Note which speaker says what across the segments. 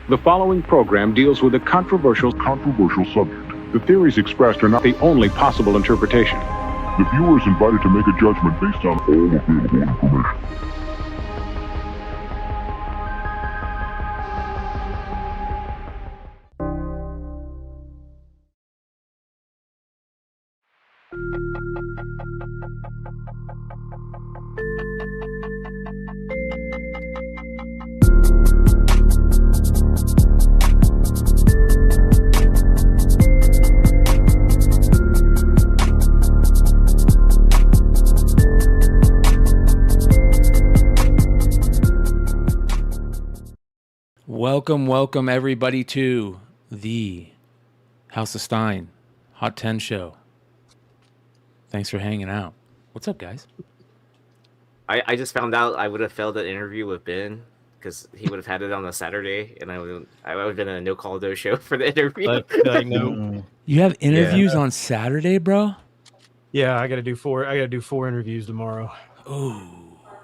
Speaker 1: The following program deals with a controversial subject. The theories expressed are not the only possible interpretation.
Speaker 2: The viewer is invited to make a judgment based on all available information.
Speaker 3: Welcome everybody to the House of Stein Hot 10 show. Thanks for hanging out. What's up, guys?
Speaker 4: I just found out I would have failed that interview with Ben because he would have had it on a Saturday, and I would have been in a no call no show for the interview.
Speaker 5: No.
Speaker 3: You have interviews on Saturday, bro?
Speaker 5: Yeah, I got to do four interviews tomorrow.
Speaker 3: Ooh.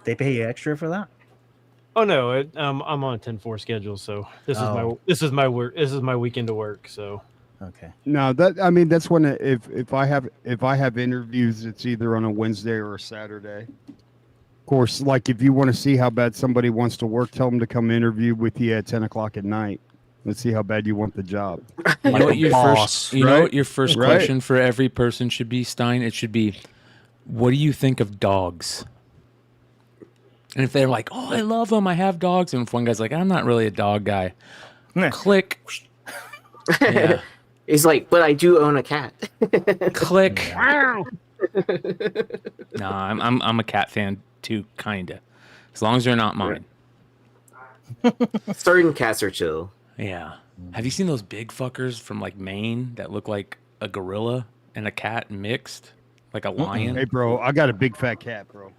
Speaker 6: They pay you extra for that?
Speaker 5: Oh no, I'm on a 10-4 schedule, so this is my work. This is my weekend to work. So
Speaker 6: Okay.
Speaker 7: No, that's when if I have interviews, it's either on a Wednesday or a Saturday. Of course, like if you want to see how bad somebody wants to work, tell them to come interview with you at 10 o'clock at night. Let's see how bad you want the job.
Speaker 3: You know what your
Speaker 6: boss,
Speaker 3: first question for every person should be, Stein? It should be, what do you think of dogs? And if they're like, oh, I love them, I have dogs, and if one guy's like, I'm not really a dog guy, click. Yeah.
Speaker 4: He's like, but I do own a cat.
Speaker 3: Click. No, I'm a cat fan too, kinda. As long as they're not mine.
Speaker 4: Certain cats are chill.
Speaker 3: Yeah. Have you seen those big fuckers from like Maine that look like a gorilla and a cat mixed, like a lion?
Speaker 7: Hey, bro, I got a big fat cat, bro.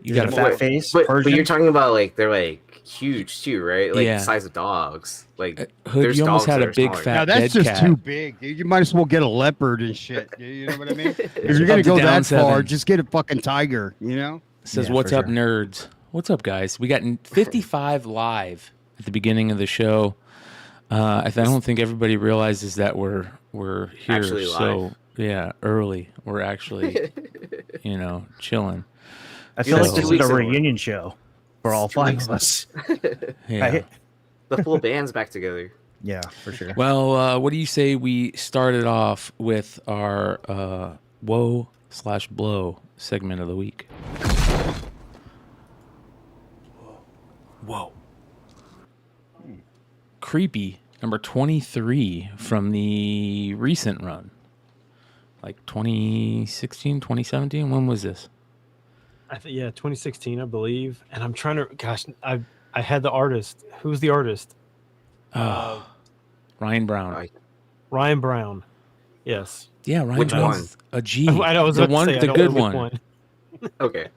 Speaker 3: You got a
Speaker 6: fat
Speaker 3: fat
Speaker 6: face?
Speaker 4: But you're talking about like they're like huge too, right? Like
Speaker 3: Yeah.
Speaker 4: the size of dogs. Like
Speaker 3: Hood,
Speaker 4: there's
Speaker 3: you almost
Speaker 4: dogs
Speaker 3: had
Speaker 4: that
Speaker 3: a
Speaker 4: are
Speaker 3: big
Speaker 4: smaller.
Speaker 3: fat
Speaker 7: Now that's
Speaker 3: dead
Speaker 7: just
Speaker 3: cat.
Speaker 7: too big, dude. You might as well get a leopard and shit. Dude. You know what I mean? If you're
Speaker 3: Up
Speaker 7: gonna
Speaker 3: to
Speaker 7: go
Speaker 3: down
Speaker 7: that far,
Speaker 3: 7.
Speaker 7: just get a fucking tiger. You know?
Speaker 3: Says,
Speaker 6: Yeah,
Speaker 3: what's
Speaker 6: for
Speaker 3: up, nerds? What's up, guys? We got 55 live at the beginning of the show. I don't think everybody realizes that we're here.
Speaker 4: Actually
Speaker 3: so
Speaker 4: live.
Speaker 3: yeah, early. We're actually, chilling.
Speaker 6: I feel like
Speaker 4: So-
Speaker 6: this
Speaker 4: 2
Speaker 6: is
Speaker 4: weeks
Speaker 6: a
Speaker 4: ago.
Speaker 6: reunion show for all 5 of us.
Speaker 3: Yeah.
Speaker 6: Right?
Speaker 4: The full band's back together.
Speaker 6: Yeah, for sure.
Speaker 3: Well, what do you say we started off with our woe/blow segment of the week? Whoa. Creepy number 23 from the recent run. Like 2016, 2017? When was this?
Speaker 5: I think 2016, I believe. And I'm trying to. Gosh, I had the artist. Who's the artist?
Speaker 3: Ryan Brown.
Speaker 5: Ryan Brown. Yes.
Speaker 3: Yeah, Ryan
Speaker 4: Which
Speaker 3: Brown's a G.
Speaker 5: I was
Speaker 3: the
Speaker 5: about to
Speaker 3: one,
Speaker 5: say, I
Speaker 3: the
Speaker 5: don't
Speaker 3: good
Speaker 5: know which
Speaker 3: one.
Speaker 4: Okay.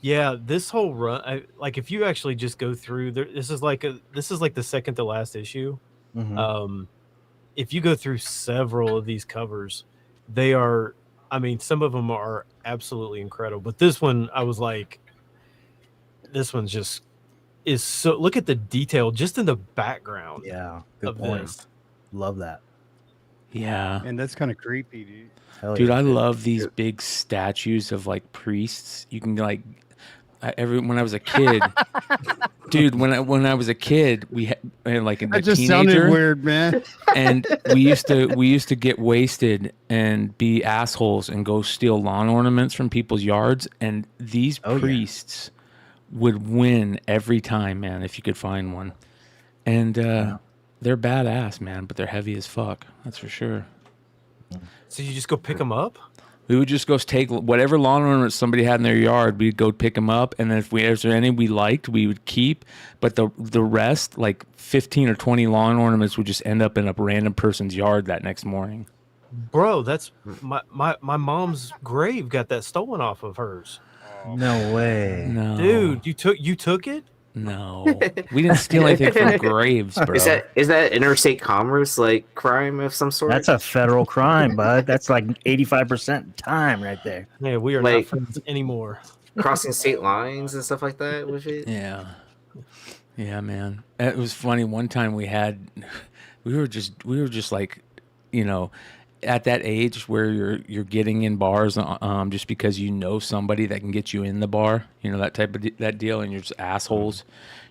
Speaker 5: Yeah, this whole run, if you actually just go through there, this is like the second to last issue.
Speaker 6: Mhm.
Speaker 5: If you go through several of these covers, they are, some of them are absolutely incredible, but this one, I was like, this one's just is so, look at the detail just in the background
Speaker 6: Yeah, good
Speaker 5: of
Speaker 6: point.
Speaker 5: this.
Speaker 6: Love that.
Speaker 3: Yeah.
Speaker 7: And that's kind of creepy, dude.
Speaker 6: Hell
Speaker 3: Dude,
Speaker 6: yeah.
Speaker 3: I love these big statues of like priests. You can like when I was a kid, dude. When I was a kid, we had like in the
Speaker 7: That just
Speaker 3: teenager,
Speaker 7: sounded weird, man.
Speaker 3: and we used to get wasted and be assholes and go steal lawn ornaments from people's yards. And these
Speaker 6: Oh, yeah.
Speaker 3: priests would win every time, man. If you could find one, and they're badass, man. But they're heavy as fuck. That's for sure.
Speaker 5: So you just go pick them up?
Speaker 3: We would just go take whatever lawn ornaments somebody had in their yard. We'd go pick them up, and then if there any we liked, we would keep. But the rest, like 15 or 20 lawn ornaments, would just end up in a random person's yard that next morning.
Speaker 5: Bro, that's my mom's grave got that stolen off of hers.
Speaker 6: No way.
Speaker 3: No,
Speaker 5: Dude, you took it?
Speaker 3: no, we didn't steal anything from graves, bro.
Speaker 4: Is that interstate commerce like crime of some sort?
Speaker 6: That's a federal crime, bud. That's like 85% time right there.
Speaker 5: Yeah, we are
Speaker 4: Like-
Speaker 5: not friends anymore.
Speaker 4: crossing state lines and stuff like that with it.
Speaker 3: Yeah. Yeah, man. It was funny. One time we were just like, at that age where you're getting in bars just because you know somebody that can get you in the bar, that type of that deal, and you're just assholes.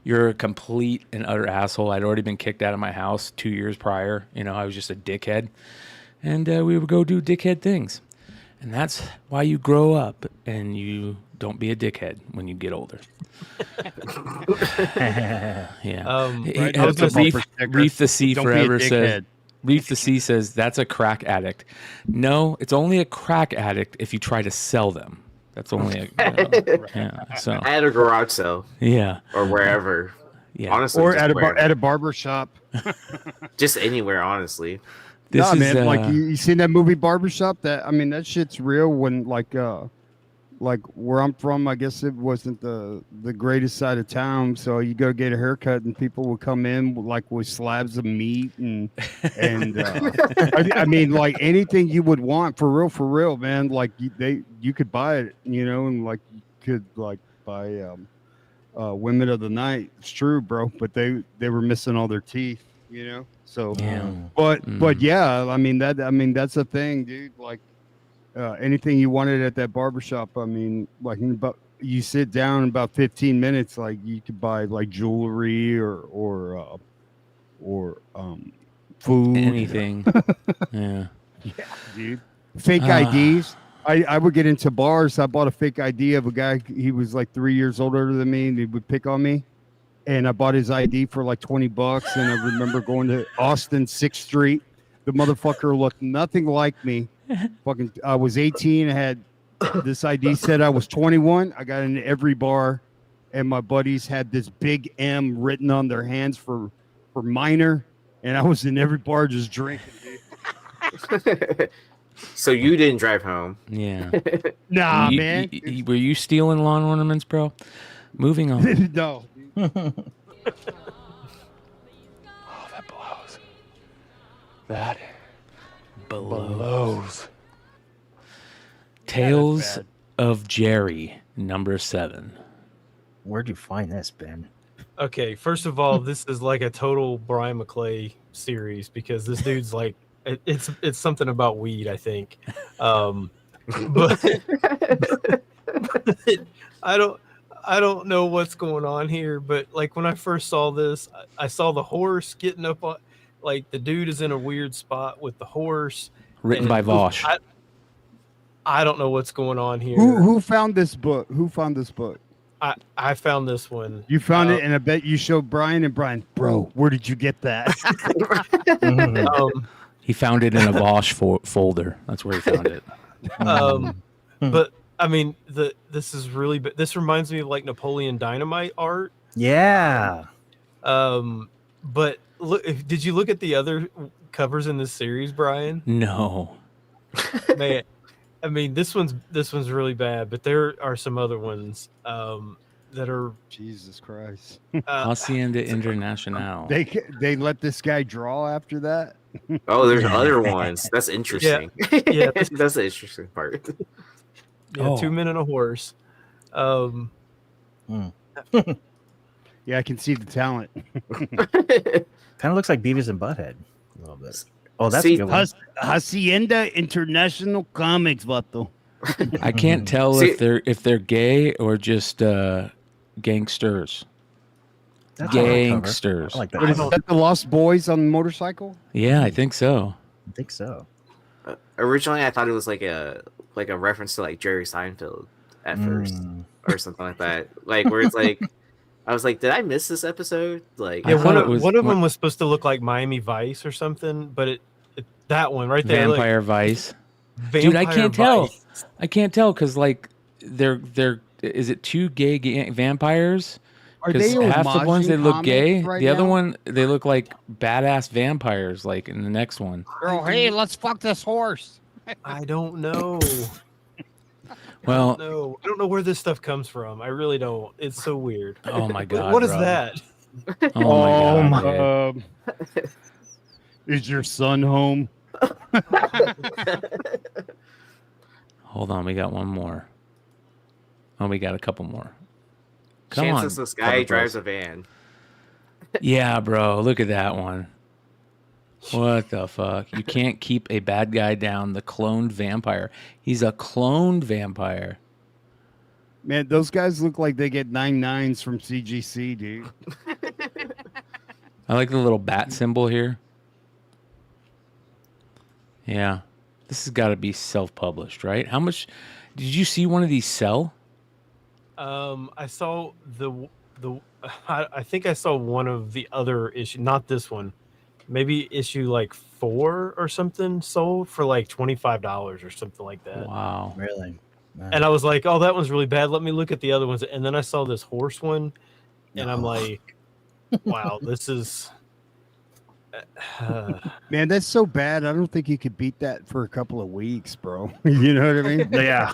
Speaker 3: You're a complete and utter asshole. I'd already been kicked out of my house 2 years prior. I was just a dickhead, and we would go do dickhead things, and that's why you grow up and you don't be a dickhead when you get older. Yeah. Reef the Sea forever says. Reef the Sea says that's a crack addict. No, it's only a crack addict if you try to sell them. That's only yeah. So
Speaker 4: at a garage sale.
Speaker 3: Yeah.
Speaker 4: Or wherever.
Speaker 3: Yeah.
Speaker 7: Honestly, or at a barber shop.
Speaker 4: Just anywhere, honestly.
Speaker 7: Man, like you seen that movie Barbershop? That shit's real. When like where I'm from, I guess it wasn't the greatest side of town. So you go get a haircut, and people would come in like with slabs of meat and like anything you would want for real, man. Like you could buy it, and like you could like buy women of the night. It's true, bro. But they were missing all their teeth, So,
Speaker 3: yeah.
Speaker 7: But yeah, that's a thing, dude. Like. Anything you wanted at that barbershop, like you sit down in about 15 minutes, like you could buy like jewelry or food,
Speaker 3: anything. Yeah,
Speaker 7: dude. Fake IDs. I would get into bars. I bought a fake ID of a guy. He was like 3 years older than me, and he would pick on me. And I bought his ID for like $20. And I remember going to Austin 6th Street. The motherfucker looked nothing like me. I was 18. I had this ID said I was 21. I got into every bar, and my buddies had this big M written on their hands for minor, and I was in every bar just drinking, dude.
Speaker 4: So you didn't drive home?
Speaker 3: Yeah.
Speaker 7: Nah, man.
Speaker 3: Were you stealing lawn ornaments, bro? Moving on.
Speaker 7: No.
Speaker 3: Oh, that blows. That blows. Tales of Jerry, number 7.
Speaker 6: Where'd you find this, Ben?
Speaker 5: Okay, first of all, this is like a total Bryan McClay series because this dude's like it's something about weed, I think. But I don't know what's going on here, but like when I first saw this, I saw the horse getting up on, like the dude is in a weird spot with the horse.
Speaker 3: Written by Vosh.
Speaker 5: I don't know what's going on here.
Speaker 7: Who found this book? Who found this book?
Speaker 5: I found this one.
Speaker 7: You found it, and I bet you showed Brian. And Brian, bro, where did you get that?
Speaker 3: He found it in a Vosh folder. That's where he found it.
Speaker 5: But I mean, this is really. This reminds me of like Napoleon Dynamite art.
Speaker 6: Yeah.
Speaker 5: But look, did you look at the other covers in this series, Brian?
Speaker 3: No.
Speaker 5: Man, I mean, this one's really bad, but there are some other ones that are
Speaker 7: Jesus Christ.
Speaker 3: Hacienda Internacional.
Speaker 7: They let this guy draw after that.
Speaker 4: Oh, there's other ones. That's interesting.
Speaker 5: Yeah.
Speaker 4: That's the interesting part.
Speaker 5: Yeah, 2 men and a horse.
Speaker 7: Yeah, I can see the talent.
Speaker 6: Kind of looks like Beavis and Butthead a little bit. Oh, that's a good one.
Speaker 7: Hacienda International Comics, vato.
Speaker 3: I can't tell if they're gay or just gangsters.
Speaker 6: That's
Speaker 3: Gangsters.
Speaker 6: I like that.
Speaker 7: What is that? The Lost Boys on the motorcycle?
Speaker 3: Yeah, I think so.
Speaker 6: I think so.
Speaker 4: Originally, I thought it was like a reference to like Jerry Seinfeld at first, or something like that. Like where it's like, I was like, did I miss this episode? Like,
Speaker 5: yeah, one of them was supposed to look like Miami Vice or something, but that one right there,
Speaker 3: Vampire Vice. Dude, I can't tell. I can't tell because like they're is it two gay vampires? Because half the ones they look gay, the other one they look like badass vampires. Like in the next one.
Speaker 7: Oh, hey, let's fuck this horse.
Speaker 5: I don't know.
Speaker 3: Well,
Speaker 5: I don't know where this stuff comes from. I really don't. It's so weird.
Speaker 3: Oh my god!
Speaker 5: What is that?
Speaker 3: Oh my god!
Speaker 7: Is your son home?
Speaker 3: Hold on, we got one more. Oh, we got a couple more. Come
Speaker 4: Chances
Speaker 3: on,
Speaker 4: this guy
Speaker 3: Clever
Speaker 4: drives
Speaker 3: Bros.
Speaker 4: a van.
Speaker 3: Yeah, bro. Look at that one. What the fuck? You can't keep a bad guy down. The cloned vampire. He's a cloned vampire.
Speaker 7: Man, those guys look like they get 9/9s from CGC, dude.
Speaker 3: I like the little bat symbol here. Yeah. This has got to be self-published, right? How much did you see one of these sell?
Speaker 5: I saw I think I saw one of the other issue, not this one. Maybe issue like 4 or something sold for like $25 or something like that.
Speaker 3: Wow.
Speaker 6: Really? Wow.
Speaker 5: And I was like, oh, that one's really bad. Let me look at the other ones. And then I saw this horse one, and I'm like, wow, this is.
Speaker 7: Man, that's so bad. I don't think you could beat that for a couple of weeks, bro. You know what I mean?
Speaker 6: Yeah.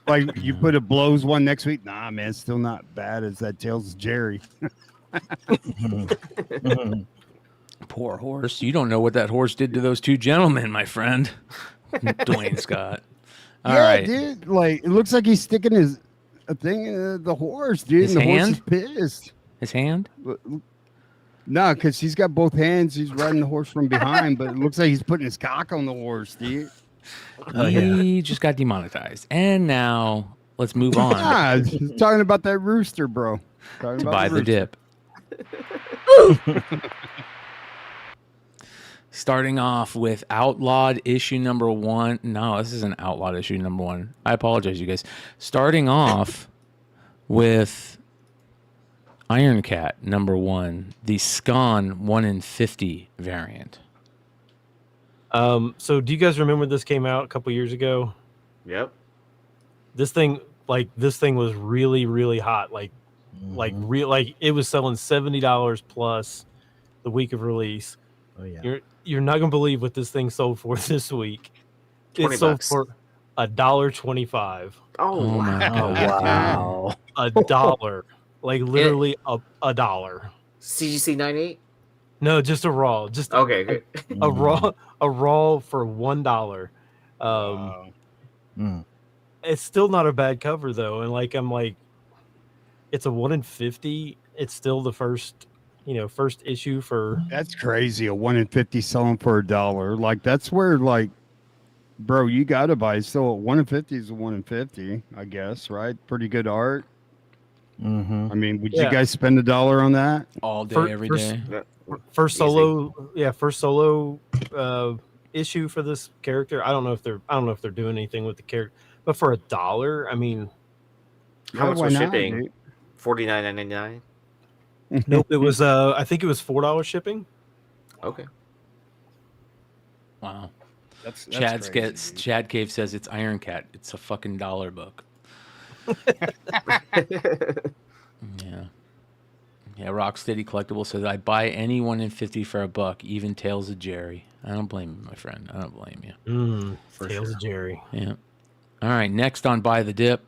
Speaker 7: Like you put a blows one next week. Nah, man, it's still not bad as that Tales of Jerry.
Speaker 3: Poor horse. You don't know what that horse did to those two gentlemen, my friend. Dwayne Scott. All right,
Speaker 7: dude. Like it looks like he's sticking a thing in the horse, dude.
Speaker 3: His
Speaker 7: and the horse
Speaker 3: hand?
Speaker 7: is pissed.
Speaker 3: His hand?
Speaker 7: No, because he's got both hands. He's riding the horse from behind, but it looks like he's putting his cock on the horse, dude.
Speaker 6: Oh, yeah.
Speaker 3: He just got demonetized. And now let's move on
Speaker 7: Talking about that rooster, bro. Talking
Speaker 3: to
Speaker 7: about
Speaker 3: buy the
Speaker 7: rooster.
Speaker 3: dip. Starting off with Outlawed issue number 1. No, this isn't Outlawed issue number 1. I apologize, you guys. Starting off with Iron Cat number 1, the Scon 1 in 50 variant.
Speaker 5: So do you guys remember this came out a couple years ago?
Speaker 4: Yep.
Speaker 5: This thing was really, really hot. Like it was selling $70 plus the week of release.
Speaker 6: Oh yeah.
Speaker 5: You're not gonna believe what this thing sold for this week. It
Speaker 4: $20.
Speaker 5: sold for $1.25.
Speaker 4: Oh,
Speaker 3: my
Speaker 4: wow.
Speaker 3: God.
Speaker 6: Wow.
Speaker 5: $1. Like literally a dollar.
Speaker 4: CGC 98?
Speaker 5: No, just a raw. Just
Speaker 4: Okay, good.
Speaker 5: a raw for $1. It's still not a bad cover though, and I'm like, it's a 1 in 50. It's still the first issue for.
Speaker 7: That's crazy. A 1 in 50 selling for $1. Like that's where bro, you gotta buy. So 1 in 50 is a 1 in 50, I guess, right? Pretty good art.
Speaker 6: Mm-hmm.
Speaker 7: I mean, would you guys spend $1 on that?
Speaker 3: All day, every day.
Speaker 5: First solo issue for this character. I don't know if they're doing anything with the character, but for $1, I mean,
Speaker 4: How much
Speaker 7: why
Speaker 4: was
Speaker 7: not,
Speaker 4: shipping?
Speaker 7: dude?
Speaker 4: $49.99.
Speaker 5: nope. It was I think it was $4 shipping.
Speaker 4: Okay.
Speaker 3: Wow.
Speaker 7: That's
Speaker 3: Chad Cave says it's Iron Cat. It's a fucking dollar book. Yeah. Yeah, Rocksteady Collectible says I buy any 1 in 50 for $1, even Tales of Jerry. I don't blame you, my friend. I don't blame you.
Speaker 5: Tales of Jerry.
Speaker 3: Yeah. All right, next on Buy the Dip.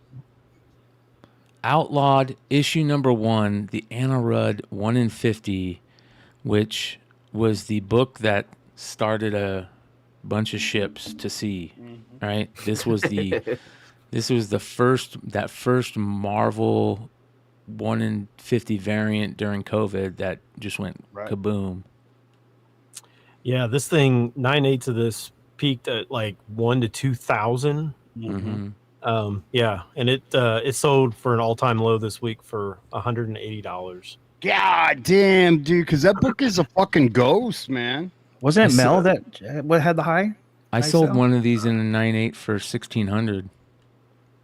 Speaker 3: Outlawed issue number 1, the Anna Rudd 1 in 50, which was the book that started a bunch of ships to sea. Right? This was the first Marvel 1 in 50 variant during COVID that just went kaboom.
Speaker 5: Yeah, this thing 9/8 of this peaked at like 1 to 2,000. Yeah, and it sold for an all-time low this week for $180.
Speaker 7: God damn, dude, because that book is a fucking ghost, man.
Speaker 6: Wasn't it Mel that had the high?
Speaker 3: I sold one of these in a 9/8 for $1,600.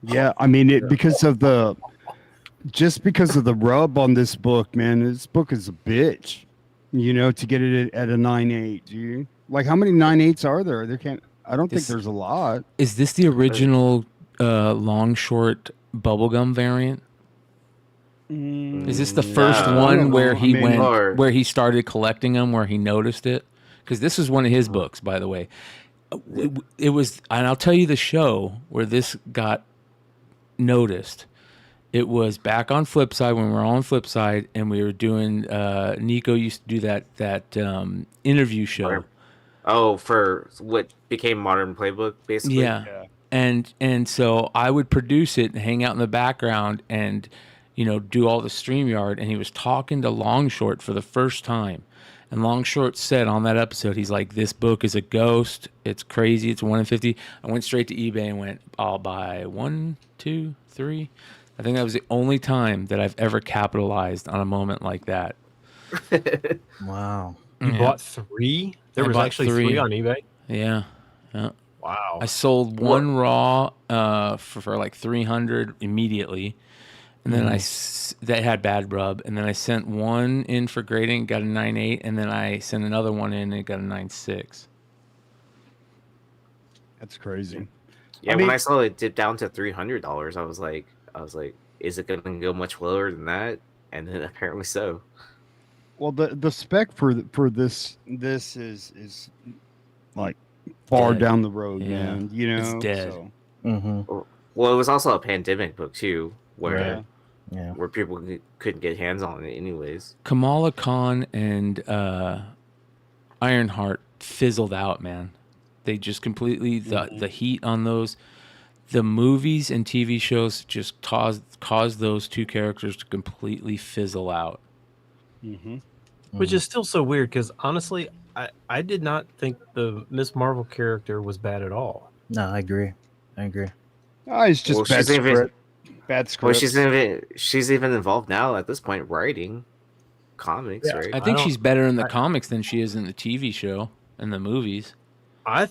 Speaker 7: Yeah, I mean because of the rub on this book, man. This book is a bitch. To get it at a 9/8, dude. Like, how many 9/8s are there? I don't think there's a lot.
Speaker 3: Is this the original long short bubblegum variant? Is this the first one where where he started collecting them, where he noticed it? Because this is one of his books, by the way. It was, and I'll tell you the show where this got noticed. It was back on Flipside when we were on Flipside, and we were doing. Nico used to do that interview show.
Speaker 4: Oh, for what became Modern Playbook, basically.
Speaker 3: Yeah. And so I would produce it and hang out in the background and, do all the StreamYard. And he was talking to Longshort for the first time. And Longshort said on that episode, he's like, this book is a ghost. It's crazy. It's 1 in 50. I went straight to eBay and went, I'll buy 1, 2, 3. I think that was the only time that I've ever capitalized on a moment like that.
Speaker 6: Wow.
Speaker 5: You bought 3? There was actually 3 on eBay?
Speaker 3: Yeah.
Speaker 5: Wow.
Speaker 3: I sold one raw for like 300 immediately. And then that had bad rub. And then I sent one in for grading, got a 9.8. And then I sent another one in and got a 9.6.
Speaker 7: That's crazy.
Speaker 4: Yeah, when I saw it dip down to $300, I was like, is it going to go much lower than that? And then apparently so.
Speaker 7: Well, the spec for this is like far
Speaker 3: Dead.
Speaker 7: down the road,
Speaker 3: Yeah.
Speaker 7: man.
Speaker 3: It's dead.
Speaker 7: So.
Speaker 4: Well, it was also a pandemic book too, where
Speaker 6: Yeah.
Speaker 4: where people couldn't get hands on it anyways.
Speaker 3: Kamala Khan and Ironheart fizzled out, man. They just completely the heat on those. The movies and TV shows just caused those two characters to completely fizzle out.
Speaker 5: Which is still so weird because honestly, I did not think the Miss Marvel character was bad at all.
Speaker 6: No, I agree.
Speaker 7: Oh, it's just bad script. Bad script.
Speaker 4: Well, she's even involved now at this point writing comics, right?
Speaker 3: I think she's better in the comics than she is in the TV show and the movies.
Speaker 5: I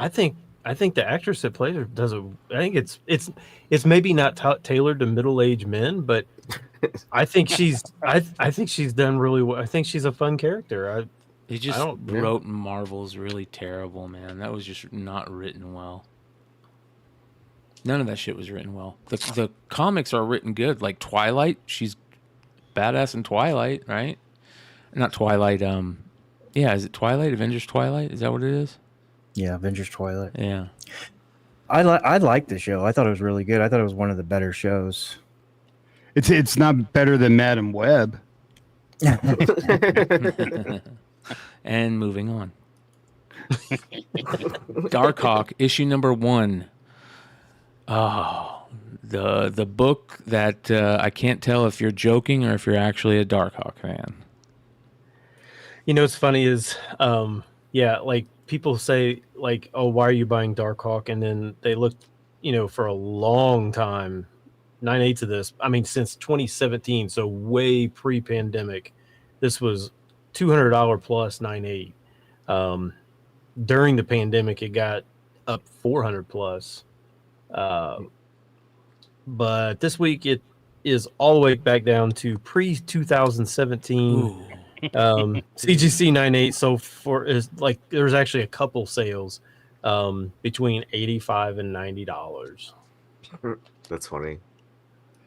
Speaker 5: think the actress that plays her does a. I think it's maybe not tailored to middle-aged men, but I think she's done really well. I think she's a fun character.
Speaker 3: They just wrote Marvel's really terrible, man. That was just not written well. None of that shit was written well. The comics are written good. Like Twilight, she's badass in Twilight, right? Not Twilight. Is it Twilight? Avengers Twilight? Is that what it is?
Speaker 6: Yeah, Avengers Twilight.
Speaker 3: Yeah.
Speaker 6: I liked the show. I thought it was really good. I thought it was one of the better shows.
Speaker 7: It's not better than Madam Web.
Speaker 3: And moving on. Darkhawk, issue number 1. Oh, the book that I can't tell if you're joking or if you're actually a Darkhawk fan.
Speaker 5: You know what's funny is, like people say, like, oh, why are you buying Darkhawk? And then they look, for a long time, 9/8 of this. I mean, since 2017, so way pre-pandemic, this was $200 plus 9/8. During the pandemic, it got up 400 plus. But this week it is all the way back down to pre-2017. CGC 9/8. So there's actually a couple sales between $85 and $90.
Speaker 4: That's funny.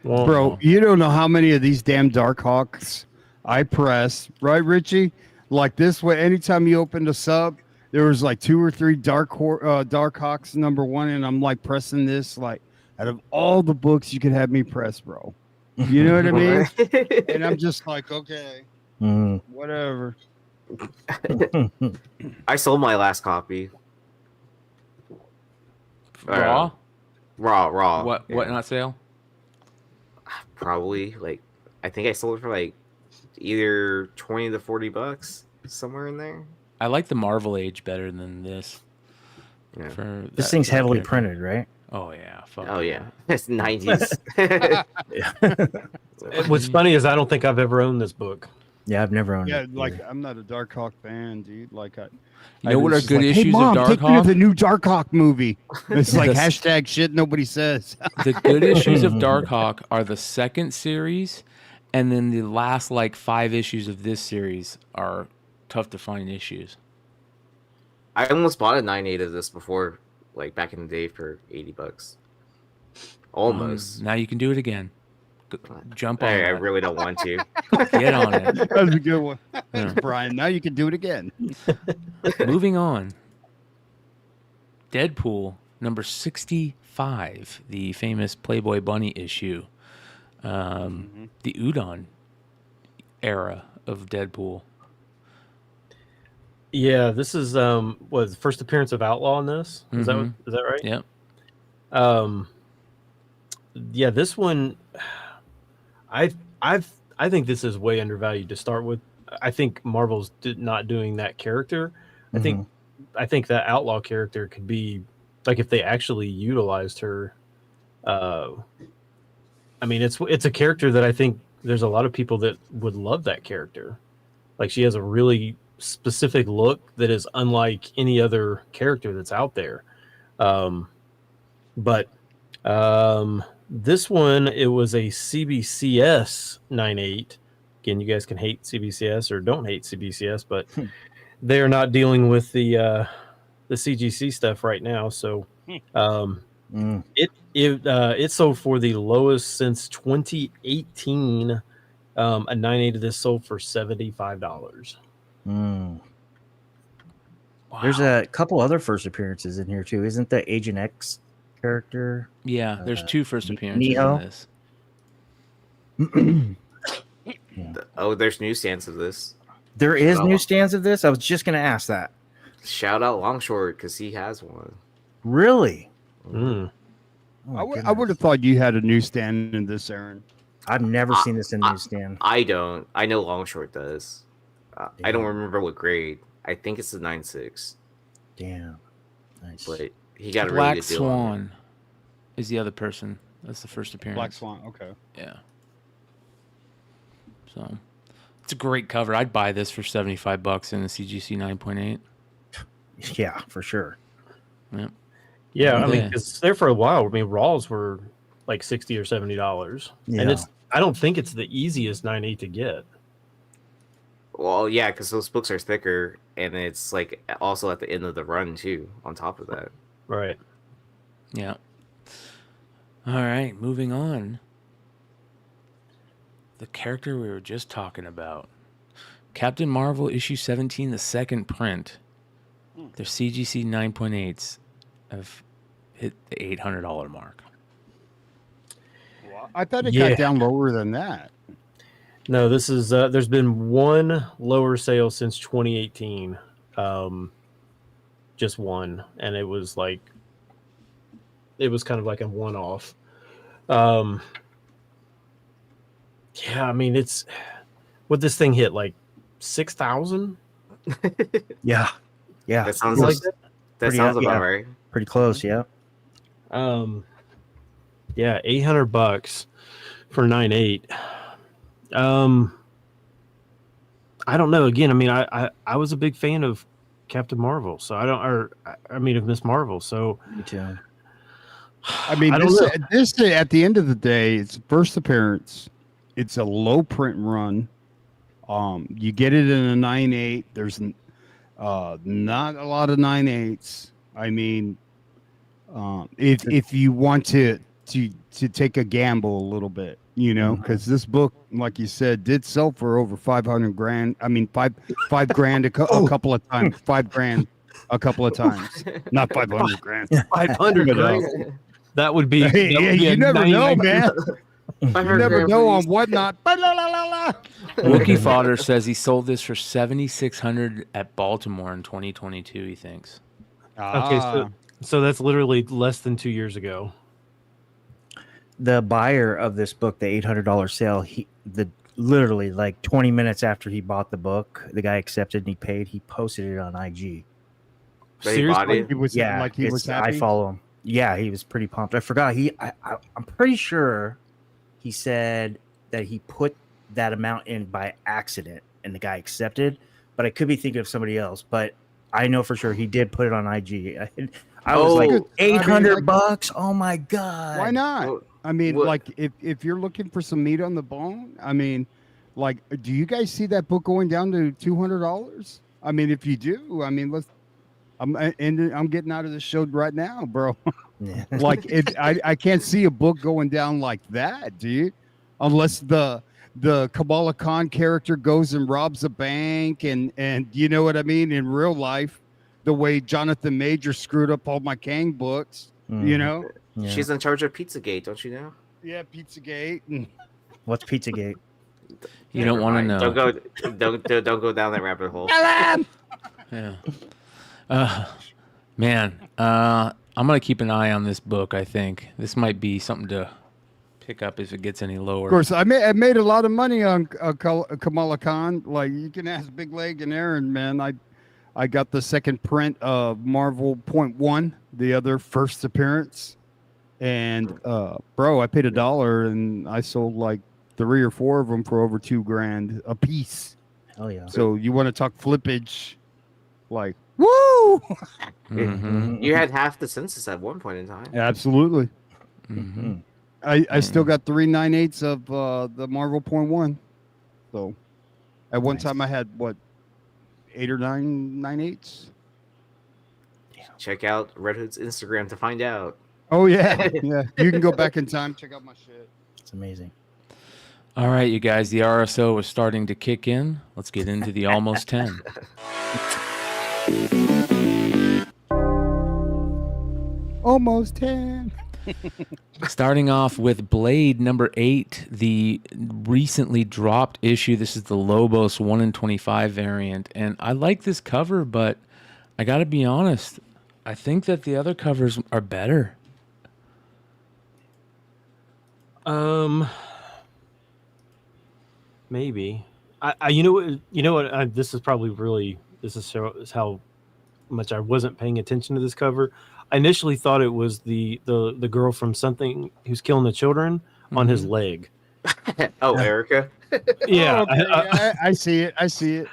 Speaker 5: Well,
Speaker 7: Bro, you don't know how many of these damn Darkhawks I press, right, Richie? Like this way, anytime you opened a sub, there was like 2 or 3 Darkhawks number 1, and I'm like pressing this like out of all the books you could have me press, bro. You know what I mean? And I'm just like, okay, whatever.
Speaker 4: I sold my last copy.
Speaker 3: Raw?
Speaker 4: Raw.
Speaker 3: What not sale?
Speaker 4: Probably I think I sold it for either $20 to $40, somewhere in there.
Speaker 3: I like the Marvel Age better than this.
Speaker 4: Yeah.
Speaker 6: This thing's heavily printed, right?
Speaker 3: Oh yeah. Fuck
Speaker 4: Oh yeah, it's 90s.
Speaker 5: what's funny is I don't think I've ever owned this book.
Speaker 6: Yeah, I've never owned it.
Speaker 7: Yeah, like I'm not a Darkhawk fan, dude. Like
Speaker 3: You know what are
Speaker 7: was
Speaker 3: good
Speaker 7: like,
Speaker 3: issues
Speaker 7: hey, Mom,
Speaker 3: of
Speaker 7: take me to
Speaker 3: Darkhawk?
Speaker 7: the new Darkhawk movie. It's like
Speaker 3: The-
Speaker 7: hashtag shit nobody says.
Speaker 3: The good issues of Darkhawk are the second series, and then the last 5 issues of this series are tough to find issues.
Speaker 4: I almost bought a 9/8 of this before, back in the day for $80. Almost.
Speaker 3: Now you can do it again. Jump on
Speaker 4: I
Speaker 3: that.
Speaker 4: really don't want to.
Speaker 3: Get on it.
Speaker 7: That was a good one.
Speaker 3: Yeah.
Speaker 7: Thanks, Brian. Now you can do it again.
Speaker 3: Moving on. Deadpool number 65, the famous Playboy Bunny issue. The Udon era of Deadpool.
Speaker 5: Yeah, this is the first appearance of Outlaw in this. Is that right?
Speaker 3: Yep.
Speaker 5: Yeah, this one, I think this is way undervalued to start with. I think Marvel's not doing that character. I think that Outlaw character could be like if they actually utilized her. I mean, it's a character that I think there's a lot of people that would love that character. Like she has a really specific look that is unlike any other character that's out there. But this one, it was a CBCS 9.8. Again, you guys can hate CBCS or don't hate CBCS, but they are not dealing with the CGC stuff right now. So it sold for the lowest since 2018. A 9.8 of this sold for $75.
Speaker 6: Wow. There's a couple other first appearances in here too. Isn't the Agent X character?
Speaker 3: Yeah, there's 2 first appearances
Speaker 6: Neo?
Speaker 3: in this.
Speaker 4: Oh, there's newsstands of this.
Speaker 6: There is newsstands of this? I was just going to ask that.
Speaker 4: Shout out Longshort because he has one.
Speaker 6: Really?
Speaker 5: Mm.
Speaker 6: Oh,
Speaker 7: I would have thought you had a newsstand in this, Aaron.
Speaker 6: I've never seen this in the newsstand.
Speaker 4: I don't. I know Longshort does. I don't remember what grade. I think it's the 9.6.
Speaker 6: Damn. Nice.
Speaker 4: But he got a
Speaker 3: Black
Speaker 4: really good deal on
Speaker 3: Swan is the other person. That's the first appearance.
Speaker 7: Black Swan. Okay.
Speaker 3: Yeah. So it's a great cover. I'd buy this for $75 in the CGC 9.8.
Speaker 6: Yeah, for sure.
Speaker 3: Yeah.
Speaker 5: Yeah, I mean,
Speaker 3: Yeah.
Speaker 5: it's there for a while. I mean, Raws were like $60 or $70, and I don't think it's the easiest 9.8 to get.
Speaker 4: Well, yeah, because those books are thicker, and it's like also at the end of the run too. On top of that,
Speaker 5: Right.
Speaker 3: Yeah. All right, moving on. The character we were just talking about. Captain Marvel issue 17, the second print. Their CGC 9.8s have hit the $800 mark.
Speaker 7: I thought it
Speaker 5: Yeah.
Speaker 7: got down lower than that.
Speaker 5: No, this is there's been one lower sale since 2018. Just one, and it was kind of like a one-off. Yeah, I mean, it's what this thing hit like 6,000.
Speaker 6: Yeah. Yeah.
Speaker 4: that sounds
Speaker 5: Like
Speaker 4: like
Speaker 5: that?
Speaker 4: that
Speaker 6: Pretty
Speaker 4: sounds
Speaker 6: up,
Speaker 4: about
Speaker 6: yeah.
Speaker 4: right.
Speaker 6: Pretty close, yeah.
Speaker 5: Yeah, $800 for 9.8. I don't know. Again, I mean, I was a big fan of Captain Marvel, so I mean of Miss Marvel. So
Speaker 6: Me too.
Speaker 7: I mean,
Speaker 5: I don't know.
Speaker 7: this at the end of the day, it's first appearance. It's a low print run. You get it in a 9.8. There's not a lot of 9.8s. I mean, if you want to take a gamble a little bit, you know, because this book, like you said, did sell for over 500 grand. I mean, five grand a couple of times. 5 grand a couple of times. Not 500 grand.
Speaker 5: 500 grand. That would be. That would be
Speaker 7: you
Speaker 5: a
Speaker 7: never know,
Speaker 5: 99
Speaker 7: man. You never know on whatnot.
Speaker 3: Wookie Fodder says he sold this for $7,600 at Baltimore in 2022. He thinks.
Speaker 5: Okay, so that's literally less than 2 years ago.
Speaker 6: The buyer of this book, the $800 sale, literally like 20 minutes after he bought the book, the guy accepted and he paid. He posted it on IG.
Speaker 5: Seriously?
Speaker 7: He was he was happy.
Speaker 6: I follow him. Yeah, he was pretty pumped. I forgot. I'm pretty sure he said that he put that amount in by accident and the guy accepted, but I could be thinking of somebody else. But I know for sure he did put it on IG. I was like, $800. Oh my God.
Speaker 7: Why not?
Speaker 4: Well,
Speaker 7: I mean,
Speaker 4: well-
Speaker 7: like if you're looking for some meat on the bone, I mean, like, do you guys see that book going down to $200? I mean, if you do, I mean, I'm getting out of this show right now, bro.
Speaker 6: Yeah.
Speaker 7: Like, I can't see a book going down like that, do you? Unless the Kamala Khan character goes and robs a bank, and you know what I mean, in real life, the way Jonathan Major screwed up all my Kang books, you know.
Speaker 6: Yeah.
Speaker 4: She's in charge of Pizzagate, don't you know?
Speaker 7: Yeah, Pizzagate. And
Speaker 6: What's Pizzagate?
Speaker 3: You don't want to know.
Speaker 4: Don't go down that rabbit hole.
Speaker 3: Yeah. Man, I'm gonna keep an eye on this book. I think this might be something to pick up if it gets any lower.
Speaker 7: Of course, I made a lot of money on Kamala Khan. Like, you can ask Big Leg and Aaron, man. I got the second print of Marvel .1, the other first appearance, and bro, I paid $1 and I sold like 3 or 4 of them for over $2,000 a piece.
Speaker 6: Hell yeah.
Speaker 7: So you want to talk flippage, like, woo!
Speaker 3: Mhm.
Speaker 4: You had half the census at one point in time.
Speaker 7: Absolutely.
Speaker 3: Mhm.
Speaker 7: I still got 3 9/8 of the Marvel .1. So at one time I had what, 8 or 9 9/8.
Speaker 4: Check out Red Hood's Instagram to find out.
Speaker 7: Oh yeah, yeah. You can go back in time, check out my shit.
Speaker 6: It's amazing.
Speaker 3: All right, you guys. The RSO is starting to kick in. Let's get into the almost 10.
Speaker 7: Almost 10.
Speaker 3: Starting off with Blade number 8, the recently dropped issue. This is the Lobos 1 in 25 variant, and I like this cover, but I got to be honest. I think that the other covers are better.
Speaker 5: Maybe. You know what? This is probably really. This is how much I wasn't paying attention to this cover. I initially thought it was the girl from something who's killing the children on his leg.
Speaker 4: Oh, Erica.
Speaker 5: Yeah,
Speaker 7: Oh, okay, I see it. I see it.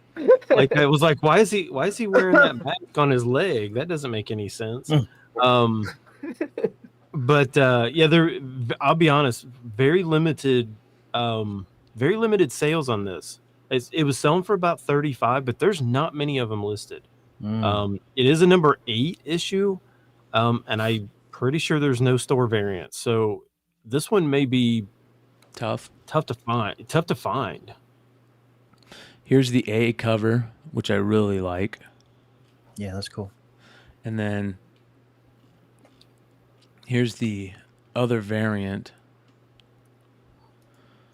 Speaker 5: like I was like, why is he wearing that mask on his leg? That doesn't make any sense. But yeah, I'll be honest, very limited sales on this. It was selling for about 35, but there's not many of them listed. It is a number 8 issue, and I'm pretty sure there's no store variant. So this one may be
Speaker 3: Tough
Speaker 5: to find.
Speaker 3: Here's the A cover, which I really like.
Speaker 6: Yeah, that's cool.
Speaker 3: And then here's the other variant.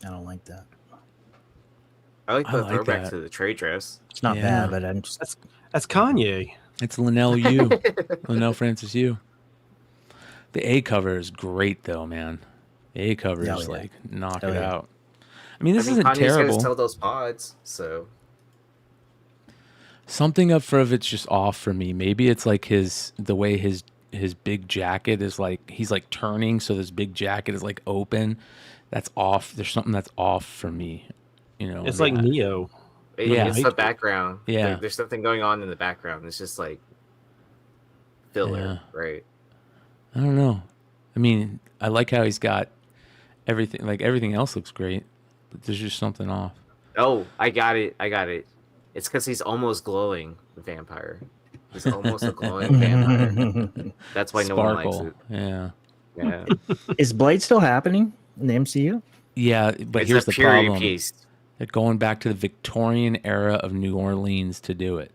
Speaker 6: I don't like that.
Speaker 4: I like the
Speaker 3: I like
Speaker 4: throwback
Speaker 3: that.
Speaker 4: to the trade dress.
Speaker 6: It's not
Speaker 3: Yeah.
Speaker 6: bad, but I'm just
Speaker 5: That's Kanye.
Speaker 3: It's Linnell Yu. Linnell Francis Yu. The A cover is great, though, man. The A cover
Speaker 6: Hell
Speaker 3: is
Speaker 6: yeah.
Speaker 3: like, knock
Speaker 6: Hell
Speaker 3: it
Speaker 6: yeah.
Speaker 3: out. I mean, this isn't
Speaker 4: Kanye's
Speaker 3: terrible.
Speaker 4: gonna sell those pods, so
Speaker 3: Something of it's just off for me. Maybe it's like the way his big jacket is like, he's like turning, so this big jacket is like open. That's off. There's something that's off for me. You know,
Speaker 5: It's like Neo.
Speaker 3: Yeah.
Speaker 4: it's the background.
Speaker 3: Yeah.
Speaker 4: Like, there's something going on in the background. It's just like filler,
Speaker 3: Yeah.
Speaker 4: right?
Speaker 3: I don't know. I mean, I like how he's got everything. Like everything else looks great, but there's just something off.
Speaker 4: Oh, I got it. It's because he's almost glowing, the vampire. He's almost a glowing vampire. That's why no one likes
Speaker 3: Sparkle.
Speaker 4: it.
Speaker 3: Yeah.
Speaker 4: Yeah.
Speaker 6: Is Blade still happening in the MCU?
Speaker 3: Yeah, but
Speaker 4: It's
Speaker 3: here's
Speaker 4: a
Speaker 3: the
Speaker 4: period
Speaker 3: problem.
Speaker 4: piece.
Speaker 3: They're going back to the Victorian era of New Orleans to do it.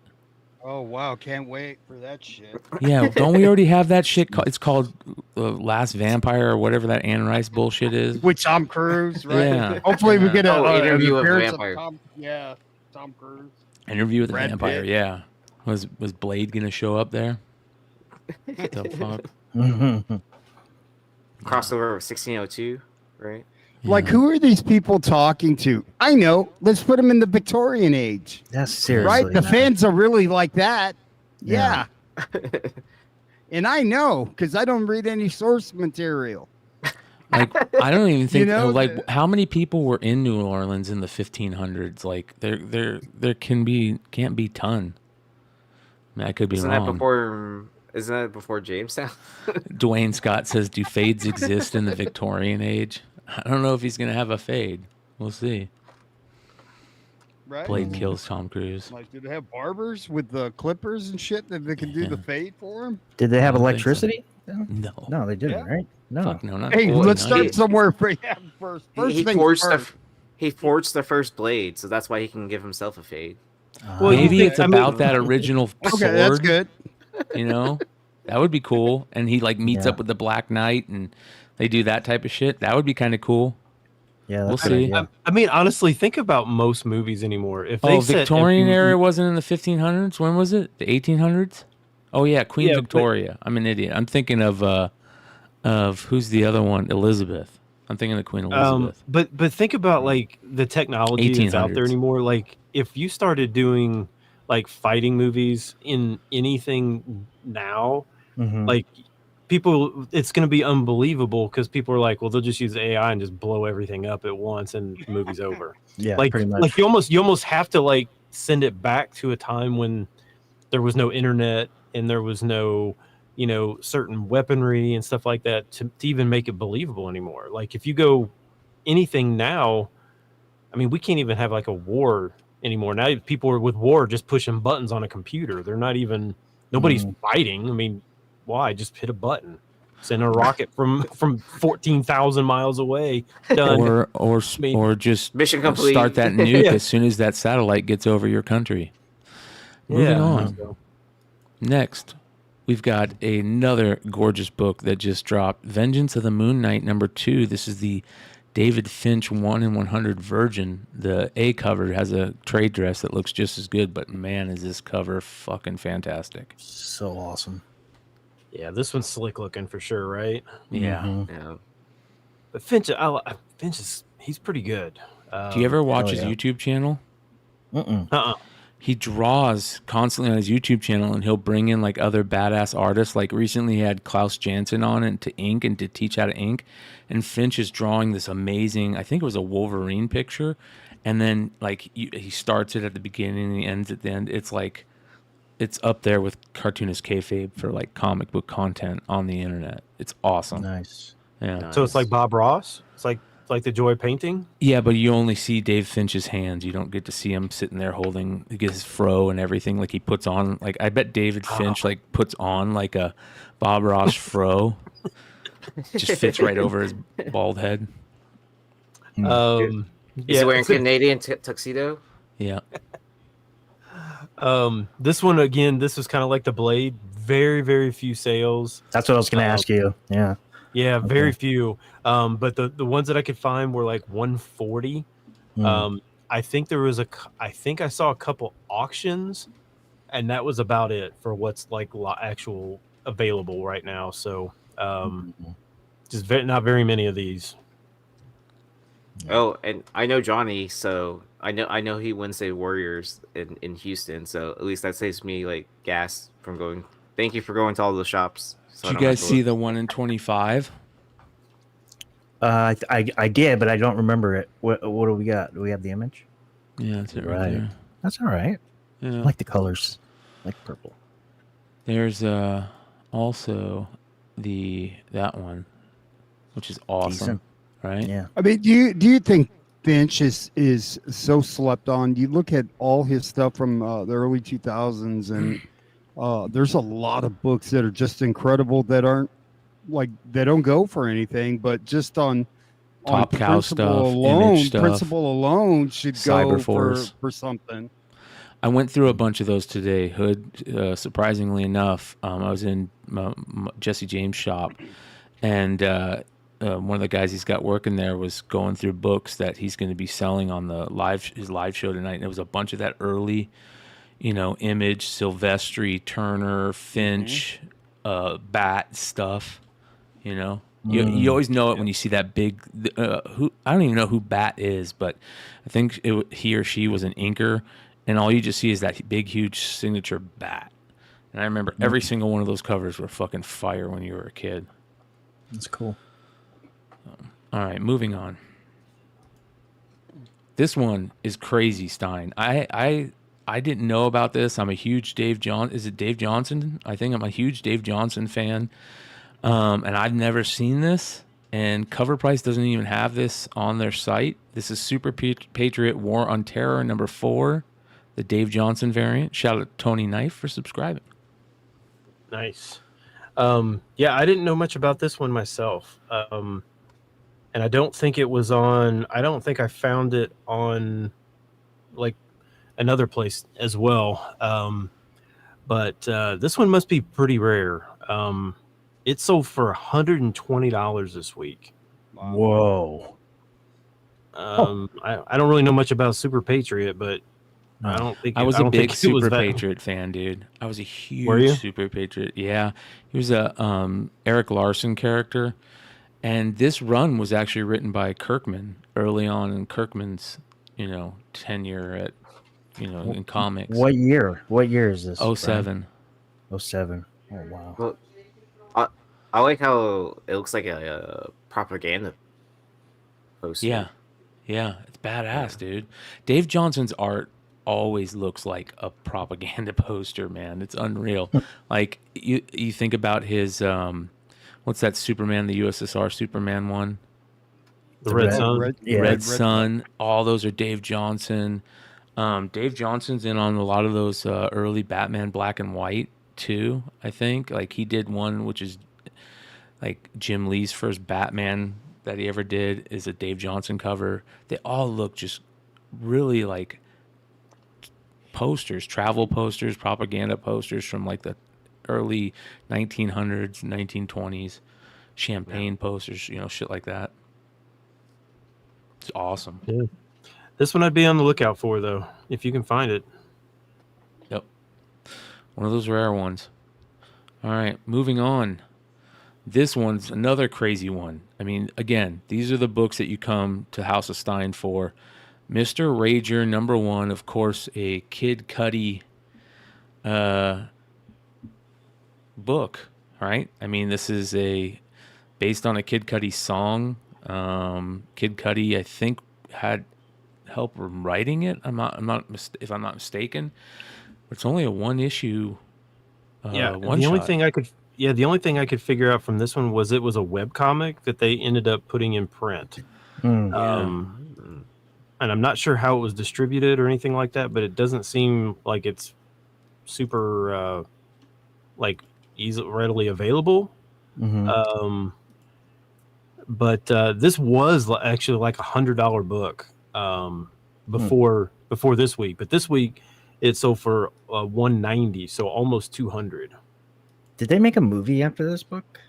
Speaker 7: Oh wow, can't wait for that shit.
Speaker 3: Yeah, don't we already have that shit? It's called Last Vampire or whatever that Anne Rice bullshit is.
Speaker 7: With Tom Cruise, right?
Speaker 3: Yeah.
Speaker 7: Hopefully we get
Speaker 4: Oh,
Speaker 7: an
Speaker 4: Interview with
Speaker 7: appearance
Speaker 4: Vampire.
Speaker 7: Tom Cruise.
Speaker 3: Interview with the
Speaker 7: Brad
Speaker 3: Vampire.
Speaker 7: Pitt.
Speaker 3: Yeah, was Blade gonna show up there? What the fuck?
Speaker 4: Crossover with 1602, right?
Speaker 7: Like, who are these people talking to? I know. Let's put them in the Victorian age,
Speaker 6: That's seriously
Speaker 7: right? The
Speaker 6: man.
Speaker 7: fans are really like that.
Speaker 6: Yeah.
Speaker 7: Yeah. And I know because I don't read any source material.
Speaker 3: Like, I don't even think
Speaker 7: know,
Speaker 3: like how many people were in New Orleans in the 1500s. Like, there can't be ton. I mean, I could be
Speaker 4: Isn't
Speaker 3: wrong.
Speaker 4: that before Jamestown?
Speaker 3: Dwayne Scott says, "Do fades exist in the Victorian age?" I don't know if he's gonna have a fade. We'll see.
Speaker 7: Right?
Speaker 3: Blade kills Tom Cruise.
Speaker 7: Like, do they have barbers with the clippers and shit that they can do the fade for him?
Speaker 6: Did they have
Speaker 3: I don't think so.
Speaker 6: electricity?
Speaker 3: No,
Speaker 6: No, they didn't,
Speaker 7: Yeah.
Speaker 6: right? No.
Speaker 3: fuck no, not
Speaker 7: Hey,
Speaker 3: Boy
Speaker 7: let's
Speaker 3: Night.
Speaker 7: start somewhere first.
Speaker 4: he
Speaker 7: Things
Speaker 4: forged
Speaker 7: first.
Speaker 4: he forged the first blade, so that's why he can give himself a fade.
Speaker 5: Well, you
Speaker 3: Maybe
Speaker 5: think-
Speaker 3: it's
Speaker 5: I mean-
Speaker 3: about that original sword.
Speaker 7: Okay, that's good.
Speaker 3: You know, that would be cool. And he like meets
Speaker 6: Yeah.
Speaker 3: up with the Black Knight, and they do that type of shit. That would be kind of cool.
Speaker 6: Yeah,
Speaker 3: We'll
Speaker 6: that's
Speaker 3: see.
Speaker 6: good,
Speaker 5: I mean, honestly, think about most movies anymore. If they
Speaker 3: Oh,
Speaker 5: set
Speaker 3: Victorian
Speaker 5: every-
Speaker 3: era wasn't in the 1500s. When was it? The 1800s. Oh yeah, Queen
Speaker 5: Yeah,
Speaker 3: Victoria. I'm an idiot. I'm thinking of who's the other one? Elizabeth. I'm thinking of Queen Elizabeth.
Speaker 5: But think about like the technology that's out there
Speaker 3: 1800s.
Speaker 5: anymore. Like if you started doing like fighting movies in anything now,
Speaker 6: Mhm.
Speaker 5: like people, it's going to be unbelievable because people are like, well, they'll just use AI and just blow everything up at once and the movie's over.
Speaker 6: Yeah,
Speaker 5: Like
Speaker 6: pretty much.
Speaker 5: like you almost have to like send it back to a time when there was no internet and there was no, you know, certain weaponry and stuff like that to even make it believable anymore. Like if you go anything now, I mean, we can't even have like a war anymore. Now people are with war just pushing buttons on a computer. They're not even, nobody's fighting. I mean, why? Just hit a button. Send a rocket from 14,000 miles away. Done.
Speaker 3: Or just
Speaker 4: Mission complete.
Speaker 3: start that nuke
Speaker 5: Yeah.
Speaker 3: as soon as that satellite gets over your country. Moving on.
Speaker 5: So,
Speaker 3: Next, we've got another gorgeous book that just dropped, Vengeance of the Moon Knight #2. This is the David Finch 1 in 100 Virgin. The A cover has a trade dress that looks just as good, but man, is this cover fucking fantastic.
Speaker 6: So awesome.
Speaker 5: yeah, this one's slick looking for sure, right?
Speaker 3: Yeah.
Speaker 6: Mhm.
Speaker 4: Yeah.
Speaker 5: But Finch is he's pretty good.
Speaker 3: Do you ever watch
Speaker 6: hell
Speaker 3: his
Speaker 6: yeah.
Speaker 3: YouTube channel?
Speaker 5: Uh-uh.
Speaker 3: He draws constantly on his YouTube channel, and he'll bring in like other badass artists. Like recently, he had Klaus Janson on it to ink and to teach how to ink. And Finch is drawing this amazing, I think it was a Wolverine picture, and then like he starts it at the beginning and he ends at the end. It's like it's up there with cartoonist kayfabe for like comic book content on the internet. It's awesome.
Speaker 6: Nice.
Speaker 3: Yeah.
Speaker 5: So it's like Bob Ross. It's like the Joy painting.
Speaker 3: Yeah, but you only see Dave Finch's hands. You don't get to see him sitting there holding his fro and everything. Like he puts on, like I bet David Finch like puts on like a Bob Ross fro. Just fits right over his bald head.
Speaker 4: Is he wearing Canadian tuxedo?
Speaker 3: Yeah.
Speaker 5: This one again. This was kind of like the Blade. Very, very few sales.
Speaker 6: That's what I was going to ask you. Yeah.
Speaker 5: Yeah, very few. But the ones that I could find were like 140. I think there was I think I saw a couple auctions, and that was about it for what's like actual available right now. So just not very many of these.
Speaker 4: Oh, and I know Johnny, so I know he Wednesday Warriors in Houston. So at least that saves me like gas from going. Thank you for going to all the shops. So
Speaker 3: Did you guys see the 1 in 25?
Speaker 6: I did, but I don't remember it. What do we got? Do we have the image?
Speaker 3: Yeah, that's it right there.
Speaker 6: That's all right.
Speaker 3: Yeah.
Speaker 6: I like the colors. I like purple.
Speaker 3: There's also that one, which is awesome,
Speaker 6: Decent.
Speaker 3: right?
Speaker 6: Yeah.
Speaker 7: I mean, do you think Finch is so slept on? You look at all his stuff from the early 2000s, and there's a lot of books that are just incredible that aren't like they don't go for anything, but just on
Speaker 3: Top Cow
Speaker 7: principle
Speaker 3: stuff,
Speaker 7: alone,
Speaker 3: Image stuff,
Speaker 7: principle alone should go
Speaker 3: Cyberforce.
Speaker 7: for something.
Speaker 3: I went through a bunch of those today, Hood. Surprisingly enough, I was in Jesse James' shop, and one of the guys he's got working there was going through books that he's going to be selling on his live show tonight. And it was a bunch of that early, Image, Silvestri, Turner, Finch, Bat stuff. You always know it when you see that big. Who I don't even know who Bat is, but I think he or she was an inker. And all you just see is that big, huge signature Bat. And I remember every single one of those covers were fucking fire when you were a kid.
Speaker 6: That's cool.
Speaker 3: All right, moving on. This one is crazy, Stein. I didn't know about this. I'm a huge Dave Johnson? I think I'm a huge Dave Johnson fan. And I've never seen this. And Cover Price doesn't even have this on their site. This is Super Patriot War on Terror #4. The Dave Johnson variant. Shout out to Tony Knife for subscribing.
Speaker 5: Nice. Yeah, I didn't know much about this one myself. And I don't think it was on. I don't think I found it on like another place as well. But this one must be pretty rare. It sold for $120 this week.
Speaker 6: Whoa.
Speaker 5: I don't really know much about Super Patriot, but I don't think
Speaker 3: I was
Speaker 5: I
Speaker 3: a
Speaker 5: don't
Speaker 3: big
Speaker 5: think it was
Speaker 3: Super
Speaker 5: that-
Speaker 3: Patriot fan, dude. I was a
Speaker 5: Were you?
Speaker 3: huge Super Patriot. Yeah, he was a Eric Larson character, and this run was actually written by Kirkman early on in Kirkman's, tenure at, in comics.
Speaker 6: What year? What year is this?
Speaker 3: Oh, 07.
Speaker 6: Brian? 07. Oh wow.
Speaker 4: Well, I like how it looks like a propaganda poster.
Speaker 3: Yeah, it's badass, dude. Dave Johnson's art always looks like a propaganda poster, man. It's unreal. Like you think about his what's that Superman, the USSR Superman one?
Speaker 5: The Red Sun.
Speaker 3: Red Sun. All those are Dave Johnson. Dave Johnson's in on a lot of those early Batman black and white too, I think. Like he did one which is like Jim Lee's first Batman that he ever did is a Dave Johnson cover. They all look just really like posters, travel posters, propaganda posters from like the early 1900s, 1920s, champagne posters, shit like that. It's awesome.
Speaker 5: Yeah. This one I'd be on the lookout for though, if you can find it.
Speaker 3: Yep. One of those rare ones. All right, moving on. This one's another crazy one. I mean, again, these are the books that you come to House of Stein for. Mr. Rager, #1, of course, a Kid Cudi book, right? I mean, this is based on a Kid Cudi song. Kid Cudi, I think, had help writing it. If I'm not mistaken. It's only a one issue.
Speaker 5: The only thing I could figure out from this one was it was a webcomic that they ended up putting in print. And I'm not sure how it was distributed or anything like that, but it doesn't seem like it's super readily available. But this was actually like $100 book before this week. But this week it sold for $190, so almost $200.
Speaker 6: Did they make a movie after this book?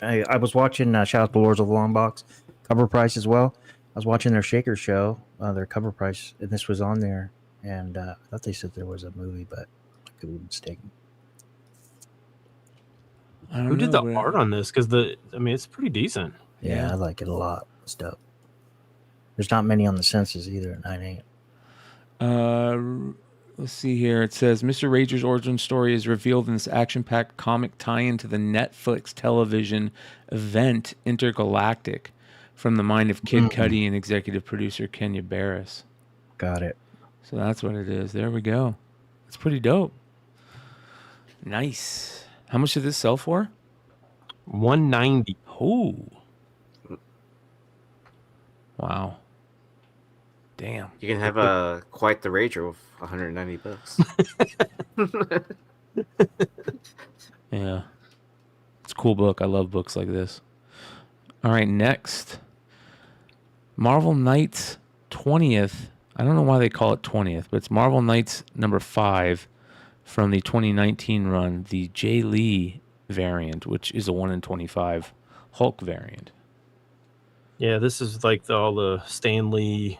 Speaker 6: I was watching shout out to Lords of the Long Box cover price as well. I was watching their Shaker show, their cover price, and this was on there. And I thought they said there was a movie, but I could be mistaken.
Speaker 5: Who did the art on this? Because it's pretty decent.
Speaker 6: Yeah, I like it a lot. It's dope. There's not many on the census either at 9.8.
Speaker 3: Let's see here. It says Mr. Rager's origin story is revealed in this action-packed comic tie-in to the Netflix television event Intergalactic from the mind of Kid Cudi and executive producer Kenya Barris.
Speaker 6: Got it.
Speaker 3: So that's what it is. There we go. It's pretty dope. Nice. How much did this sell for?
Speaker 5: $190.
Speaker 3: Oh. Wow. Damn.
Speaker 4: You can have quite the Rager with 190 bucks.
Speaker 3: Yeah. It's a cool book. I love books like this. All right, next. Marvel Knights 20th. I don't know why they call it 20th, but it's Marvel Knights #5 from the 2019 run, the Jay Lee variant, which is a 1 in 25 Hulk variant.
Speaker 5: Yeah, this is like all the Stan Lee.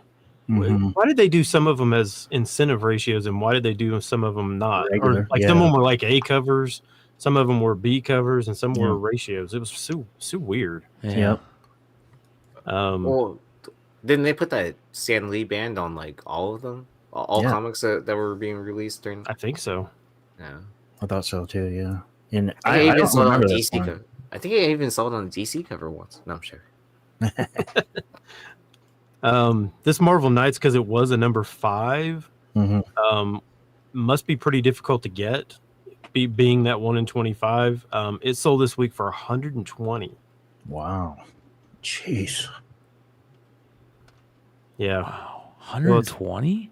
Speaker 5: Why did they do some of them as incentive ratios, and why did they do some of them not?
Speaker 6: Regular,
Speaker 5: Or like some of them were like A covers, some of them were B covers, and some were ratios. It was so weird.
Speaker 3: Yeah.
Speaker 6: Yep.
Speaker 4: Well, didn't they put that Stan Lee band on like all of them? All comics that were being released during?
Speaker 5: I think so.
Speaker 4: Yeah.
Speaker 6: I thought so too, yeah. And
Speaker 4: I even
Speaker 6: don't
Speaker 4: saw it on
Speaker 6: remember this
Speaker 4: DC
Speaker 6: one.
Speaker 4: cover. I think I even saw it on DC cover once. No, I'm sure.
Speaker 5: This Marvel Knights, because it was a #5, must be pretty difficult to get. Being that 1 in 25, it sold this week for 120.
Speaker 6: Wow. Jeez.
Speaker 5: Yeah.
Speaker 3: Wow. 120?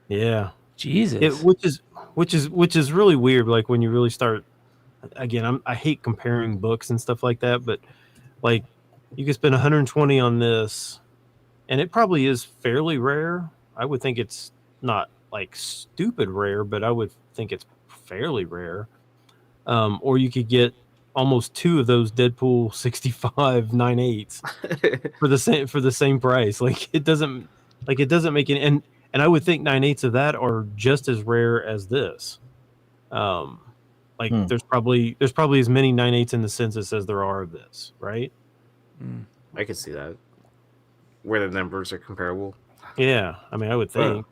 Speaker 5: Yeah.
Speaker 3: Jesus.
Speaker 5: Which is really weird. Like when you really start. Again, I hate comparing books and stuff like that, but like you can spend 120 on this, and it probably is fairly rare. I would think it's not like stupid rare, but I would think it's fairly rare. Or you could get almost 2 of those Deadpool 65 9/8 for the same price. Like it doesn't make any. and I would think 9/8 of that are just as rare as this. There's probably as many 9/8 in the census as there are of this, right?
Speaker 4: I could see that. Where the numbers are comparable.
Speaker 5: Yeah, I mean, I would think.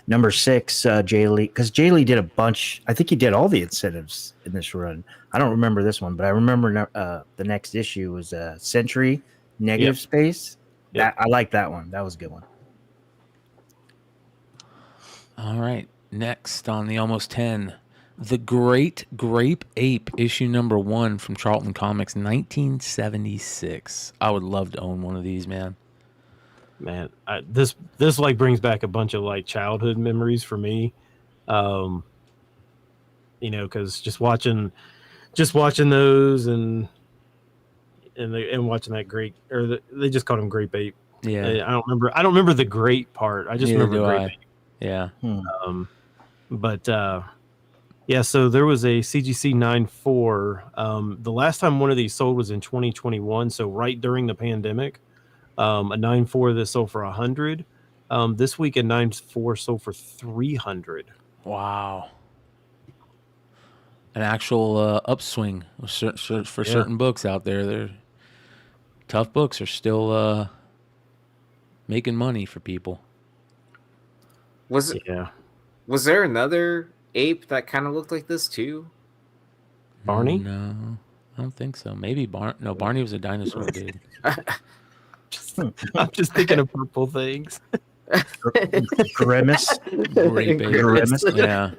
Speaker 6: Number 6, Jay Lee, because Jay Lee did a bunch. I think he did all the incentives in this run. I don't remember this one, but I remember the next issue was Century Negative Space.
Speaker 5: Yep.
Speaker 6: I like that one. That was a good one.
Speaker 3: All right. Next on the Almost 10, The Great Grape Ape, issue number 1 from Charlton Comics, 1976. I would love to own one of these, man.
Speaker 5: Man, this like brings back a bunch of like childhood memories for me. You know, because just watching those and watching that great, they just called him Grape Ape.
Speaker 3: Yeah,
Speaker 5: I don't remember the great part. I just remember Grape Ape.
Speaker 3: Yeah.
Speaker 5: Yeah, so there was a CGC 9.4. The last time one of these sold was in 2021, so right during the pandemic. A 9.4 that sold for 100. This week a 9.4 sold for 300.
Speaker 3: Wow. An actual upswing for certain books out there. They're tough books are still making money for people.
Speaker 4: Was there another ape that kind of looked like this too?
Speaker 5: Barney?
Speaker 3: No, I don't think so. Maybe Barney was a dinosaur, dude.
Speaker 5: I'm just thinking of purple things.
Speaker 6: Grimace.
Speaker 3: Grimace. Yeah.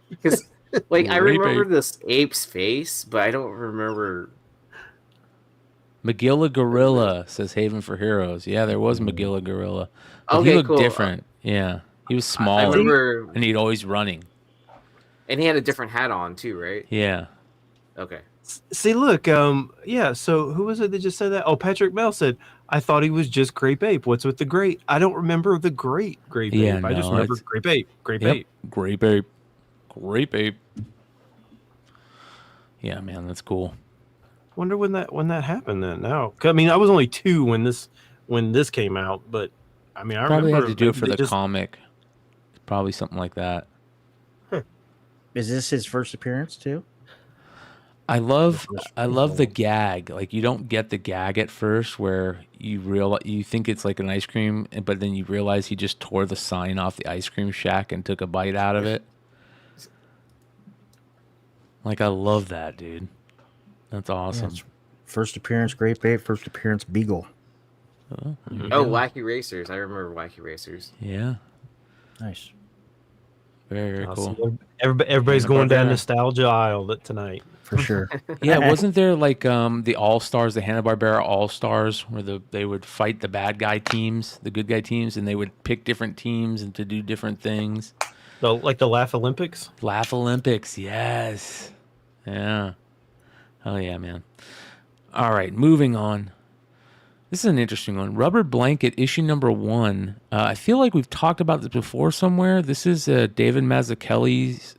Speaker 4: Because I remember this ape's face, but I don't remember.
Speaker 3: Magilla Gorilla says Haven for Heroes. Yeah, there was Magilla Gorilla. But
Speaker 4: Okay,
Speaker 3: he looked
Speaker 4: cool.
Speaker 3: different. Yeah. He was smaller.
Speaker 4: I remember,
Speaker 3: and he'd always running.
Speaker 4: and he had a different hat on too, right?
Speaker 3: Yeah.
Speaker 4: Okay.
Speaker 5: See, look, so who was it that just said that? Oh, Patrick Bell said, I thought he was just Grape Ape. What's with the great? I don't remember the great Grape Ape. I just remember Grape Ape. Grape Ape.
Speaker 3: Grape Ape. Grape Ape. Yeah, man, that's cool.
Speaker 5: Wonder when that happened then. Now, I mean, I was only 2 when this came out, but I mean, I
Speaker 3: probably
Speaker 5: remember
Speaker 3: had to do it for the comic. Probably something like that.
Speaker 6: Is this his first appearance too?
Speaker 3: I love the gag. Like, you don't get the gag at first where you think it's like an ice cream, but then you realize he just tore the sign off the ice cream shack and took a bite out of it. Like, I love that, dude. That's awesome.
Speaker 6: Yeah, first appearance Grape Ape, first appearance Beagle.
Speaker 4: Oh, Wacky Racers. I remember Wacky Racers.
Speaker 3: Yeah.
Speaker 6: Nice.
Speaker 3: Very, very cool.
Speaker 5: Everybody's going down nostalgia aisle tonight.
Speaker 6: For sure.
Speaker 3: Yeah, wasn't there like the All-Stars, the Hanna-Barbera All-Stars, where they would fight the bad guy teams, the good guy teams, and they would pick different teams and to do different things?
Speaker 5: Like the Laugh Olympics?
Speaker 3: Laugh Olympics, yes. Yeah. Oh, yeah, man. All right, moving on. This is an interesting one. Rubber Blanket, issue number 1. I feel like we've talked about this before somewhere. This is David Mazzucchelli's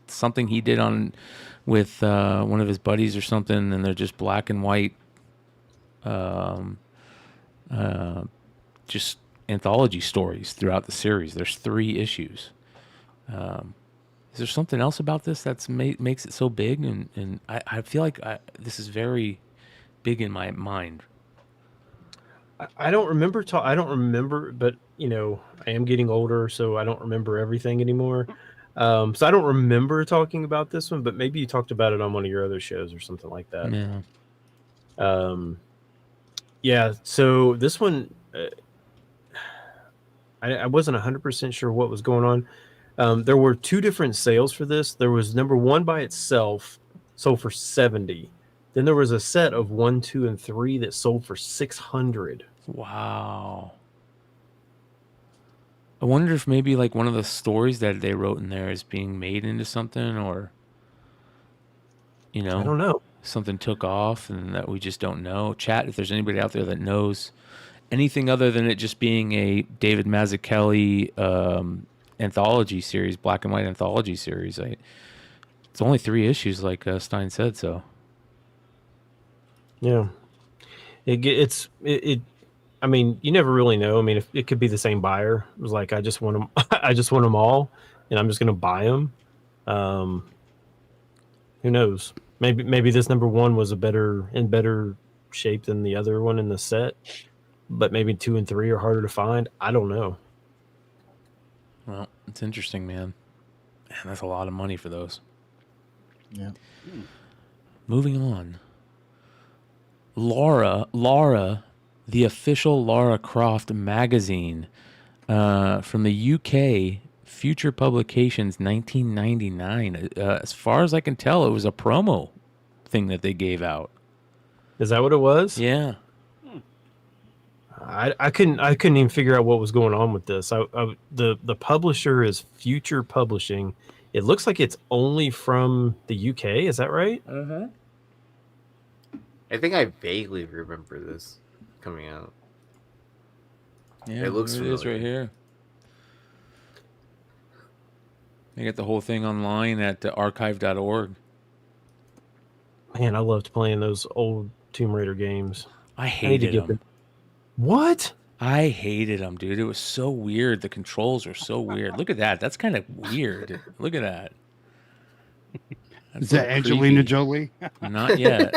Speaker 3: something he did on with one of his buddies or something, and they're just black and white, just anthology stories throughout the series. There's 3 issues. Is there something else about this that's makes it so big? And I feel like this is very big in my mind.
Speaker 5: I don't remember. I don't remember, but you know, I am getting older, so I don't remember everything anymore. So I don't remember talking about this one, but maybe you talked about it on one of your other shows or something like that.
Speaker 3: Yeah.
Speaker 5: Yeah. So this one, I wasn't 100% sure what was going on. There were 2 different sales for this. There was number 1 by itself, sold for 70. Then there was a set of 1, 2, and 3 that sold for 600.
Speaker 3: Wow. I wonder if maybe like one of the stories that they wrote in there is being made into something, or I don't know. Something took off and that we just don't know. Chat, if there's anybody out there that knows anything other than it just being a David Mazzucchelli anthology series, black and white anthology series. It's only 3 issues, like Stein said, so.
Speaker 5: Yeah, I I mean, you never really know. I mean, if it could be the same buyer. It was like, I just want them, I just want them all, and I'm just going to buy them. Who knows? Maybe this number one was in better shape than the other one in the set, but maybe 2 and 3 are harder to find. I don't know.
Speaker 3: Well, it's interesting, man. Man, that's a lot of money for those.
Speaker 6: Yeah.
Speaker 3: Moving on. Laura, the official Lara Croft magazine from the UK, Future Publications, 1999. As far as I can tell, it was a promo thing that they gave out.
Speaker 5: Is that what it was?
Speaker 3: Yeah.
Speaker 5: I couldn't even figure out what was going on with this. The publisher is Future Publishing. It looks like it's only from the UK. Is that right?
Speaker 4: I think I vaguely remember this coming out.
Speaker 3: Yeah,
Speaker 4: It looks
Speaker 3: it is right here. They got the whole thing online at archive.org.
Speaker 5: Man, I loved playing those old Tomb Raider games.
Speaker 3: I hated them.
Speaker 5: What?
Speaker 3: I hated them, dude. It was so weird. The controls were so weird. Look at that. That's kind of weird. Look at that. That's
Speaker 7: Is that
Speaker 3: so
Speaker 7: Angelina
Speaker 3: creepy.
Speaker 7: Jolie?
Speaker 3: Not yet.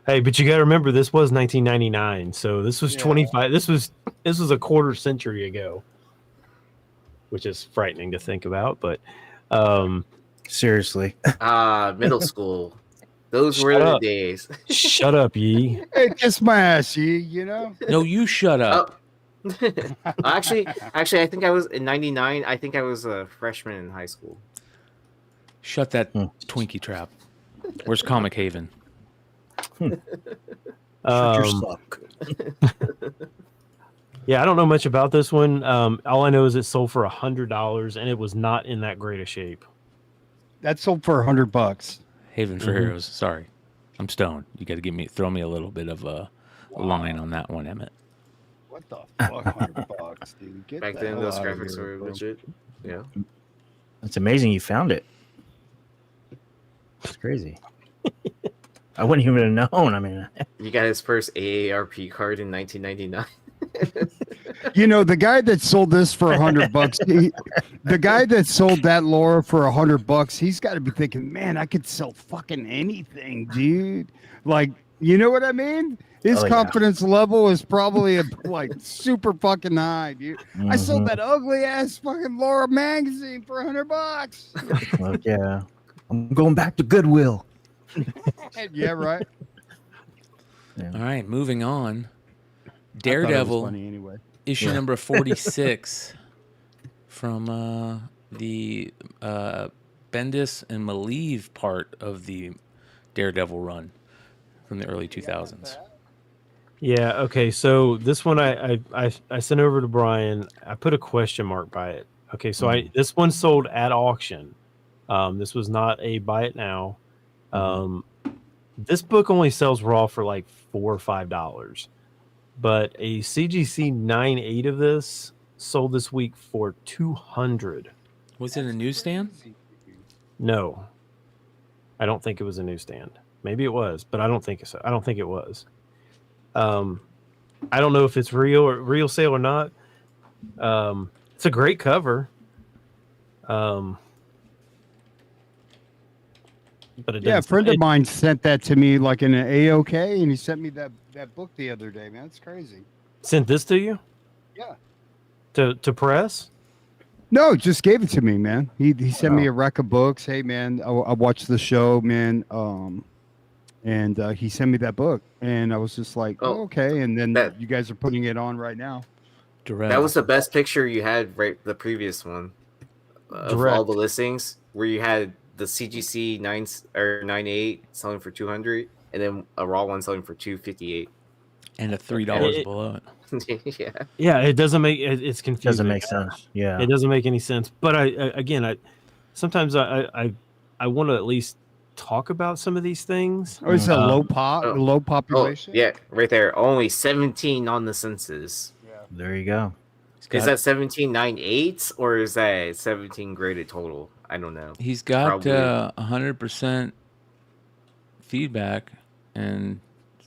Speaker 5: Hey, but you got to remember, this was 1999, so this was 25. This was a quarter century ago, which is frightening to think about. But
Speaker 6: Seriously.
Speaker 4: Middle school. Those were the days.
Speaker 5: Shut up, Yee.
Speaker 7: Hey, kiss my ass, you know?
Speaker 3: No, you shut up.
Speaker 4: Actually, I think I was in '99. I think I was a freshman in high school.
Speaker 3: Shut that Twinkie trap. Where's Comic Haven?
Speaker 6: Shut your suck.
Speaker 5: Yeah, I don't know much about this one. All I know is it sold for $100, and it was not in that great a shape.
Speaker 7: That sold for $100.
Speaker 3: Haven for Heroes. Sorry. I'm stoned. You got to throw me a little bit of a line on that one, Emmett.
Speaker 7: What the fuck? $100, dude. Get
Speaker 4: Back
Speaker 7: the
Speaker 4: then,
Speaker 7: hell
Speaker 4: those
Speaker 7: out of
Speaker 4: graphics
Speaker 7: here,
Speaker 4: were
Speaker 7: bro.
Speaker 4: legit. Yeah.
Speaker 6: It's amazing you found it. It's crazy. I wouldn't even have known. I mean,
Speaker 4: You got his first AARP card in 1999.
Speaker 7: You know, the guy that sold this for $100, the guy that sold that Laura for $100, he's got to be thinking, man, I could sell fucking anything, dude. Like, you know what I mean? His
Speaker 6: Oh, yeah.
Speaker 7: confidence level is probably like super fucking high, dude. I sold that ugly ass fucking Laura magazine for $100.
Speaker 6: Well, yeah. I'm going back to Goodwill.
Speaker 7: Yeah, right.
Speaker 3: All right, moving on.
Speaker 7: I thought it was
Speaker 3: Daredevil,
Speaker 7: funny anyway.
Speaker 3: issue number 46 from the Bendis and Malieve part of the Daredevil run from the early 2000s.
Speaker 5: Yeah. Okay. So this one I sent over to Brian. I put a question mark by it. Okay. So this one sold at auction. This was not a buy it now. This book only sells raw for like $4 or $5, but a CGC 9.8 of this sold this week for $200.
Speaker 3: Was it a newsstand?
Speaker 5: No, I don't think it was a newsstand. Maybe it was, but I don't think so. I don't think it was. I don't know if it's real sale or not. It's a great cover. But it
Speaker 7: Yeah, a
Speaker 5: doesn't-
Speaker 7: friend of mine sent that to me like in an AOK, and he sent me that book the other day, man. It's crazy.
Speaker 5: sent this to you
Speaker 7: Yeah.
Speaker 5: to press.
Speaker 7: No, just gave it to me, man. He sent me a rack of books. Hey, man, I watched the show, man. And he sent me that book, and I was just like, oh, okay. And then you guys are putting it on right now.
Speaker 3: Direct.
Speaker 4: That was the best picture you had, right? The previous one of all the listings, where you had the CGC 9.8 selling for $200, and then a raw one selling for $258.
Speaker 3: And a $3 below it.
Speaker 4: Yeah.
Speaker 5: Yeah, it doesn't make it's confusing.
Speaker 6: Doesn't make sense. Yeah.
Speaker 5: It doesn't make any sense. But I sometimes I want to at least talk about some of these things.
Speaker 7: Oh, it's a low population.
Speaker 4: Oh, yeah, right there. Only 17 on the census.
Speaker 6: There you go.
Speaker 4: Is that 17.98 or is that 17 graded total? I don't know.
Speaker 3: He's got
Speaker 4: Probably.
Speaker 3: 100% feedback and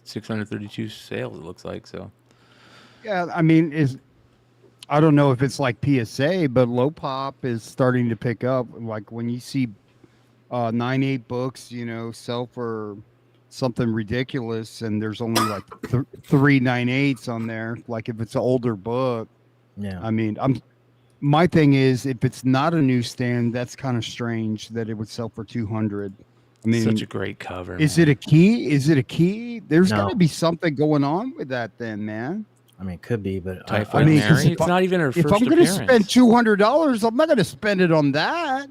Speaker 3: 632 sales, it looks like. So
Speaker 7: Yeah, I mean, I don't know if it's like PSA, but low pop is starting to pick up. Like when you see 9/8 books, sell for something ridiculous, and there's only like 3 9/8s on there. Like if it's an older book,
Speaker 6: Yeah.
Speaker 7: I mean, my thing is if it's not a newsstand, that's kind of strange that it would sell for 200. I mean,
Speaker 3: Such a great cover.
Speaker 7: is
Speaker 3: man.
Speaker 7: it a key? Is it a key? There's
Speaker 6: No.
Speaker 7: got to be something going on with that, then, man.
Speaker 6: I mean, it could be, but
Speaker 3: Typhoid
Speaker 7: mean,
Speaker 3: Mary?
Speaker 7: 'cause
Speaker 3: It's not even her
Speaker 7: If
Speaker 3: first
Speaker 7: I'm going to
Speaker 3: appearance.
Speaker 7: spend $200, I'm not going to spend it on that.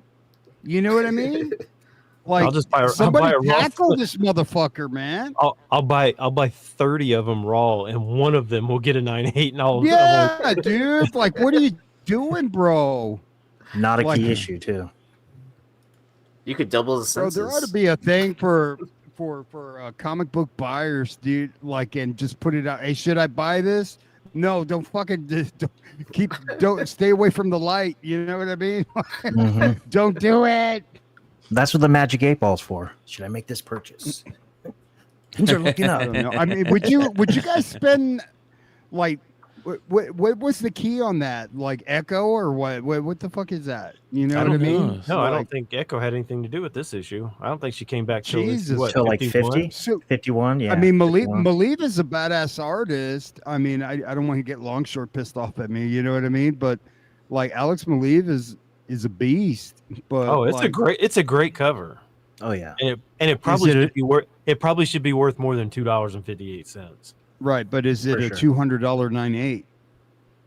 Speaker 7: You know what I mean? Like,
Speaker 5: I'll just buy. I'll
Speaker 7: somebody
Speaker 5: buy a raw.
Speaker 7: tackle this motherfucker, man.
Speaker 5: I'll buy 30 of them raw, and one of them will get a 9/8, and I'll
Speaker 7: Yeah, dude. Like, what are you doing, bro?
Speaker 6: not a
Speaker 7: like-
Speaker 6: key issue too.
Speaker 4: You could double the
Speaker 7: Bro,
Speaker 4: senses.
Speaker 7: there ought to be a thing for comic book buyers, dude. Like, and just put it out. Hey, should I buy this? No, don't fucking don't stay away from the light. You know what I mean?
Speaker 6: Mhm.
Speaker 7: Don't do it.
Speaker 6: That's what the Magic 8 Ball's for. Should I make this purchase? Things are looking
Speaker 7: I
Speaker 6: up.
Speaker 7: don't know. I mean, would you guys spend like what was the key on that? Like Echo or what the fuck is that? You know
Speaker 3: I
Speaker 7: what I
Speaker 3: don't
Speaker 7: mean?
Speaker 3: know.
Speaker 5: No, I
Speaker 7: Like,
Speaker 5: don't think Echo had anything to do with this issue. I don't think she came back till
Speaker 7: Jesus.
Speaker 6: Till like 50,
Speaker 7: So
Speaker 6: 51. Yeah.
Speaker 7: I mean, Maliv
Speaker 6: 51.
Speaker 7: is a badass artist. I mean, I don't want to get Longshore pissed off at me. You know what I mean? But like Alex Maliv is a beast. But
Speaker 5: Oh, it's
Speaker 7: like,
Speaker 5: a great cover,
Speaker 6: Oh yeah.
Speaker 5: and it probably
Speaker 7: it a-
Speaker 5: should be worth. It probably should be worth more than $2.58.
Speaker 7: right. But is it
Speaker 6: For
Speaker 7: a
Speaker 6: sure.
Speaker 7: $200 9/8?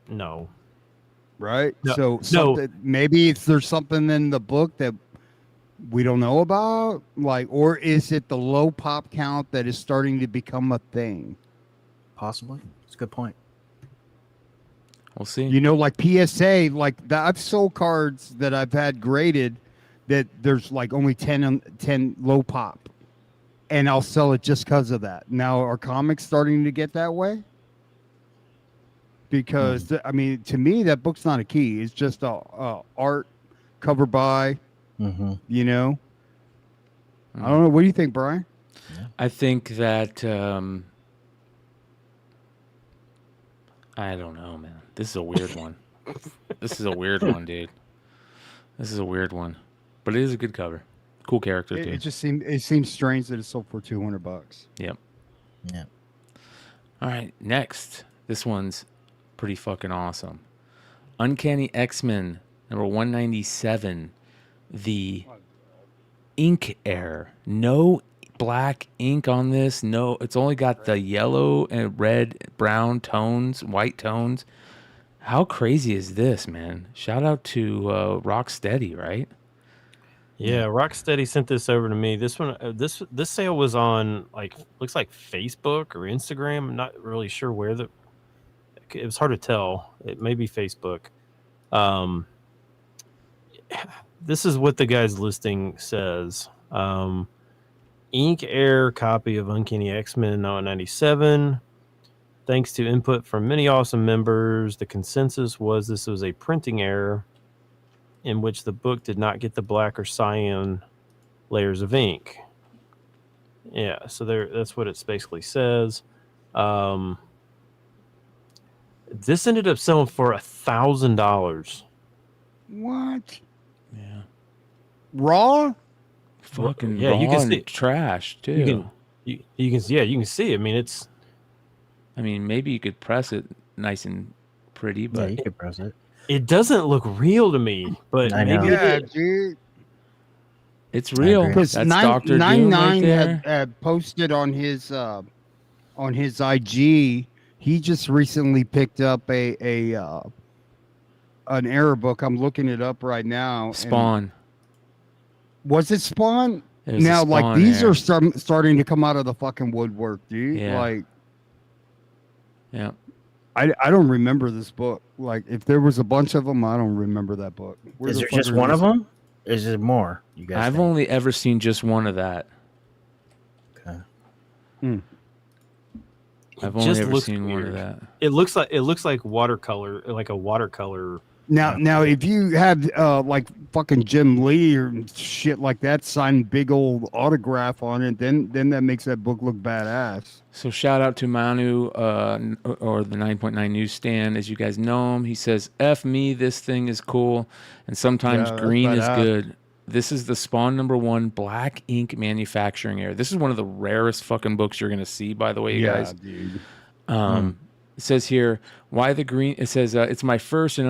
Speaker 5: No,
Speaker 7: Right.
Speaker 5: No,
Speaker 7: So
Speaker 5: no.
Speaker 7: something, maybe there's something in the book that we don't know about, like, or is it the low pop count that is starting to become a thing?
Speaker 6: Possibly. It's a good point.
Speaker 3: We'll see.
Speaker 7: You know, like PSA, like that. I've sold cards that I've had graded that there's like only 10 low pop, and I'll sell it just because of that. Now, are comics starting to get that way? Because I mean, to me, that book's not a key. It's just a art cover by.
Speaker 6: Mm-hmm.
Speaker 7: You know, I don't know. What do you think, Brian?
Speaker 3: I think that I don't know, man. This is a weird one. This is a weird one, dude. This is a weird one, but it is a good cover. Cool character too.
Speaker 7: It seems strange that it's sold for $200.
Speaker 3: Yep.
Speaker 6: Yeah.
Speaker 3: All right, next. This one's pretty fucking awesome. Uncanny X-Men number 197. The ink error. No black ink on this. No, it's only got the yellow and red, brown tones, white tones. How crazy is this, man? Shout out to Rocksteady, right?
Speaker 5: yeah, Rocksteady sent this over to me. This one, this sale was on looks like Facebook or Instagram. I'm not really sure where it was hard to tell. It may be Facebook. This is what the guy's listing says. Ink Air copy of Uncanny X-Men 97. Thanks to input from many awesome members, the consensus was this was a printing error in which the book did not get the black or cyan layers of ink. Yeah, so that's what it basically says. This ended up selling for $1,000.
Speaker 7: What?
Speaker 3: Yeah.
Speaker 7: Raw?
Speaker 3: Fucking
Speaker 5: Yeah, you
Speaker 3: raw
Speaker 5: can
Speaker 3: and
Speaker 5: see-
Speaker 3: trash too.
Speaker 5: You can see. I mean, it's
Speaker 3: I mean, maybe you could press it nice and pretty,
Speaker 6: Yeah,
Speaker 3: but
Speaker 6: you could press it.
Speaker 5: it doesn't look real to me, but
Speaker 6: I know.
Speaker 5: maybe it
Speaker 7: Yeah,
Speaker 5: is.
Speaker 7: dude.
Speaker 3: it's real.
Speaker 6: agree.
Speaker 7: Because
Speaker 3: That's Dr. Doom right there.
Speaker 7: had posted on his IG. He just recently picked up an error book. I'm looking it up right now. and-
Speaker 3: Spawn.
Speaker 7: Was it Spawn?
Speaker 3: It was a
Speaker 7: Now, like
Speaker 3: Spawn
Speaker 7: these
Speaker 3: error.
Speaker 7: are starting to come out of the fucking woodwork, dude.
Speaker 3: Yeah.
Speaker 7: Like
Speaker 3: Yeah.
Speaker 7: I don't remember this book. Like if there was a bunch of them, I don't remember that book. Where
Speaker 6: Is
Speaker 7: the
Speaker 6: there
Speaker 7: fuck
Speaker 6: just
Speaker 7: are
Speaker 6: one of
Speaker 7: these?
Speaker 6: them? Is there more? You guys?
Speaker 3: I've
Speaker 6: think?
Speaker 3: only ever seen just one of that.
Speaker 6: Okay.
Speaker 3: I've
Speaker 5: It
Speaker 3: only
Speaker 5: just
Speaker 3: ever
Speaker 5: looks
Speaker 3: seen one of
Speaker 5: weird.
Speaker 3: that.
Speaker 5: It looks like watercolor, like a watercolor
Speaker 7: Now, if you have like fucking Jim Lee or shit like that sign big old autograph on it, then that makes that book look badass.
Speaker 3: So shout out to Manu or the 9.9 newsstand, as you guys know him. He says, "F me, this thing is cool, and sometimes
Speaker 7: Yeah, that's
Speaker 3: green is
Speaker 7: badass.
Speaker 3: good." This is the Spawn #1 Black Ink Manufacturing Error. This is one of the rarest fucking books you're gonna see, by the way, you guys.
Speaker 7: Dude.
Speaker 3: It says here, why the green? It says, it's my first, and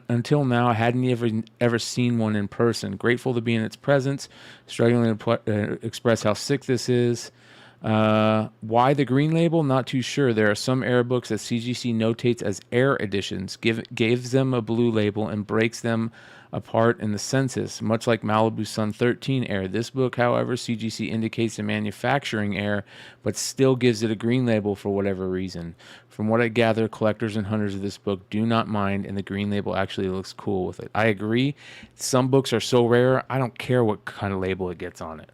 Speaker 3: until now, I hadn't ever seen one in person. Grateful to be in its presence, struggling to express how sick this is. Why the green label? Not too sure. There are some Air books that CGC notates as Air editions, gives them a blue label, and breaks them apart in the census, much like Malibu Sun 13 Air. This book, however, CGC indicates a manufacturing error, but still gives it a green label for whatever reason. From what I gather, collectors and hunters of this book do not mind, and the green label actually looks cool with it. I agree. Some books are so rare, I don't care what kind of label it gets on it.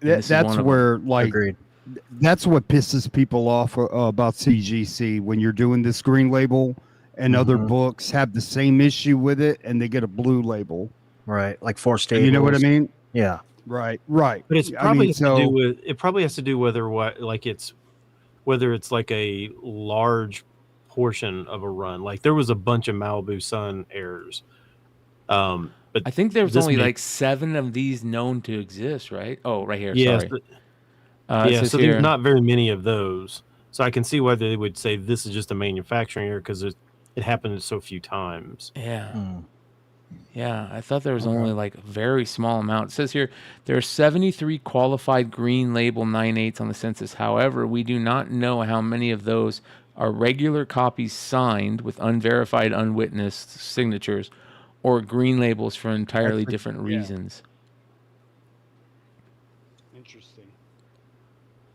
Speaker 7: That's where, like,
Speaker 6: Agreed.
Speaker 7: that's what pisses people off about CGC when you're doing this green label and other books have the same issue with it and they get a blue label.
Speaker 6: Right. Like Four Stables.
Speaker 7: You know what I mean?
Speaker 6: Yeah.
Speaker 7: Right.
Speaker 5: But it's probably has to do with it. Probably has to do whether it's like a large portion of a run. Like there was a bunch of Malibu Sun errors. But
Speaker 3: I think there's only like 7 of these known to exist, right? Oh, right here.
Speaker 5: Yeah,
Speaker 3: Sorry.
Speaker 5: so there's not very many of those. So I can see why they would say this is just a manufacturing error because it happened so few times.
Speaker 3: Yeah. Yeah, I thought there was only like a very small amount. It says here there are 73 qualified green label 9/8 on the census. However, we do not know how many of those are regular copies signed with unverified, unwitnessed signatures or green labels for entirely different reasons.
Speaker 7: Interesting.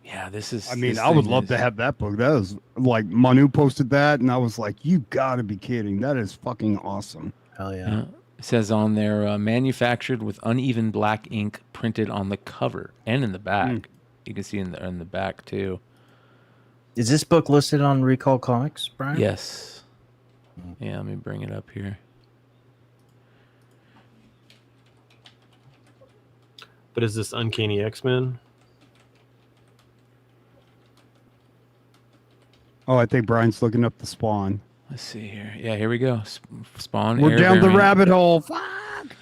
Speaker 3: Yeah, this is...
Speaker 7: I mean, I would love to have that book. That was like Manu posted that, and I was like, you gotta be kidding. That is fucking awesome.
Speaker 6: Hell yeah.
Speaker 3: It says on there, manufactured with uneven black ink printed on the cover and in the back. You can see in the back too.
Speaker 6: Is this book listed on Recall Comics, Brian?
Speaker 3: Yes. Yeah, let me bring it up here.
Speaker 5: But is this Uncanny X-Men?
Speaker 7: Oh, I think Brian's looking up the Spawn.
Speaker 3: Let's see here. Yeah, here we go. Spawn.
Speaker 7: We're
Speaker 3: Air
Speaker 7: down the
Speaker 3: variant.
Speaker 7: rabbit hole. Fuck.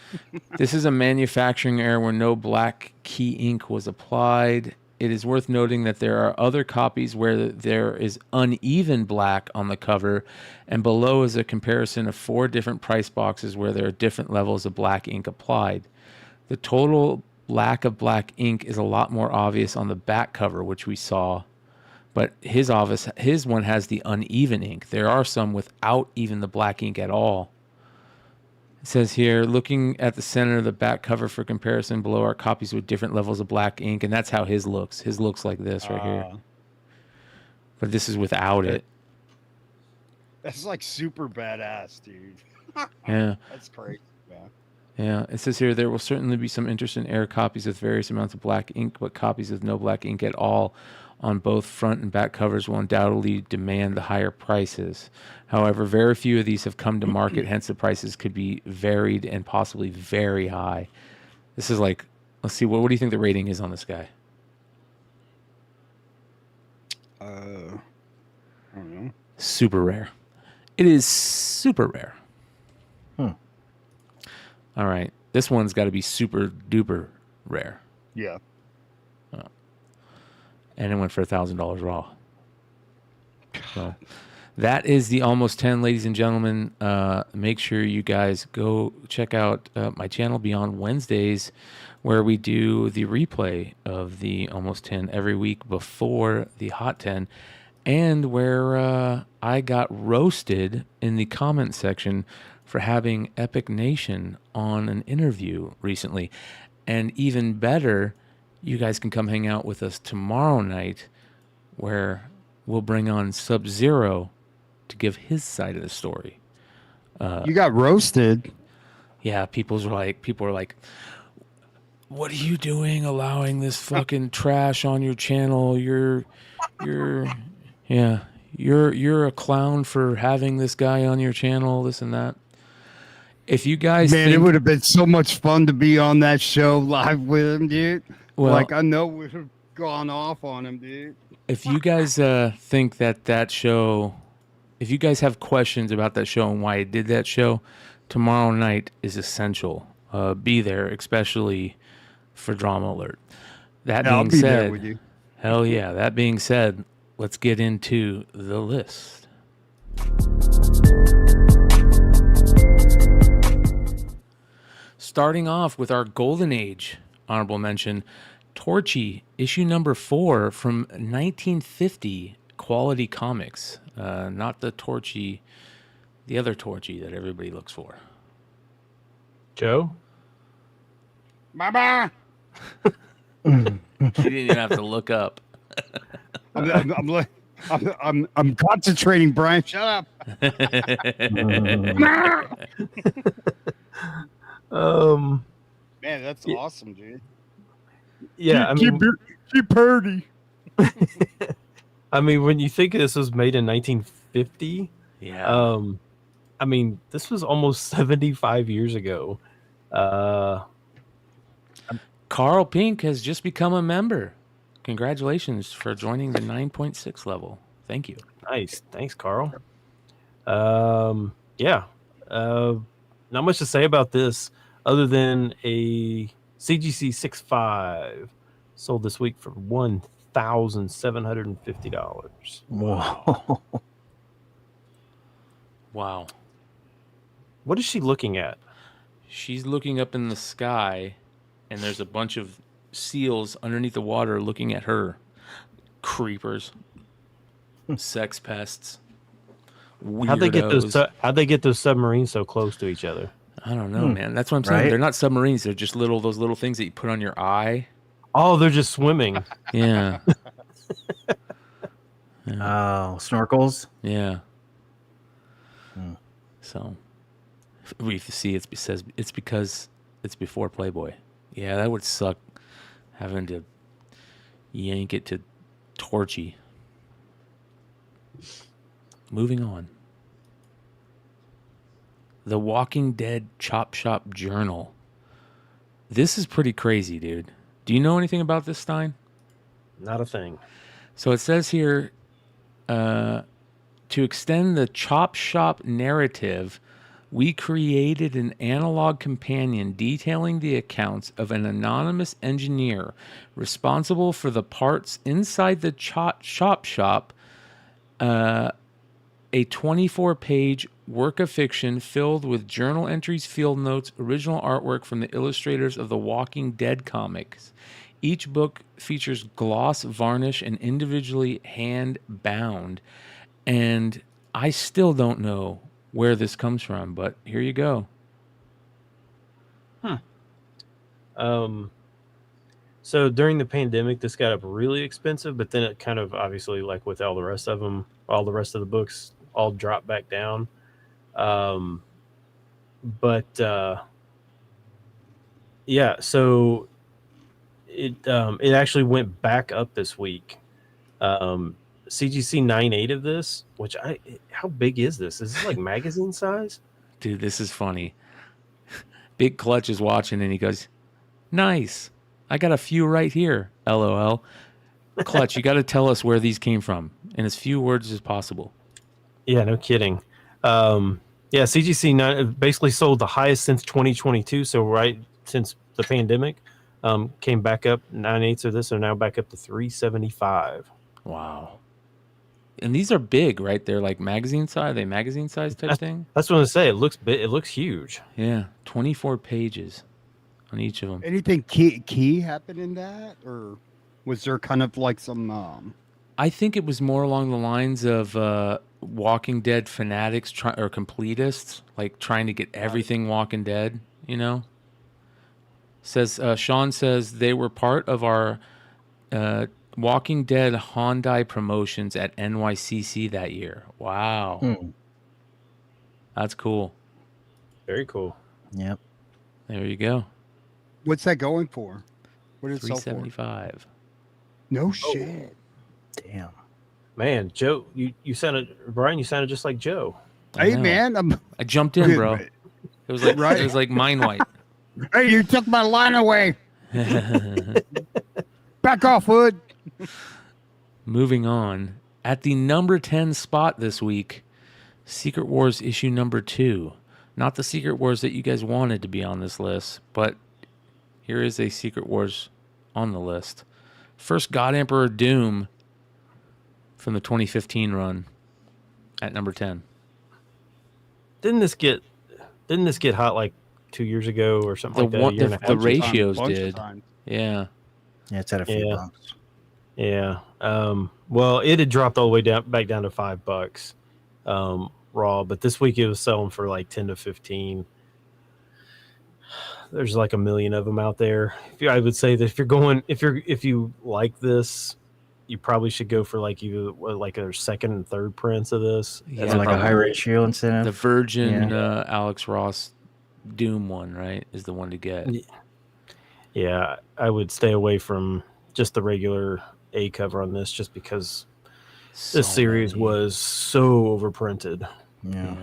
Speaker 3: This is a manufacturing error where no black key ink was applied. It is worth noting that there are other copies where there is uneven black on the cover, and below is a comparison of 4 different price boxes where there are different levels of black ink applied. The total lack of black ink is a lot more obvious on the back cover, which we saw, but his one has the uneven ink. There are some without even the black ink at all. It says here, looking at the center of the back cover for comparison, below are copies with different levels of black ink, and that's how his looks. His looks like this right here. But this is without it.
Speaker 7: That's like super badass, dude.
Speaker 3: Yeah.
Speaker 7: That's crazy, man.
Speaker 3: Yeah, it says here, there will certainly be some interesting Air copies with various amounts of black ink, but copies with no black ink at all on both front and back covers will undoubtedly demand the higher prices. However, very few of these have come to market, hence the prices could be varied and possibly very high. This is like, let's see, what do you think the rating is on this guy?
Speaker 7: I don't know.
Speaker 3: Super rare. It is super rare. All right. This one's got to be super duper rare.
Speaker 7: Yeah.
Speaker 3: And it went for $1,000 raw. So that is the Almost 10, ladies and gentlemen. Make sure you guys go check out my channel Beyond Wednesdays, where we do the replay of the Almost 10 every week before the Hot 10, and where I got roasted in the comment section for having Epic Nation on an interview recently. And even better, you guys can come hang out with us tomorrow night, where we'll bring on Sub-Zero to give his side of the story.
Speaker 7: You got roasted.
Speaker 3: Yeah, people are like, what are you doing allowing this fucking trash on your channel? You're a clown for having this guy on your channel, this and that. If you guys
Speaker 7: Man, it
Speaker 3: think,
Speaker 7: would have been so much fun to be on that show live with him, dude.
Speaker 3: well,
Speaker 7: Like, I know we would have gone off on him, dude.
Speaker 3: if you guys think that show, if you guys have questions about that show and why it did that show, tomorrow night is essential. Be there, especially for Drama Alert. That
Speaker 7: Yeah, I'll
Speaker 3: being
Speaker 7: be there
Speaker 3: said,
Speaker 7: with you.
Speaker 3: hell yeah. That being said, let's get into the list. Starting off with our Golden Age honorable mention, Torchy, issue number 4 from 1950, Quality Comics. Not the Torchy, the other Torchy that everybody looks for.
Speaker 5: Joe?
Speaker 7: Bye-bye.
Speaker 3: You didn't even have to look up.
Speaker 7: I'm concentrating, Brian. Shut up. Man, that's awesome, dude.
Speaker 5: Yeah, I mean,
Speaker 7: keep Purdy.
Speaker 5: I mean, when you think this was made in 1950,
Speaker 3: Yeah.
Speaker 5: I mean, this was almost 75 years ago.
Speaker 3: Carl Pink has just become a member. Congratulations for joining the 9.6 level. Thank you.
Speaker 5: Nice. Thanks, Carl. Yeah. Not much to say about this other than a CGC 6.5 sold this week for $1,750.
Speaker 6: Whoa.
Speaker 3: Wow.
Speaker 5: What is she looking at?
Speaker 3: She's looking up in the sky, and there's a bunch of seals underneath the water looking at her. Creepers. Sex pests. Weirdos.
Speaker 5: How'd they get those submarines so close to each other?
Speaker 3: I don't know, man. That's what I'm saying.
Speaker 6: Right?
Speaker 3: They're not submarines. They're just those little things that you put on your eye.
Speaker 5: Oh, they're just swimming.
Speaker 3: Yeah.
Speaker 6: Oh, snorkels.
Speaker 3: Yeah.
Speaker 6: Hmm.
Speaker 3: So we see it says it's because it's before Playboy. Yeah, that would suck having to yank it to Torchy. Moving on. The Walking Dead Chop Shop Journal. This is pretty crazy, dude. Do you know anything about this, Stein?
Speaker 5: Not a thing.
Speaker 3: So it says here, to extend the Chop Shop narrative, we created an analog companion detailing the accounts of an anonymous engineer responsible for the parts inside the Chop Shop, a 24-page work of fiction filled with journal entries, field notes, original artwork from the illustrators of the Walking Dead comics. Each book features gloss, varnish, and individually hand-bound. And I still don't know where this comes from, but here you go.
Speaker 5: So during the pandemic, this got up really expensive, but then it kind of obviously, like with all the rest of them, all the rest of the books all dropped back down. Yeah, so it actually went back up this week. CGC 9.8 of this, which how big is this? Is this like magazine size?
Speaker 3: Dude, this is funny. Big Clutch is watching and he goes, "Nice. I got a few right here. LOL." Clutch, you got to tell us where these came from in as few words as possible.
Speaker 5: Yeah, no kidding. Yeah, CGC 9 basically sold the highest since 2022. So right since the pandemic, came back up. 9/8 of this are now back up to 375.
Speaker 3: Wow. And these are big, right? They're like magazine size. Are they magazine size type thing?
Speaker 5: That's what I say. It looks big. It looks huge.
Speaker 3: Yeah, 24 pages on each of them.
Speaker 7: Anything key happened in that, or was there kind of like some?
Speaker 3: I think it was more along the lines of Walking Dead fanatics or completists, like trying to get everything Walking Dead. You know. Says Sean says they were part of our Walking Dead Hyundai promotions at NYCC that year. Wow. That's cool.
Speaker 5: Very cool.
Speaker 6: Yep.
Speaker 3: There you go.
Speaker 7: What's that going for? What is it sell for?
Speaker 3: $375.
Speaker 7: No shit.
Speaker 6: Damn.
Speaker 5: Man, Joe, you sounded Brian. You sounded just like Joe.
Speaker 3: I
Speaker 7: Hey
Speaker 3: know.
Speaker 7: man,
Speaker 3: I jumped in, bro. It was like
Speaker 7: Right.
Speaker 3: It was like Mind White.
Speaker 7: Hey, you took my line away. Back off, Wood.
Speaker 3: Moving on. At the number 10 spot this week, Secret Wars issue number 2. Not the Secret Wars that you guys wanted to be on this list, but here is a Secret Wars on the list. First God Emperor Doom from the 2015 run at number 10.
Speaker 5: Didn't this get hot like 2 years ago or something
Speaker 3: The
Speaker 5: like that? A year and a
Speaker 3: the
Speaker 5: half?
Speaker 3: ratios
Speaker 7: Bunch of
Speaker 3: did.
Speaker 7: times.
Speaker 3: Yeah.
Speaker 6: Yeah, it's had a few
Speaker 5: Yeah.
Speaker 6: bumps.
Speaker 5: Yeah. Well, it had dropped all the way back down to $5 raw, but this week it was selling for like 10 to 15. There's like a million of them out there. I would say that if you like this, you probably should go for like a second and third prints of this.
Speaker 3: Yeah,
Speaker 6: Is it like a high ratio incentive?
Speaker 3: The Virgin Alex Ross Doom one, right, is the one to get.
Speaker 5: Yeah, I would stay away from just the regular A cover on this, just because this series was so overprinted.
Speaker 6: Yeah.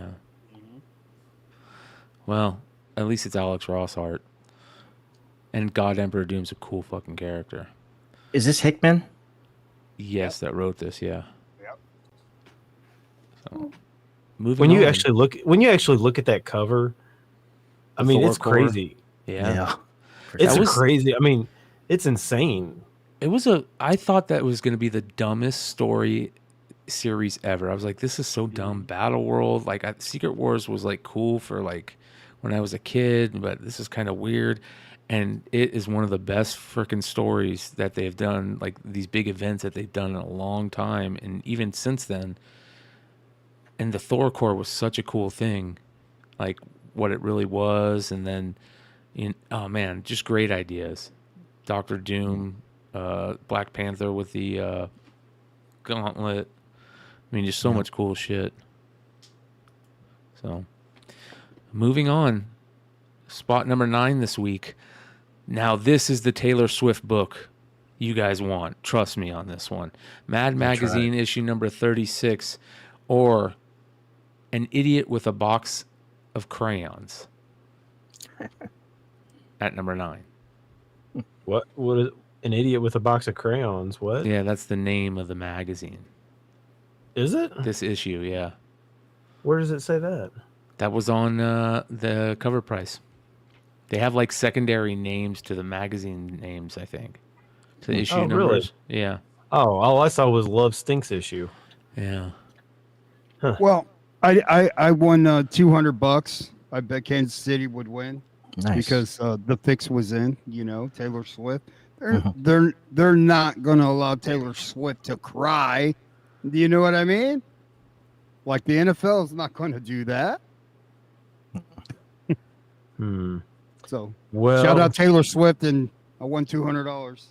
Speaker 3: Well, at least it's Alex Ross art. And God Emperor Doom's a cool fucking character.
Speaker 6: Is this Hickman?
Speaker 3: Yes, that wrote this, yeah.
Speaker 7: Yep.
Speaker 3: So, moving
Speaker 5: When you
Speaker 3: on.
Speaker 5: actually look at that cover, I
Speaker 3: The
Speaker 5: mean,
Speaker 3: Thor
Speaker 5: it's
Speaker 3: core?
Speaker 5: crazy.
Speaker 3: Yeah.
Speaker 5: It's
Speaker 3: That was-
Speaker 5: crazy. I mean, it's insane.
Speaker 3: I thought that was going to be the dumbest story series ever. I was like, this is so dumb. Battle World, like Secret Wars was like cool for like when I was a kid, but this is kind of weird. And it is one of the best freaking stories that they've done, like these big events that they've done in a long time. And even since then, and the Thor core was such a cool thing, like what it really was. And then, oh man, just great ideas. Doctor Doom, Black Panther with the gauntlet. I mean, just so much cool shit. So, moving on. Spot number 9 this week. Now, this is the Taylor Swift book you guys want. Trust me on this one. Mad Magazine issue number 36, or An Idiot with a Box of Crayons at number 9.
Speaker 5: What is an idiot with a box of crayons? What
Speaker 3: Yeah, that's the name of the magazine.
Speaker 5: is it?
Speaker 3: This issue, yeah.
Speaker 5: Where does it say that?
Speaker 3: That was on the cover price. They have like secondary names to the magazine names, I think. To the issue numbers.
Speaker 5: Really?
Speaker 3: Yeah.
Speaker 5: Oh, all I saw was Love Stinks issue.
Speaker 3: Yeah.
Speaker 7: Well, I won $200. I bet Kansas City would win
Speaker 6: Nice.
Speaker 7: because the fix was in. Taylor Swift. They're not going to allow Taylor Swift to cry. Do you know what I mean? Like the NFL is not going to do that. So
Speaker 5: Well,
Speaker 7: shout out Taylor Swift, and I won $200.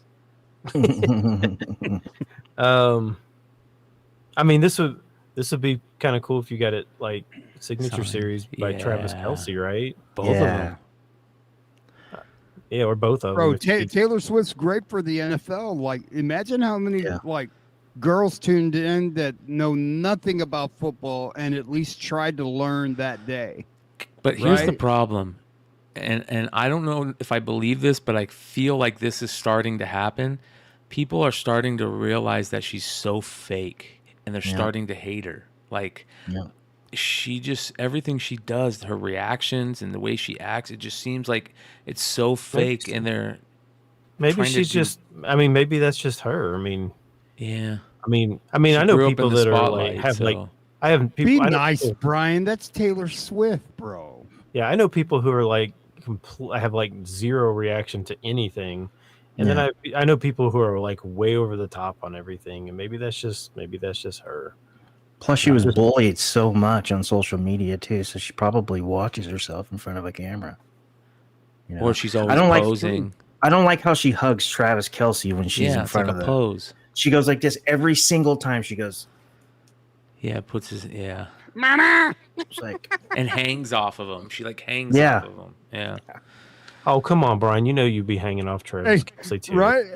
Speaker 5: I mean, this would be kind of cool if you got it like signature
Speaker 3: Signed.
Speaker 5: series by Travis
Speaker 3: Yeah.
Speaker 5: Kelce, right?
Speaker 3: Both of them.
Speaker 5: Yeah, or both of
Speaker 7: Bro,
Speaker 5: them. If you-
Speaker 7: Taylor Swift's great for the NFL. Like, imagine how many like girls tuned in that know nothing about football and at least tried to learn that day.
Speaker 3: But here's the
Speaker 7: Right.
Speaker 3: problem. And I don't know if I believe this, but I feel like this is starting to happen. People are starting to realize that she's so fake, and they're starting to hate her. Like, she just, everything she does, her reactions and the way she acts, it just seems like it's so fake, and they're
Speaker 5: maybe
Speaker 3: trying to
Speaker 5: she's
Speaker 3: do-
Speaker 5: just. I mean, maybe that's just her. I mean,
Speaker 3: yeah.
Speaker 5: I
Speaker 3: She
Speaker 5: know
Speaker 3: grew up
Speaker 5: people
Speaker 3: in the
Speaker 5: that are like
Speaker 3: spotlight,
Speaker 5: have like
Speaker 3: so-
Speaker 5: I have people.
Speaker 7: Be
Speaker 5: I know
Speaker 7: nice,
Speaker 5: people-
Speaker 7: Brian. That's Taylor Swift, bro.
Speaker 5: Yeah, I know people who are like I have like zero reaction to anything, and then I know people who are like way over the top on everything, and maybe that's just her.
Speaker 6: Plus, she was bullied so much on social media too, so she probably watches herself in front of a camera.
Speaker 3: Or she's always
Speaker 6: I don't
Speaker 3: posing.
Speaker 6: I don't like how she hugs Travis Kelce when she's
Speaker 3: Yeah,
Speaker 6: in
Speaker 3: it's
Speaker 6: front
Speaker 3: like
Speaker 6: of
Speaker 3: a
Speaker 6: the
Speaker 3: pose.
Speaker 6: She goes like this every single time. She goes,
Speaker 3: Yeah, puts his, yeah.
Speaker 6: it's like,
Speaker 3: And hangs off of him. She like hangs
Speaker 6: Yeah.
Speaker 3: off of him. Yeah.
Speaker 5: Oh, come on, Brian. You know you'd be hanging off Travis Kelce too,
Speaker 7: Right?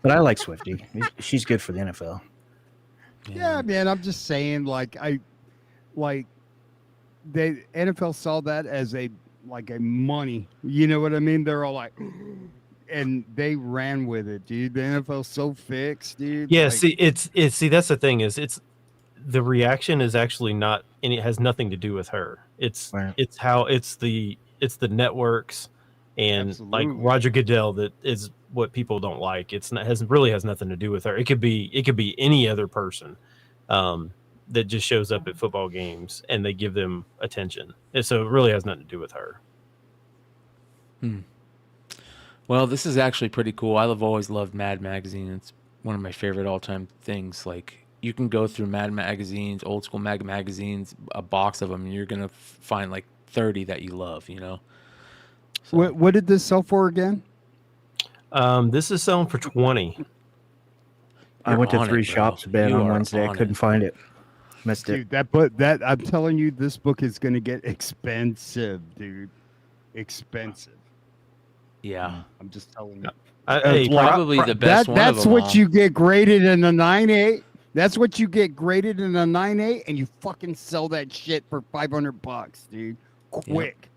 Speaker 6: but I like Swifty. She's good for the NFL.
Speaker 7: Yeah, man. I'm just saying, like they NFL saw that as a money. You know what I mean? They're all like, and they ran with it, dude. The NFL's so fixed, dude.
Speaker 5: Yeah,
Speaker 7: Like,
Speaker 5: see that's the thing is it's the reaction is actually not and it has nothing to do with her. It's
Speaker 6: Right.
Speaker 5: it's how it's the networks and like
Speaker 7: Absolutely.
Speaker 5: Roger Goodell that is what people don't like. It's not has nothing to do with her. It could be any other person that just shows up at football games and they give them attention. And so it really has nothing to do with her.
Speaker 3: Well, this is actually pretty cool. I've always loved Mad Magazine. It's one of my favorite all-time things. Like, you can go through Mad Magazines, old school Mad Magazines, a box of them, and you're going to find like 30 that you love, you know? So,
Speaker 7: what did this sell for again?
Speaker 5: This is selling for 20.
Speaker 6: I went to
Speaker 3: on
Speaker 6: 3
Speaker 3: it, bro.
Speaker 6: shops, Ben,
Speaker 3: You
Speaker 6: on
Speaker 3: are
Speaker 6: Wednesday. I
Speaker 3: on
Speaker 6: couldn't
Speaker 3: it.
Speaker 6: find it. Missed it.
Speaker 7: Dude, that I'm telling you, this book is going to get expensive, dude. Expensive.
Speaker 3: yeah.
Speaker 7: I'm just telling you.
Speaker 5: Hey,
Speaker 3: Probably the best one of
Speaker 7: That's
Speaker 3: them
Speaker 7: what
Speaker 3: all.
Speaker 7: you get graded in a 9.8. That's what you get graded in a 9.8, and you fucking sell that shit for $500, dude. Quick.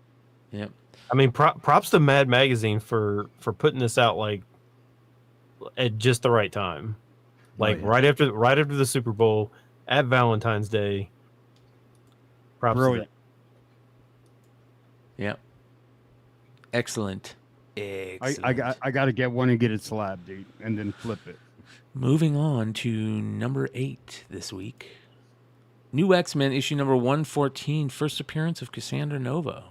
Speaker 3: Yep.
Speaker 5: I mean, props to Mad Magazine for putting this out like at just the right time, like
Speaker 7: yeah.
Speaker 5: right after the Super Bowl at Valentine's Day. Props
Speaker 7: Brilliant.
Speaker 5: to
Speaker 3: Yep. Excellent.
Speaker 7: I got to get one and get it slabbed, dude, and then flip it.
Speaker 3: Moving on to number 8 this week. New X-Men issue number 114, first appearance of Cassandra Nova.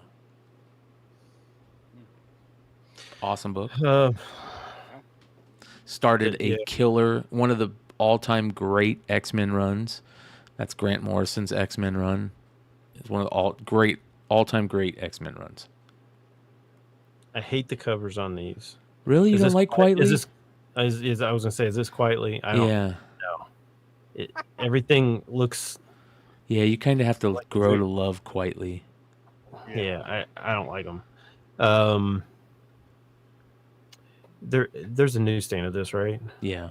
Speaker 3: Awesome book.
Speaker 5: that.
Speaker 3: Started a
Speaker 5: Yeah.
Speaker 3: killer, one of the all-time great X-Men runs. That's Grant Morrison's X-Men run. It's one of the all-time great X-Men runs.
Speaker 5: I hate the covers on these.
Speaker 3: Really? You
Speaker 5: Is
Speaker 3: don't
Speaker 5: this
Speaker 3: like Quietly?
Speaker 5: Is this? I was gonna say, is this Quietly? I don't
Speaker 3: Yeah.
Speaker 5: know. Everything looks.
Speaker 3: Yeah, you kind of have to grow
Speaker 5: it-
Speaker 3: to love Quietly.
Speaker 5: Yeah, I don't like them. There's a newsstand of this, right?
Speaker 3: Yeah.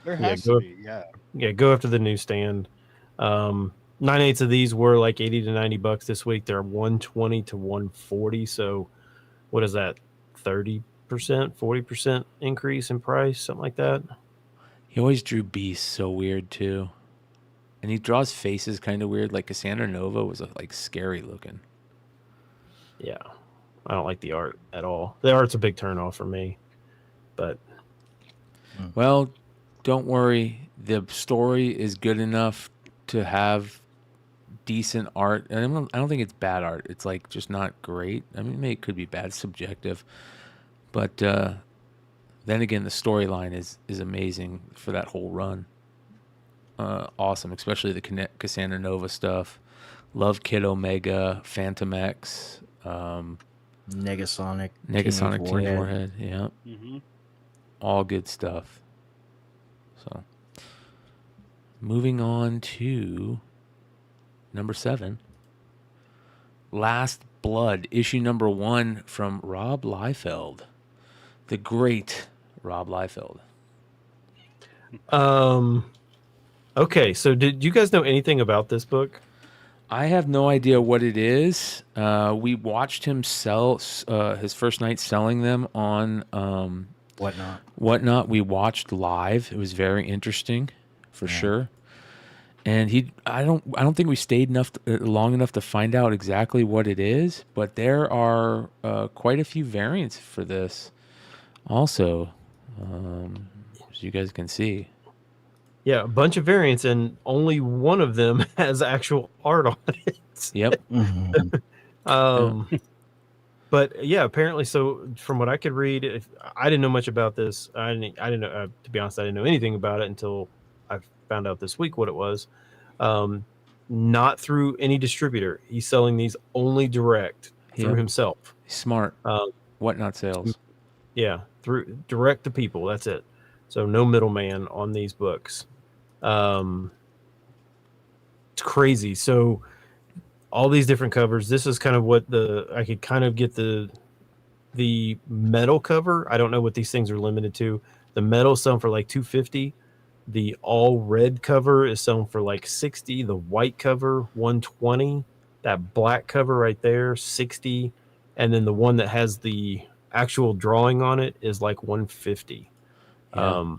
Speaker 7: There
Speaker 5: Yeah,
Speaker 7: has
Speaker 5: go-
Speaker 7: to be, yeah.
Speaker 5: Yeah, go after the newsstand. 9/8 of these were like $80 to $90 this week. They're 120 to 140. So, what is that? 30%, 40% increase in price, something like that.
Speaker 3: He always drew Beast so weird too. And he draws faces kind of weird. Like Cassandra Nova was like scary looking.
Speaker 5: Yeah, I don't like the art at all. The art's a big turnoff for me. But
Speaker 3: Well, don't worry. The story is good enough to have decent art. And I don't think it's bad art. It's like just not great. I mean, maybe it could be bad, subjective. But then again, the storyline is amazing for that whole run. Awesome, especially the Cassandra Nova stuff. Love Kid Omega, Phantom X,
Speaker 6: Negasonic.
Speaker 3: Negasonic Teenage Warhead. Yeah,
Speaker 7: Mm-hmm.
Speaker 3: all good stuff. So, moving on to number 7. Last Blood, issue number 1 from Rob Liefeld. The great Rob Liefeld.
Speaker 5: okay, so did you guys know anything about this book?
Speaker 3: I have no idea what it is. We watched him sell his first night selling them on Whatnot. We watched live. It was very interesting, for sure. And I don't think we stayed long enough to find out exactly what it is. But there are quite a few variants for this, also, as you guys can see.
Speaker 5: Yeah, a bunch of variants, and only one of them has actual art on it.
Speaker 3: Yep.
Speaker 5: But yeah, apparently, so from what I could read, I didn't know much about this. I didn't know. To be honest, I didn't know anything about it until I found out this week what it was. Not through any distributor. He's selling these only direct through
Speaker 3: Yep.
Speaker 5: himself.
Speaker 3: Smart. Whatnot sales.
Speaker 5: Yeah, through direct to people. That's it. So no middleman on these books. It's crazy. So all these different covers. This is kind of what I could kind of get the metal cover. I don't know what these things are limited to. The metal selling for like $250. The all red cover is selling for like $60. The white cover $120. That black cover right there, 60, and then the one that has the actual drawing on it is like 150.
Speaker 3: Yeah.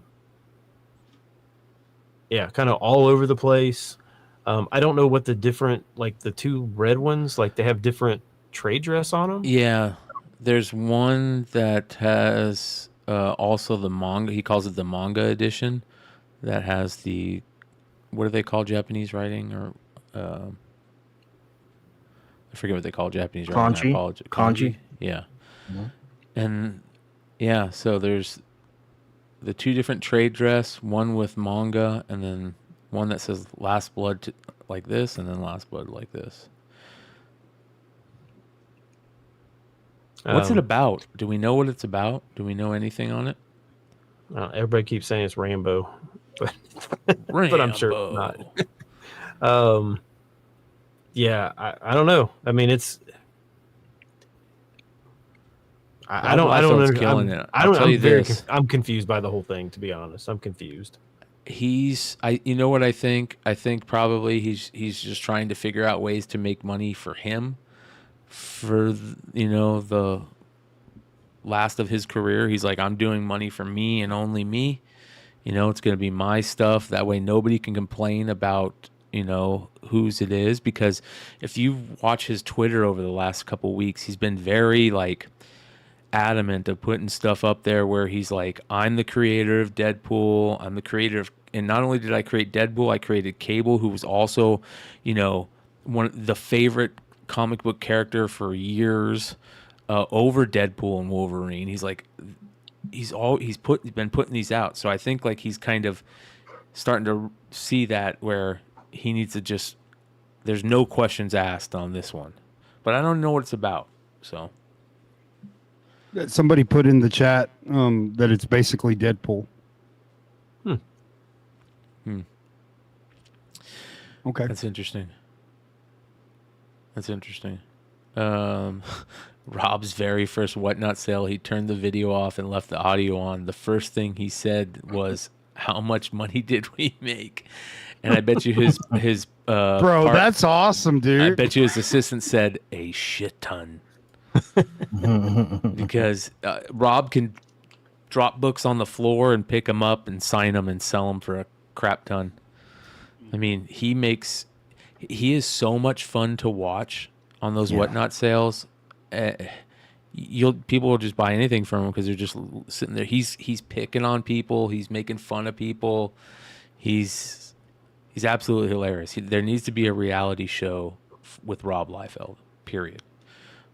Speaker 5: Yeah, kind of all over the place. I don't know what the different, like the two red ones, like they have different trade dress on them.
Speaker 3: Yeah. There's one that has also the manga. He calls it the manga edition. That has the, what do they call Japanese writing? Or I forget what they call Japanese writing. I
Speaker 6: Kanji?
Speaker 3: apologize.
Speaker 6: Kanji?
Speaker 3: Yeah.
Speaker 6: Mhm.
Speaker 3: And yeah, so there's the two different trade dress, one with manga, and then one that says Last Blood like this, and then Last Blood like this. What's it about? Do we know what it's about? Do we know anything on it?
Speaker 5: Everybody keeps saying it's Rambo, but I'm sure it's not. Yeah, I don't know. I mean, it's. I don't.
Speaker 3: Killing it.
Speaker 5: I'm confused by the whole thing. To be honest, I'm confused.
Speaker 3: You know what I think? I think probably he's just trying to figure out ways to make money for him, for the last of his career. He's like, I'm doing money for me and only me. It's going to be my stuff. That way nobody can complain about, whose it is. Because if you watch his Twitter over the last couple weeks, he's been very adamant of putting stuff up there where he's like, I'm the creator of Deadpool. I'm the creator of, and not only did I create Deadpool, I created Cable, who was also, one of the favorite comic book character for years, over Deadpool and Wolverine. He's like, he's been putting these out. So I think he's kind of starting to see that where he needs to just, there's no questions asked on this one, but I don't know what it's about. So
Speaker 7: Somebody put in the chat that it's basically Deadpool. Okay.
Speaker 3: That's interesting. Rob's very first Whatnot sale, he turned the video off and left the audio on. The first thing he said was, how much money did we make? And I bet you his
Speaker 7: bro, that's awesome, dude.
Speaker 3: I bet you his assistant said a shit ton. Because Rob can drop books on the floor and pick them up and sign them and sell them for a crap ton. I mean, he is so much fun to watch on those Whatnot sales. People will just buy anything from him because they're just sitting there. He's picking on people. He's making fun of people. He's absolutely hilarious. There needs to be a reality show with Rob Liefeld. Period.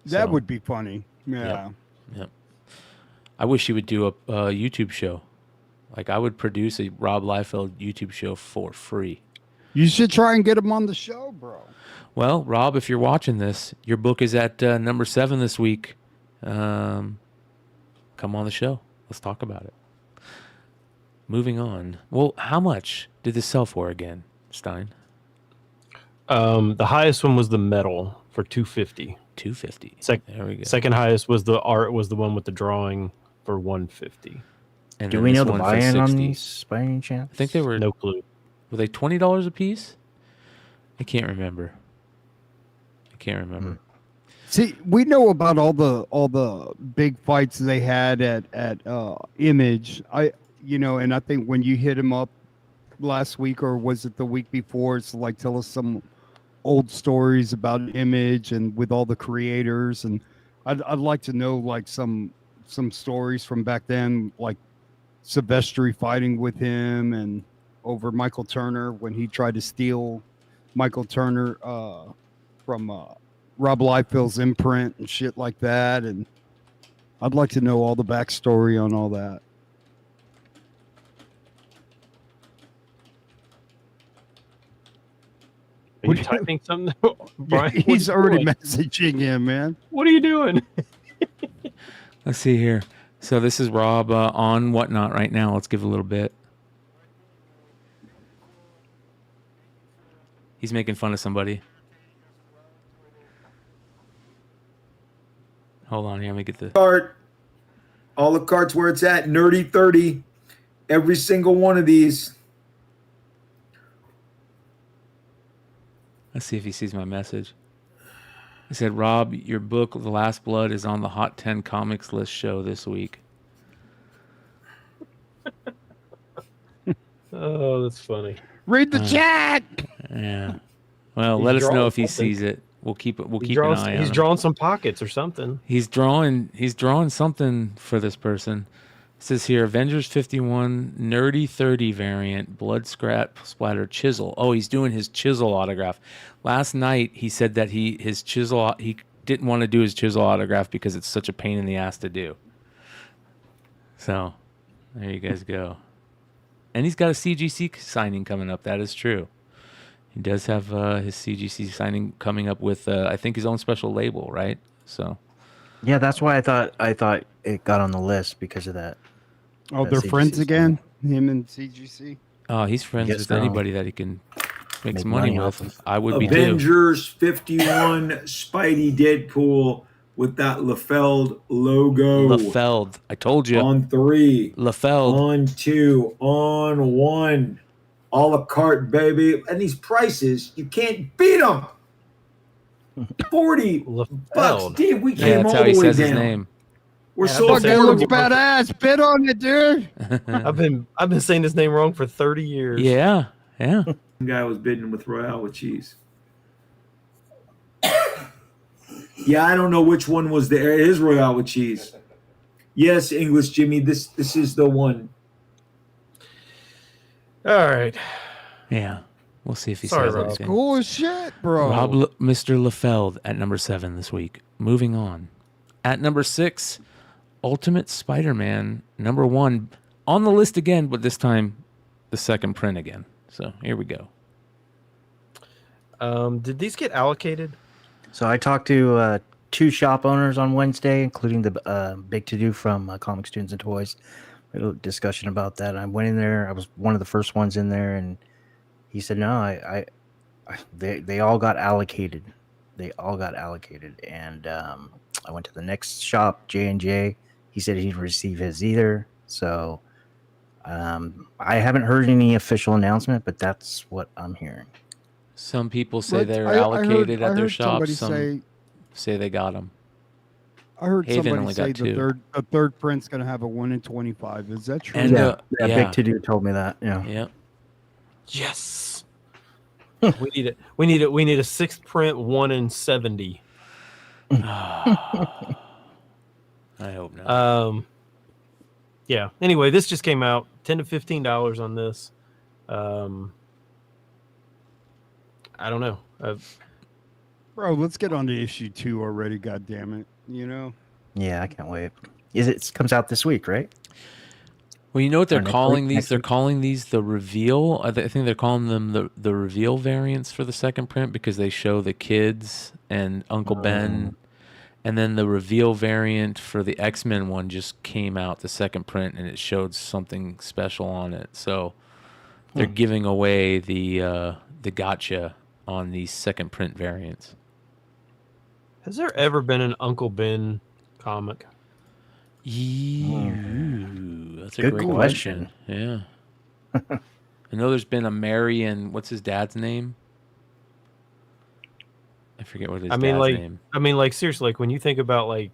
Speaker 7: That would be funny. Yeah.
Speaker 3: Yep. I wish he would do a YouTube show. I would produce a Rob Liefeld YouTube show for free.
Speaker 7: You should try and get him on the show, bro.
Speaker 3: Well, Rob, if you're watching this, your book is at number 7 this week. Come on the show. Let's talk about it. Moving on. Well, how much did this sell for again, Stein?
Speaker 5: The highest one was the metal for $250.
Speaker 3: $250. There we go.
Speaker 5: Second highest was the art, was the one with the drawing for $150.
Speaker 6: And do we know the buy-in on these by any chance?
Speaker 3: I think they were
Speaker 5: no clue.
Speaker 3: Were they $20 a piece? I can't remember.
Speaker 7: See, we know about all the big fights they had at Image. And I think when you hit him up last week, or was it the week before, it's tell us some old stories about Image and with all the creators, and I'd like to know some stories from back then, like Silvestri fighting with him and over Michael Turner when he tried to steal Michael Turner from Rob Liefeld's imprint and shit like that. And I'd like to know all the backstory on all that.
Speaker 5: Are you typing something? Brian,
Speaker 7: he's already messaging him, man.
Speaker 5: What are you doing?
Speaker 3: Let's see here. So this is Rob on Whatnot right now. Let's give a little bit. He's making fun of somebody. Hold on here. Let me get the
Speaker 8: cart. All the carts where it's at. Nerdy 30. Every single one of these.
Speaker 3: Let's see if he sees my message. I said, Rob, your book, The Last Blood, is on the Hot 10 Comics List show this week.
Speaker 5: Oh, that's funny.
Speaker 7: Read the chat.
Speaker 3: Yeah. Well,
Speaker 5: He's
Speaker 3: let us know
Speaker 5: drawing
Speaker 3: if he
Speaker 5: something.
Speaker 3: sees it. We'll keep an
Speaker 5: He's
Speaker 3: eye on
Speaker 5: He's
Speaker 3: him.
Speaker 5: drawing some pockets or something.
Speaker 3: He's drawing something for this person. It says here, Avengers 51 Nerdy 30 variant, blood splatter chisel. Oh, he's doing his chisel autograph. Last night he said that he didn't want to do his chisel autograph because it's such a pain in the ass to do. So, there you guys go. And he's got a CGC signing coming up. That is true. He does have his CGC signing coming up with, I think, his own special label, right? So,
Speaker 6: Yeah, that's why I thought it got on the list because of that.
Speaker 7: Oh,
Speaker 6: That
Speaker 7: they're
Speaker 6: CGC
Speaker 7: friends
Speaker 6: sign.
Speaker 7: again. Him and CGC.
Speaker 3: he's friends
Speaker 6: Yes,
Speaker 3: with
Speaker 6: they're
Speaker 3: anybody that he can make
Speaker 6: Make
Speaker 3: some money
Speaker 6: money off
Speaker 3: with.
Speaker 6: of.
Speaker 3: I would be too.
Speaker 8: Avengers 51 Spidey Deadpool with that Lefeld logo.
Speaker 3: Lefeld. I told you.
Speaker 8: On 3.
Speaker 3: Lefeld.
Speaker 8: On 2. On 1. A la carte, baby. And these prices, you can't beat them. 40 bucks.
Speaker 5: Lefeld.
Speaker 8: Dude, we
Speaker 3: Yeah,
Speaker 8: came
Speaker 3: that's
Speaker 8: all
Speaker 3: how he
Speaker 8: the way
Speaker 3: says his
Speaker 8: down.
Speaker 3: name.
Speaker 8: We're
Speaker 5: Yeah,
Speaker 8: so
Speaker 5: I've
Speaker 7: Fuck,
Speaker 5: been
Speaker 7: that
Speaker 5: saying-
Speaker 7: looks
Speaker 8: affordable.
Speaker 7: badass. Bid on it, dude.
Speaker 5: I've been saying his name wrong for 30 years.
Speaker 3: Yeah.
Speaker 8: Guy was bidding with Royale with cheese. Yeah, I don't know which one was there. It is Royale with cheese. Yes, English Jimmy. This is the one.
Speaker 5: All right.
Speaker 3: Yeah. We'll see if he
Speaker 5: Sorry,
Speaker 3: says
Speaker 5: Rob.
Speaker 3: anything.
Speaker 7: Cool as shit, bro.
Speaker 3: Mr. Lefeld at number 7 this week. Moving on. At number 6, Ultimate Spider-Man, number 1. On the list again, but this time the second print again. So here we go.
Speaker 5: Did these get allocated?
Speaker 6: So I talked to 2 shop owners on Wednesday, including the Big To Do from Comic Students and Toys. We had a discussion about that. I went in there. I was one of the first ones in there, and he said, "No, they all got allocated. They all got allocated." And I went to the next shop, J&J. He said he didn't receive his either. So I haven't heard any official announcement, but that's what I'm hearing.
Speaker 3: Some people say
Speaker 7: But
Speaker 3: they're
Speaker 7: I
Speaker 3: allocated at their
Speaker 7: heard
Speaker 3: shop.
Speaker 7: somebody
Speaker 3: Some say they got them.
Speaker 7: I heard
Speaker 3: Haven
Speaker 7: somebody
Speaker 3: only
Speaker 7: say
Speaker 3: got 2.
Speaker 7: the third print's going to have a 1 in 25. Is that true?
Speaker 3: And,
Speaker 6: Yeah,
Speaker 3: yeah.
Speaker 6: Big To Do told me that. Yeah.
Speaker 3: Yep.
Speaker 5: Yes. we need it. We need a 6th print, 1 in 70.
Speaker 3: I hope not.
Speaker 5: Yeah. Anyway, this just came out. $10 to $15 on this. I don't know.
Speaker 7: Bro, let's get on to issue 2 already, God damn it. You know?
Speaker 6: Yeah, I can't wait. It comes out this week, right?
Speaker 3: Well, you know what they're
Speaker 6: next
Speaker 3: calling
Speaker 6: week-
Speaker 3: these?
Speaker 6: next
Speaker 3: They're
Speaker 6: week.
Speaker 3: calling these the reveal. I think they're calling them the reveal variants for the second print because they show the kids and Uncle Ben. And then the reveal variant for the X-Men one just came out, the second print, and it showed something special on it. So they're giving away the gotcha on these second print variants.
Speaker 5: Has there ever been an Uncle Ben comic?
Speaker 3: That's a
Speaker 6: Good
Speaker 3: great question. Yeah. I know there's been a Marion. What's his dad's name? I forget what his dad's name.
Speaker 5: I mean, like seriously, like when you think about like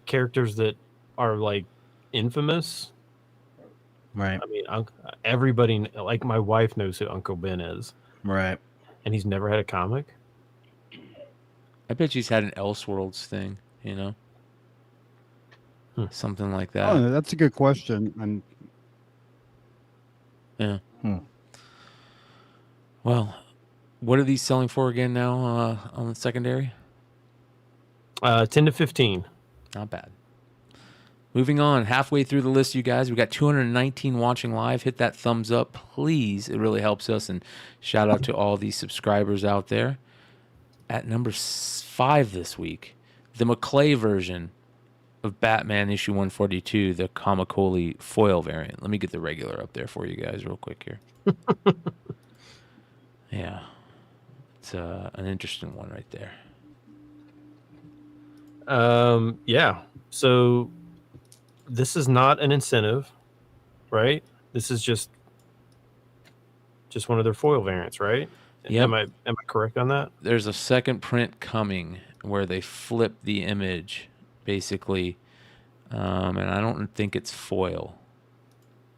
Speaker 5: characters that are like infamous.
Speaker 6: Right.
Speaker 5: I mean, everybody, like my wife knows who Uncle Ben is,
Speaker 6: Right.
Speaker 5: and he's never had a comic.
Speaker 3: I bet he's had an Elseworlds thing, you know? Something like that.
Speaker 7: Oh, that's a good question. And
Speaker 3: Yeah. Well, what are these selling for again now on the secondary?
Speaker 5: 10 to 15.
Speaker 3: Not bad. Moving on, halfway through the list, you guys. We got 219 watching live. Hit that thumbs up, please. It really helps us. And shout out to all these subscribers out there. At number 5 this week, the McClay version of Batman issue 142, the Comicoli foil variant. Let me get the regular up there for you guys real quick here. Yeah. It's an interesting one right there.
Speaker 5: Yeah. So this is not an incentive, right? This is just one of their foil variants, right?
Speaker 3: Yep.
Speaker 5: Am I correct on that?
Speaker 3: There's a second print coming where they flip the image, basically, and I don't think it's foil,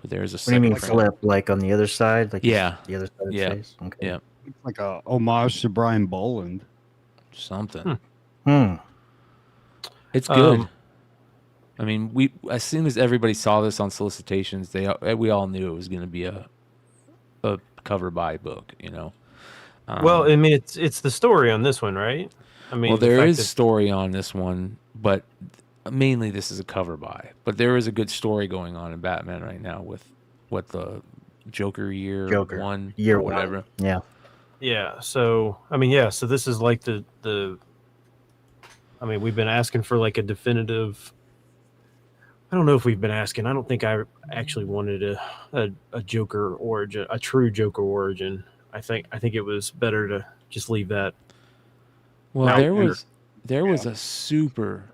Speaker 3: but there's a
Speaker 6: What do you
Speaker 3: second
Speaker 6: mean
Speaker 3: print.
Speaker 6: flip? Like on the other side? Like
Speaker 3: Yeah.
Speaker 6: the other side of
Speaker 3: Yeah.
Speaker 6: the face? Okay.
Speaker 3: Yeah,
Speaker 7: It's like a homage to Brian Boland.
Speaker 3: something.
Speaker 6: Hmm.
Speaker 3: It's good.
Speaker 5: Um,
Speaker 3: I mean, we as soon as everybody saw this on solicitations, we all knew it was going to be a cover by book. You know.
Speaker 5: well, I mean, it's the story on this one, right? I mean,
Speaker 3: Well,
Speaker 5: the
Speaker 3: there
Speaker 5: fact
Speaker 3: is
Speaker 5: that-
Speaker 3: story on this one, but mainly this is a cover by. But there is a good story going on in Batman right now with what the Joker year one
Speaker 6: Year
Speaker 3: or
Speaker 6: one.
Speaker 3: whatever.
Speaker 6: Yeah.
Speaker 5: Yeah. So I mean, yeah. So this is like the. I mean, we've been asking for like a definitive. I don't know if we've been asking. I don't think I actually wanted a Joker origin, a true Joker origin. I think it was better to just leave that.
Speaker 3: Well,
Speaker 5: Now-
Speaker 3: there was a super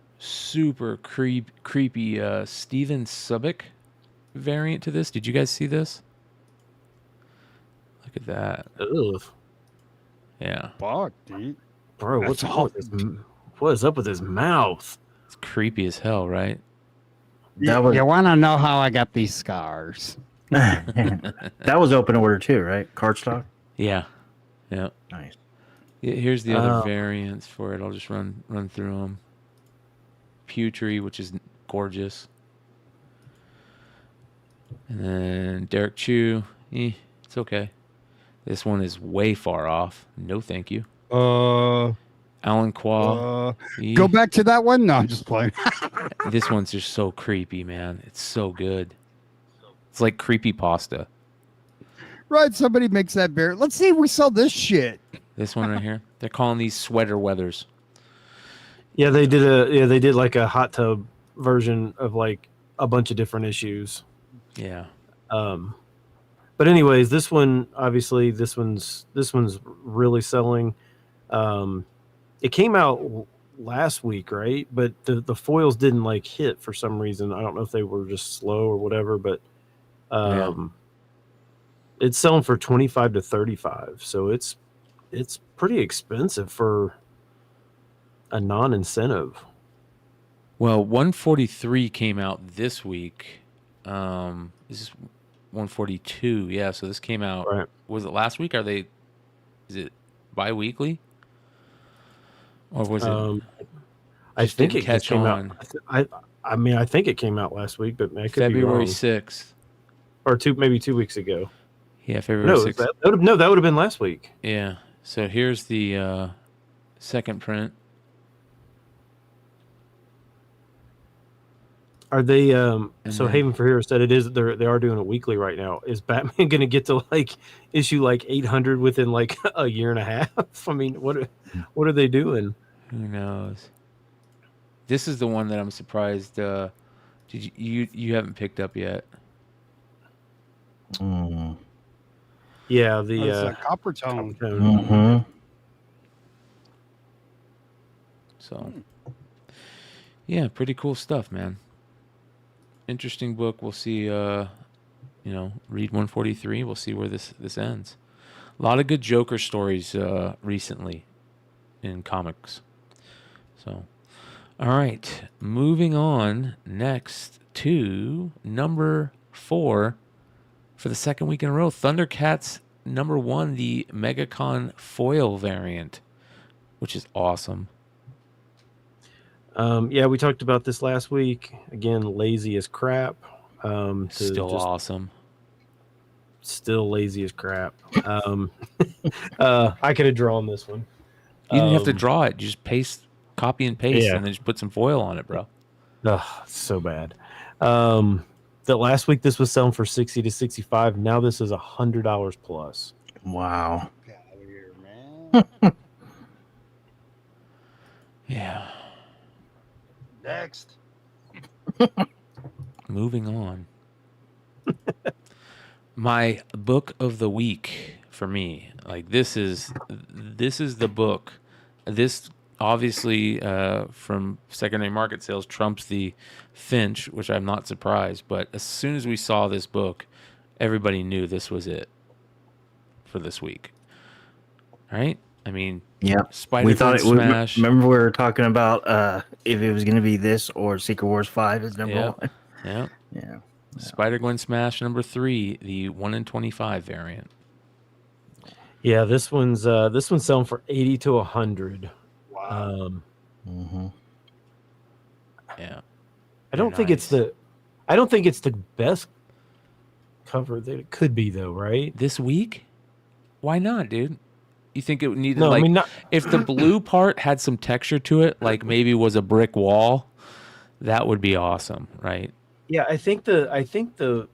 Speaker 3: creepy Steven Subic variant to this. Did you guys see this? Look at that.
Speaker 5: Ugh,
Speaker 3: Yeah,
Speaker 7: Fuck, dude.
Speaker 5: bro,
Speaker 7: That's
Speaker 5: what is up with his mouth?
Speaker 3: it's creepy as hell, right?
Speaker 6: That was
Speaker 7: You want to know how I got these scars?
Speaker 6: that was open order too, right? Cardstock.
Speaker 3: Yeah, yeah.
Speaker 6: Nice.
Speaker 3: Here's the other variants for it. I'll just run through them. Putri, which is gorgeous. And then Derek Chew. It's okay. This one is way far off. No, thank you. Alan Qua.
Speaker 7: Go back to that one. No, I'm just playing.
Speaker 3: This one's just so creepy, man. It's so good. It's like creepy pasta.
Speaker 7: Right, somebody makes that bear. Let's see if we sell this shit.
Speaker 3: This one right here. They're calling these sweater weathers.
Speaker 5: Yeah, they did like a hot tub version of like a bunch of different issues.
Speaker 3: Yeah.
Speaker 5: But anyways, this one obviously this one's really selling. It came out last week, right? But the foils didn't like hit for some reason. I don't know if they were just slow or whatever, but it's selling for 25 to 35. So it's pretty expensive for a non-incentive.
Speaker 3: Well, 143 came out this week. This is 142. Yeah, so this came out.
Speaker 5: Right.
Speaker 3: Was it last week? Is it bi-weekly? Or was it?
Speaker 5: I
Speaker 3: just
Speaker 5: think
Speaker 3: didn't
Speaker 5: it
Speaker 3: catch
Speaker 5: came
Speaker 3: on.
Speaker 5: out. I mean, I think it came out last week, but I could be
Speaker 3: February
Speaker 5: wrong.
Speaker 3: 6th.
Speaker 5: Or maybe 2 weeks ago.
Speaker 3: Yeah, February
Speaker 5: No,
Speaker 3: 6th.
Speaker 5: that would have been last week.
Speaker 3: Yeah. So here's the second print.
Speaker 5: Are they?
Speaker 3: And
Speaker 5: So
Speaker 3: then-
Speaker 5: Haven for Heroes said they are doing it weekly right now. Is Batman going to get to like issue like 800 within like a year and a half? I mean, what are they doing?
Speaker 3: Who knows? This is the one that I'm surprised. Did you haven't picked up yet?
Speaker 5: Yeah,
Speaker 7: It's a copper tone.
Speaker 6: Mm-hmm.
Speaker 3: So, yeah, pretty cool stuff, man. Interesting book. We'll see. Read 143. We'll see where this ends. A lot of good Joker stories recently in comics. So, all right, moving on next to number 4 for the second week in a row. Thundercats number 1, the MegaCon foil variant, which is awesome.
Speaker 5: Yeah, we talked about this last week. Again, lazy as crap.
Speaker 3: Still awesome.
Speaker 5: Still lazy as crap. I could have drawn this one.
Speaker 3: You didn't have to draw it. You just copy and paste,
Speaker 5: Yeah.
Speaker 3: and then just put some foil on it, bro.
Speaker 5: Ugh, so bad. That last week this was selling for 60 to 65. Now this is $100 plus.
Speaker 6: Wow.
Speaker 7: Get out of here, man.
Speaker 3: Yeah.
Speaker 7: Next.
Speaker 3: Moving on. My book of the week for me, like this is the book. This obviously from secondary market sales trumps the Finch, which I'm not surprised. But as soon as we saw this book, everybody knew this was it for this week. right? I mean,
Speaker 6: Yeah.
Speaker 3: Spider
Speaker 6: We thought
Speaker 3: Gwen smash.
Speaker 6: remember we were talking about if it was going to be this or Secret Wars 5 is number
Speaker 3: Yep.
Speaker 6: one.
Speaker 3: Yeah.
Speaker 6: Yeah.
Speaker 3: Spider Gwen smash number 3, the 1 in 25 variant.
Speaker 5: Yeah, this one's selling for 80 to 100.
Speaker 7: Wow.
Speaker 3: Yeah.
Speaker 5: I don't think it's the best cover that it could be though, right?
Speaker 3: This week? Why not, dude? You think it needed
Speaker 5: No, I mean not.
Speaker 3: if the blue part had some texture to it, like maybe was a brick wall, that would be awesome, right?
Speaker 5: Yeah, I think the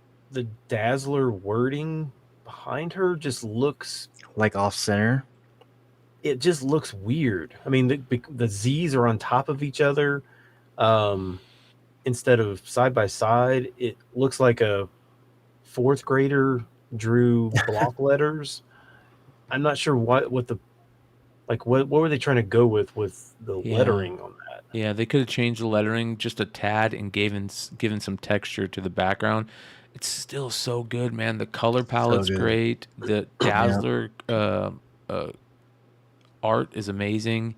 Speaker 5: Dazzler wording behind her just looks
Speaker 6: Like off center.
Speaker 5: it just looks weird. I mean, the Z's are on top of each other instead of side by side. It looks like a fourth grader drew block letters. I'm not sure what were they trying to go with the lettering on that.
Speaker 3: Yeah, they could have changed the lettering just a tad and given some texture to the background. It's still so good, man. The color palette's great. The Dazzler art is amazing.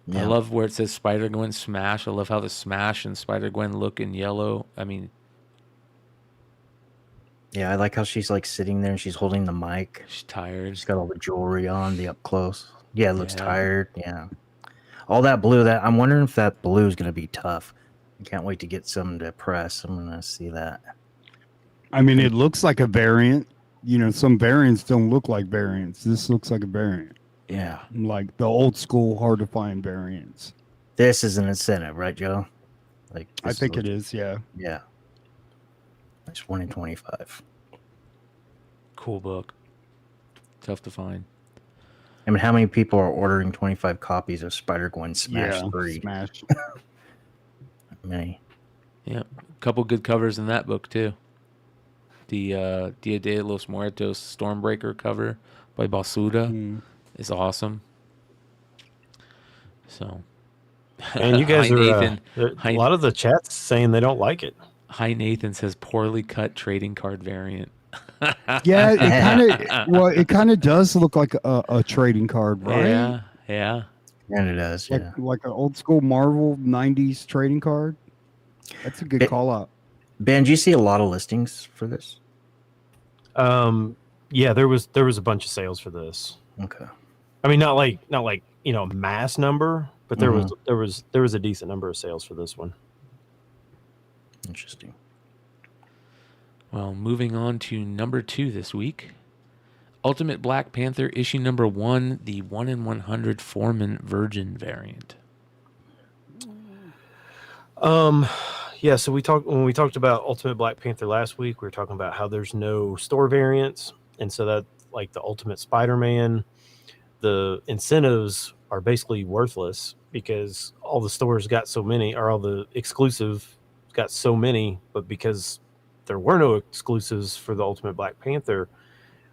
Speaker 6: Yeah.
Speaker 3: I love where it says Spider Gwen smash. I love how the smash and Spider Gwen look in yellow. I mean,
Speaker 6: Yeah, I like how she's like sitting there and she's holding the mic.
Speaker 3: she's tired.
Speaker 6: She's got all the jewelry on, the up close. Yeah, it looks
Speaker 3: Yeah.
Speaker 6: tired. Yeah. All that blue, that I'm wondering if that blue is going to be tough. I can't wait to get some to press. I'm going to see that.
Speaker 7: I mean, it looks like a variant. You know, some variants don't look like variants. This looks like a variant.
Speaker 6: Yeah.
Speaker 7: Like the old school, hard to find variants.
Speaker 6: This is an incentive, right, Joe? Like
Speaker 7: I think it is, yeah.
Speaker 6: Yeah. It's 1 in 25.
Speaker 3: Cool book. Tough to find.
Speaker 6: I mean, how many people are ordering 25 copies of Spider-Gwen Smash 3?
Speaker 7: Smash.
Speaker 6: Many.
Speaker 3: Yeah, a couple good covers in that book too. The Dia de los Muertos Stormbreaker cover by Basuda is awesome. So,
Speaker 5: And you guys
Speaker 3: Hi,
Speaker 5: are
Speaker 3: Nathan.
Speaker 5: a lot of the chats saying they don't like it.
Speaker 3: Hi Nathan says poorly cut trading card variant.
Speaker 7: Yeah, it kind of does look like a trading card, right?
Speaker 3: Yeah, yeah.
Speaker 6: And it does, yeah.
Speaker 7: Like an old school Marvel 90s trading card. That's a good call out.
Speaker 6: Ben, do you see a lot of listings for this?
Speaker 5: Yeah, there was a bunch of sales for this.
Speaker 6: Okay.
Speaker 5: I mean, not like mass number, but there was a decent number of sales for this one.
Speaker 6: Interesting.
Speaker 3: Well, moving on to number 2 this week. Ultimate Black Panther issue number 1, the 1 in 100 Foreman Virgin variant.
Speaker 5: Yeah, so when we talked about Ultimate Black Panther last week, we were talking about how there's no store variants, and so that like the Ultimate Spider-Man, the incentives are basically worthless because all the stores got so many, or all the exclusive got so many, but because there were no exclusives for the Ultimate Black Panther.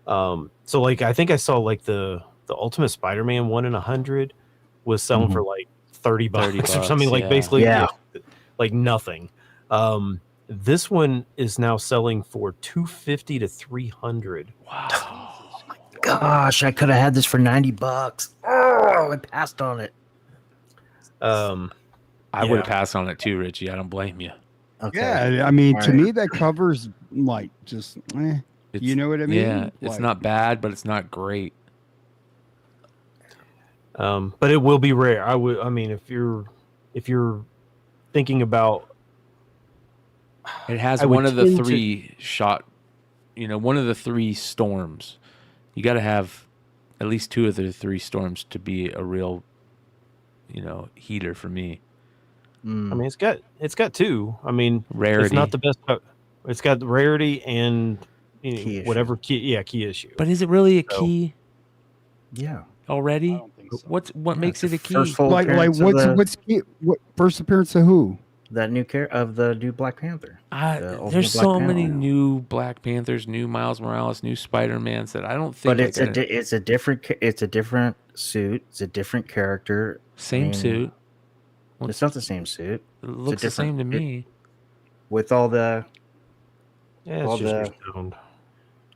Speaker 5: So like I think I saw like the Ultimate Spider-Man 1 in 100 was selling for like $30 or something, like basically like nothing. This one is now selling for $250 to $300.
Speaker 3: Wow.
Speaker 6: Gosh, I could have had this for $90. Oh, I passed on it.
Speaker 3: I would have passed on it too, Richie. I don't blame you.
Speaker 6: Okay.
Speaker 7: Yeah, I mean, to me, that covers like just, you know what I mean?
Speaker 3: Yeah, it's
Speaker 7: Like,
Speaker 3: not bad, but it's not great.
Speaker 5: But it will be rare. I mean, if you're thinking about,
Speaker 3: It has
Speaker 5: I would
Speaker 3: one of the
Speaker 5: tend to-
Speaker 3: three shot, one of the 3 storms. You got to have at least 2 of the 3 storms to be a real, heater for me.
Speaker 5: I mean, it's got 2. I mean,
Speaker 3: Rarity.
Speaker 5: It's not the best. It's got the rarity and
Speaker 6: Key issue.
Speaker 5: whatever key issue.
Speaker 3: But is it really a key
Speaker 6: Yeah.
Speaker 3: already?
Speaker 7: I don't think so.
Speaker 3: What makes it a key?
Speaker 6: First full
Speaker 7: Like
Speaker 6: appearance of
Speaker 7: what first appearance of who?
Speaker 6: that new of the new Black Panther. Ultimate
Speaker 3: There's
Speaker 6: Black
Speaker 3: so many
Speaker 6: Panther.
Speaker 3: new Black Panthers, new Miles Morales, new Spider-Mans that I don't think.
Speaker 6: But it's a different suit. It's a different character.
Speaker 3: Same
Speaker 6: I mean,
Speaker 3: suit.
Speaker 6: It's not the same suit.
Speaker 3: It looks the same to me.
Speaker 6: With all the
Speaker 5: Yeah,
Speaker 6: all
Speaker 5: it's just
Speaker 6: the-
Speaker 5: your stoned.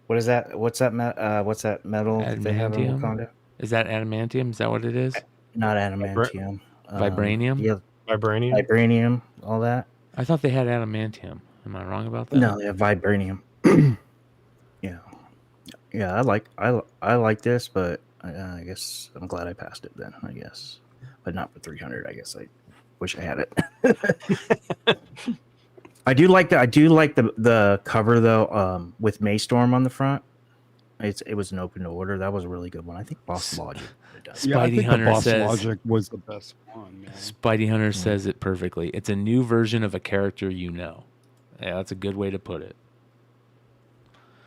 Speaker 6: what is that? What's that metal that they have in
Speaker 3: Adamantium?
Speaker 6: Wakanda?
Speaker 3: Is that adamantium? Is that what it is?
Speaker 6: Not adamantium.
Speaker 3: Vibranium?
Speaker 6: Yeah,
Speaker 5: Vibranium.
Speaker 6: vibranium, all that.
Speaker 3: I thought they had adamantium. Am I wrong about that?
Speaker 6: No, yeah, vibranium. Yeah, yeah. I like this, but I guess I'm glad I passed it then. I guess, but not for 300. I guess I wish I had it. I do like the cover though, with Maystorm on the front. It was an open order. That was a really good one. I think Boss Logic did that.
Speaker 7: Yeah, I
Speaker 3: Spidey
Speaker 7: think
Speaker 3: Hunter
Speaker 7: the Boss
Speaker 3: says-
Speaker 7: Logic was the best one, man.
Speaker 3: Spidey Hunter says it perfectly. It's a new version of a character you know. Yeah, that's a good way to put it.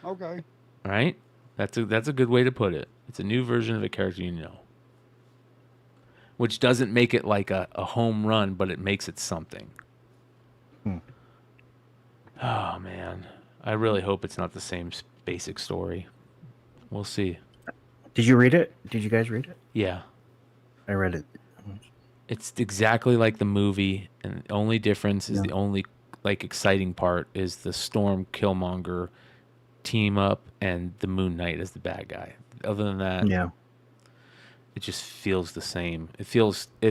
Speaker 7: Okay.
Speaker 3: Right? That's a good way to put it. It's a new version of a character you know. Which doesn't make it like a home run, but it makes it something. Oh, man. I really hope it's not the same basic story. We'll see.
Speaker 6: Did you read it? Did you guys read it?
Speaker 3: Yeah.
Speaker 6: I read it.
Speaker 3: It's exactly like the movie, and the only difference is the only like exciting part is the Storm Killmonger team up and the Moon Knight as the bad guy. Other than that,
Speaker 6: Yeah.
Speaker 3: it just feels the same. It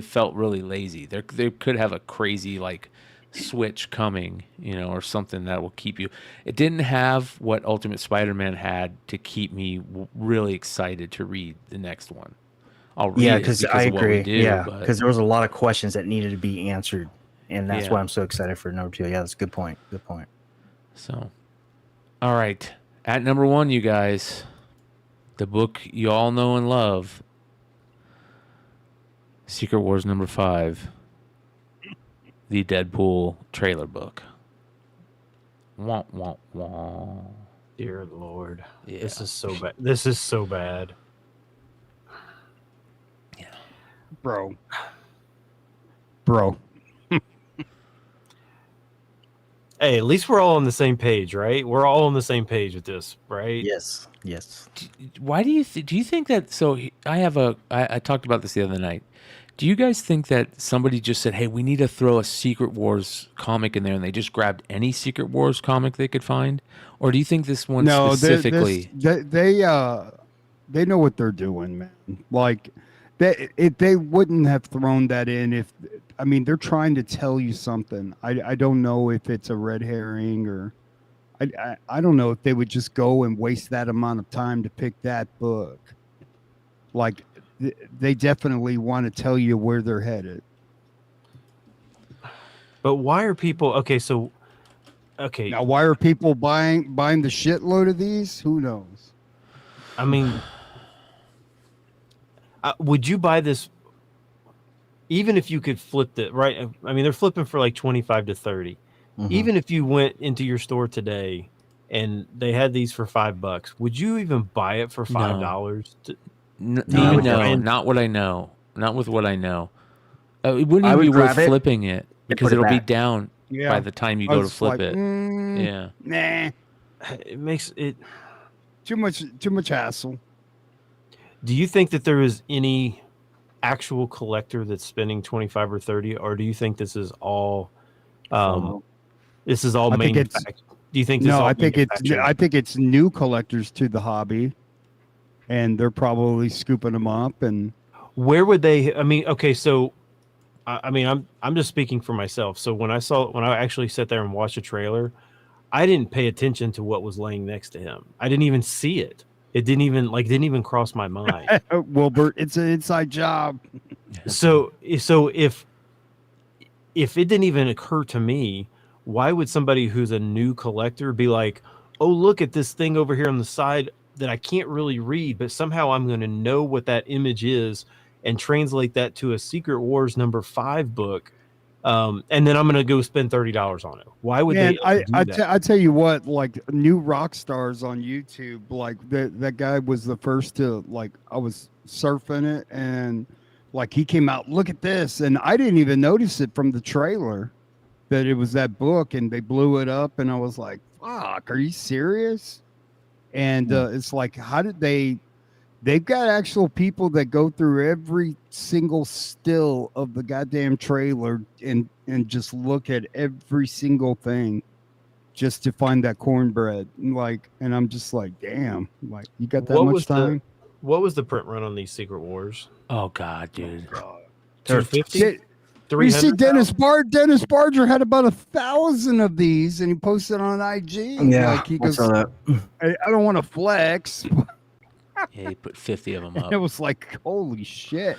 Speaker 3: felt really lazy. They could have a crazy like switch coming, or something that will keep you. It didn't have what Ultimate Spider-Man had to keep me really excited to read the next one. I'll read it
Speaker 6: because
Speaker 3: because
Speaker 6: I
Speaker 3: of what we
Speaker 6: agree.
Speaker 3: do,
Speaker 6: Yeah,
Speaker 3: but-
Speaker 6: because there was a lot of questions that needed to be answered, and that's
Speaker 3: Yeah.
Speaker 6: why I'm so excited for number 2. Yeah, that's a good point. Good point.
Speaker 3: So, all right. At number 1, you guys, the book you all know and love, Secret Wars number 5, the Deadpool trailer book. Wah, wah, wah.
Speaker 5: Dear Lord,
Speaker 3: Yeah.
Speaker 5: this is so bad. This is so bad.
Speaker 7: Bro.
Speaker 5: Hey, at least we're all on the same page, right? We're all on the same page with this, right?
Speaker 6: Yes.
Speaker 3: Why do you do you think that? So I talked about this the other night. Do you guys think that somebody just said, "Hey, we need to throw a Secret Wars comic in there," and they just grabbed any Secret Wars comic they could find, or do you think this one specifically?
Speaker 7: They know what they're doing, man. Like they wouldn't have thrown that in if. I mean, they're trying to tell you something. I don't know if it's a red herring or. I don't know if they would just go and waste that amount of time to pick that book. Like, they definitely want to tell you where they're headed.
Speaker 5: But why are people okay?
Speaker 7: Now, why are people buying the shitload of these? Who knows?
Speaker 5: I mean, would you buy this? Even if you could flip it, right? I mean, they're flipping for like 25 to 30. Even if you went into your store today and they had these for $5, would you even buy it for $5?
Speaker 3: No,
Speaker 6: No.
Speaker 3: not what I know. Not with what I know. It wouldn't even be worth
Speaker 6: grab it
Speaker 3: flipping it because
Speaker 6: put it
Speaker 3: it'll be
Speaker 6: back.
Speaker 3: down by the time you
Speaker 7: I
Speaker 3: go to
Speaker 7: was
Speaker 3: flip
Speaker 7: like,
Speaker 3: it. Yeah.
Speaker 7: Nah,
Speaker 5: It makes it.
Speaker 7: too much hassle.
Speaker 5: Do you think that there is any actual collector that's spending 25 or 30, or do you think this is all? This is all
Speaker 7: I think it's-
Speaker 5: manufactured. Do you think? This is
Speaker 7: No,
Speaker 5: all
Speaker 7: I think
Speaker 5: manufactured?
Speaker 7: it's new collectors to the hobby, and they're probably scooping them up. And
Speaker 5: Where would they? I mean, okay, so I mean, I'm just speaking for myself. So when I actually sat there and watched the trailer, I didn't pay attention to what was laying next to him. I didn't even see it. It didn't even cross my mind.
Speaker 7: Wilbert, it's an inside job.
Speaker 5: So if it didn't even occur to me, why would somebody who's a new collector be like, "Oh, look at this thing over here on the side that I can't really read, but somehow I'm going to know what that image is and translate that to a Secret Wars number 5 book, and then I'm going to go spend $30 on it." Why would
Speaker 7: Man,
Speaker 5: they? do that?
Speaker 7: I tell you what, like new rock stars on YouTube, like that guy was the first to like. I was surfing it and like he came out. Look at this, and I didn't even notice it from the trailer that it was that book, and they blew it up, and I was like, "Fuck, are you serious?" And it's like, how did they? They've got actual people that go through every single still of the goddamn trailer and just look at every single thing just to find that cornbread. And I'm just like, damn, like you got that
Speaker 5: What
Speaker 7: much
Speaker 5: was
Speaker 7: time?
Speaker 5: What was the print run on these Secret Wars?
Speaker 3: Oh God, dude.
Speaker 5: 250?
Speaker 7: You
Speaker 5: 300?
Speaker 7: see, Dennis Barger had about 1,000 of these, and he posted on IG. Like he goes,
Speaker 6: that.
Speaker 7: I don't want to flex.
Speaker 3: Yeah, he put 50 of them
Speaker 7: It
Speaker 3: up.
Speaker 7: was like, holy shit.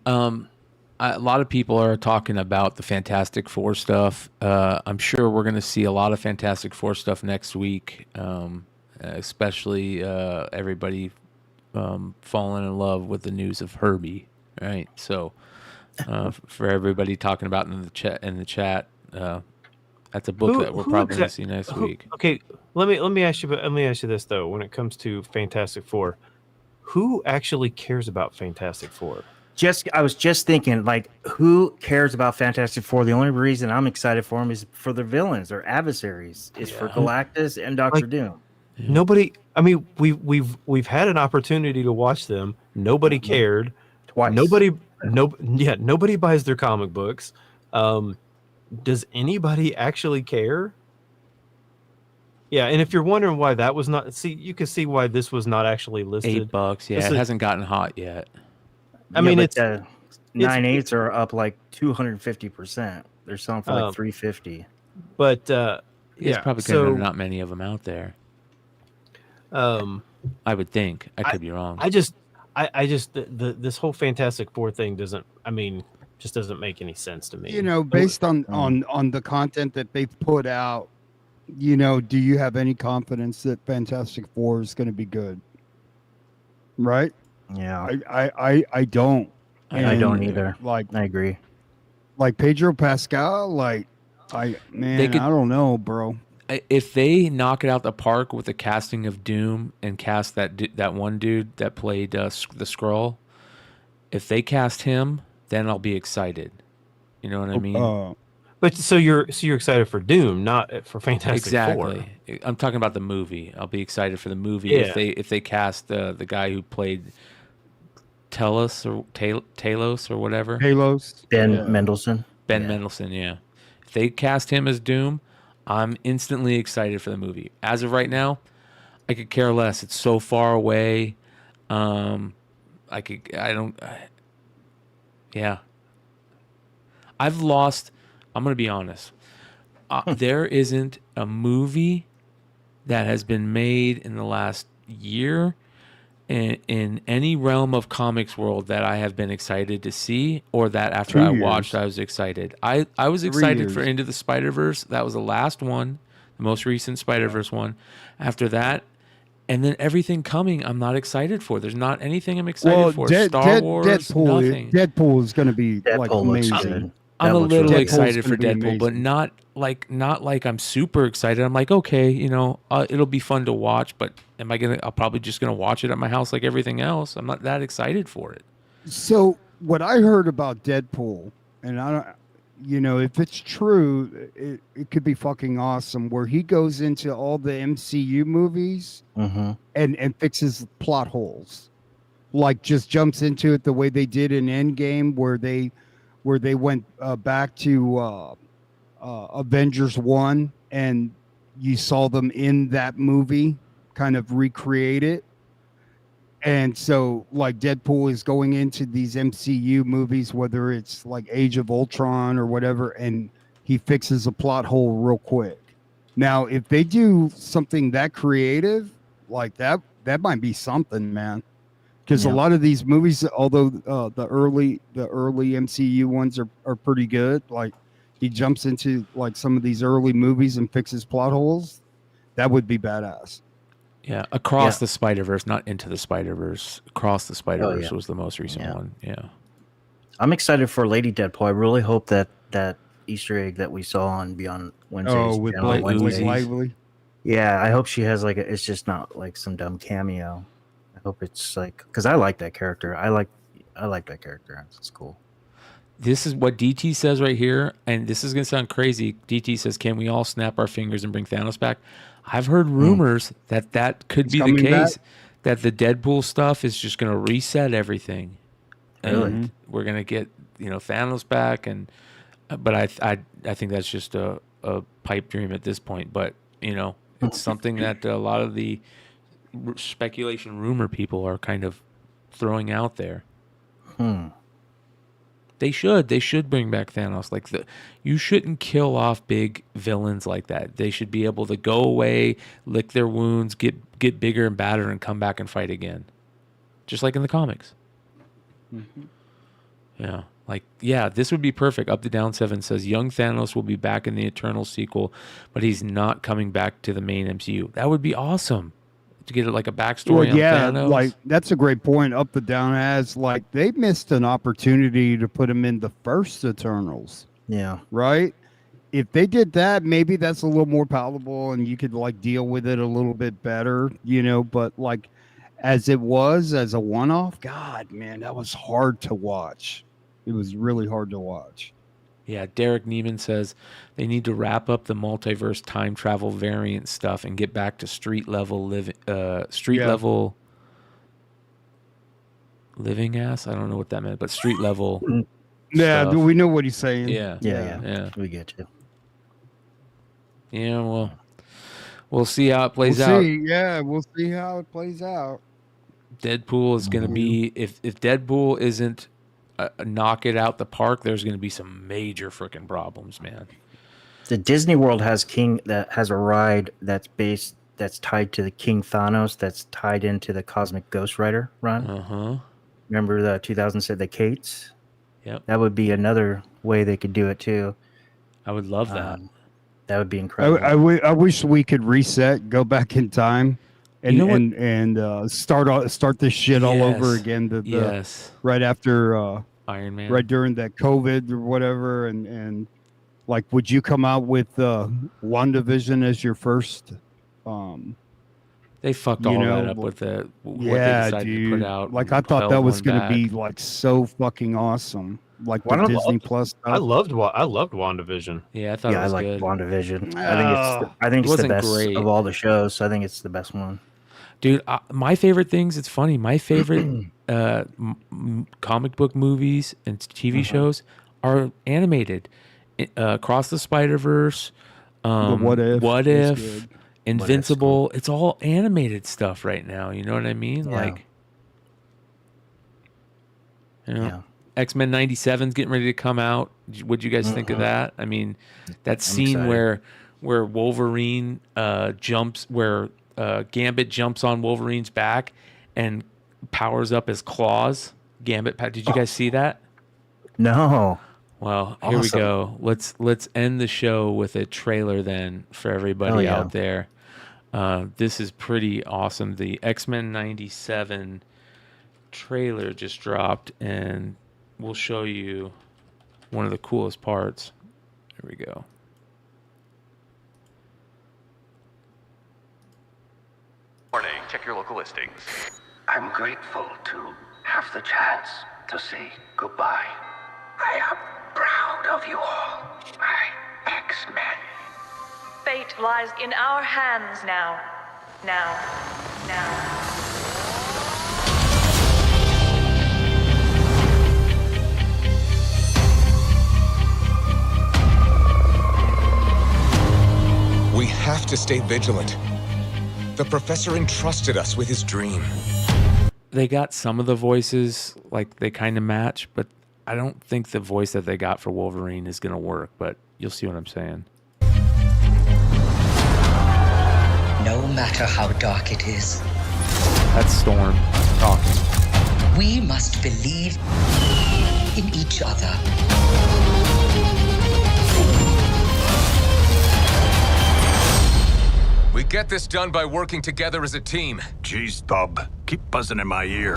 Speaker 3: A lot of people are talking about the Fantastic Four stuff. I'm sure we're going to see a lot of Fantastic Four stuff next week, especially everybody falling in love with the news of Herbie, right? So for everybody talking about in the chat, that's a book that we're probably going to see next week.
Speaker 5: Okay, let me ask you this though. When it comes to Fantastic Four, who actually cares about Fantastic Four?
Speaker 6: I was just thinking, like, who cares about Fantastic Four? The only reason I'm excited for them is for their villains, their adversaries, is for Galactus and Doctor Doom.
Speaker 5: Nobody. I mean, we've had an opportunity to watch them. Nobody cared.
Speaker 6: Twice.
Speaker 5: Nobody buys their comic books. Does anybody actually care? Yeah, and if you're wondering why that was not, you can see why this was not actually listed.
Speaker 3: $8. Yeah, it hasn't gotten hot yet.
Speaker 6: I mean, it's 9/8s are up like 250%. They're selling for like $350.
Speaker 5: But
Speaker 3: It's probably because there are not many of them out there. I would think. I could be wrong.
Speaker 5: I just this whole Fantastic Four thing doesn't make any sense to me.
Speaker 7: You know, based on the content that they've put out, you know, do you have any confidence that Fantastic Four is going to be good? Right?
Speaker 6: Yeah.
Speaker 7: I don't.
Speaker 6: I don't either.
Speaker 7: Like,
Speaker 6: I agree.
Speaker 7: Like Pedro Pascal, I don't know, bro.
Speaker 3: If they knock it out the park with the casting of Doom and cast that one dude that played the Skrull, if they cast him, then I'll be excited. You know what I mean?
Speaker 5: But so you're excited for Doom, not for Fantastic Four.
Speaker 3: Exactly. I'm talking about the movie. I'll be excited for the movie if they cast the guy who played Talos or whatever.
Speaker 6: Ben Mendelsohn.
Speaker 3: Ben Mendelsohn, yeah. If they cast him as Doom, I'm instantly excited for the movie. As of right now, I could care less. It's so far away. I've lost. I'm going to be honest. There isn't a movie that has been made in the last year in any realm of comics world that I have been excited to see, or that after I watched, I was excited. I was excited for Into the Spider-Verse. That was the last one, the most recent Spider-Verse one. After that, and then everything coming, I'm not excited for. There's not anything I'm excited for. Star Wars, nothing.
Speaker 7: Deadpool is going to be like amazing.
Speaker 6: Good.
Speaker 3: I'm a little excited for
Speaker 7: gonna be
Speaker 3: Deadpool, but not like I'm super excited. I'm like, okay, you know, it'll be fun to watch, but I'll probably just gonna watch it at my house like everything else. I'm not that excited for it.
Speaker 7: So what I heard about Deadpool, and I don't, you know, if it's true, it could be fucking awesome. Where he goes into all the MCU movies and fixes plot holes, like just jumps into it the way they did in Endgame, where they went back to Avengers 1, and you saw them in that movie kind of recreate it. And so, like, Deadpool is going into these MCU movies, whether it's like Age of Ultron or whatever, and he fixes a plot hole real quick. Now, if they do something that creative, like that might be something, man. Because a lot of these movies, although the early MCU ones are pretty good, like he jumps into like some of these early movies and fixes plot holes, that would be badass.
Speaker 3: Yeah, Across the Spider-Verse, not Into the Spider-Verse. Across the Spider-Verse was the most recent one. Yeah.
Speaker 6: I'm excited for Lady Deadpool. I really hope that Easter egg that we saw on Beyond Wednesdays.
Speaker 7: Oh, with Blake Lively.
Speaker 6: Yeah, I hope she has it's just not like some dumb cameo. I hope it's like, because I like that character. I like that character. It's cool.
Speaker 3: This is what DT says right here, and this is going to sound crazy. DT says, can we all snap our fingers and bring Thanos back? I've heard rumors that could be the case, that the Deadpool stuff is just going to reset everything. And we're going to get, Thanos back. But I think that's just a pipe dream at this point. But, it's something that a lot of the speculation rumor people are kind of throwing out there.
Speaker 6: Hmm.
Speaker 3: They should bring back Thanos. Like you shouldn't kill off big villains like that. They should be able to go away, lick their wounds, get bigger and badder, and come back and fight again, just like in the comics. Yeah, like this would be perfect. Up to Down 7 says young Thanos will be back in the Eternal sequel, but he's not coming back to the main MCU. That would be awesome. To get it like a backstory on Thanos.
Speaker 7: Like that's a great point. Up the Down has like they missed an opportunity to put him in the first Eternals.
Speaker 6: Yeah.
Speaker 7: Right? If they did that, maybe that's a little more palatable and you could like deal with it a little bit better, but like as it was as a one-off, God, man, that was hard to watch. It was really hard to watch.
Speaker 3: Yeah, Derek Neiman says they need to wrap up the multiverse time travel variant stuff and get back to street level living ass. I don't know what that meant, but street level.
Speaker 7: Yeah,
Speaker 3: stuff.
Speaker 7: we know what he's saying.
Speaker 3: Yeah.
Speaker 6: We get you.
Speaker 3: Yeah, well, we'll see how it plays out.
Speaker 7: Yeah, we'll see how it plays out.
Speaker 3: Deadpool is going to be if Deadpool isn't knock it out the park, there's going to be some major freaking problems, man.
Speaker 6: The Disney World has a ride that's tied to the King Thanos, that's tied into the Cosmic Ghost Rider run. Remember the 2000 the Kates?
Speaker 3: Yep.
Speaker 6: That would be another way they could do it too.
Speaker 3: I would love that.
Speaker 6: That would be incredible.
Speaker 7: I wish we could reset, go back in time, and start this shit all over again. Right after
Speaker 3: Iron Man,
Speaker 7: right during that COVID or whatever, and like, would you come out with WandaVision as your first?
Speaker 3: They fucked all that up with what they decided to put out.
Speaker 7: Like, I thought that was going to be like so fucking awesome. Like the Disney Plus stuff.
Speaker 5: I loved WandaVision.
Speaker 3: Yeah, I thought it was
Speaker 6: I
Speaker 3: good.
Speaker 6: like WandaVision. I think it's the best of all the shows. So I think it's the best one.
Speaker 3: Dude, my favorite things, it's funny, my favorite comic book movies and TV shows are animated. Across the Spider-Verse,
Speaker 7: What If,
Speaker 3: Invincible, it's all animated stuff right now. You know what I mean?
Speaker 6: Yeah.
Speaker 3: Like, X-Men 97's getting ready to come out. What'd you guys think of that? I mean, that scene where Wolverine jumps, where Gambit jumps on Wolverine's back and powers up his claws. Gambit, did you guys see that?
Speaker 6: No.
Speaker 3: Well, here we go. Let's end the show with a trailer then for everybody out there. This is pretty awesome. The X-Men 97 trailer just dropped, and we'll show you one of the coolest parts. Here we go.
Speaker 9: Warning, check your local listings.
Speaker 10: I'm grateful to have the chance to say goodbye. I am proud of you all, my X-Men.
Speaker 11: Fate lies in our hands now. Now.
Speaker 9: We have to stay vigilant. The professor entrusted us with his dream.
Speaker 3: They got some of the voices, like they kind of match, but I don't think the voice that they got for Wolverine is going to work, but you'll see what I'm saying.
Speaker 12: No matter how dark it is,
Speaker 3: that's Storm talking.
Speaker 12: We must believe in each other.
Speaker 9: We get this done by working together as a team.
Speaker 2: Jeez, Thub, keep buzzing in my ear.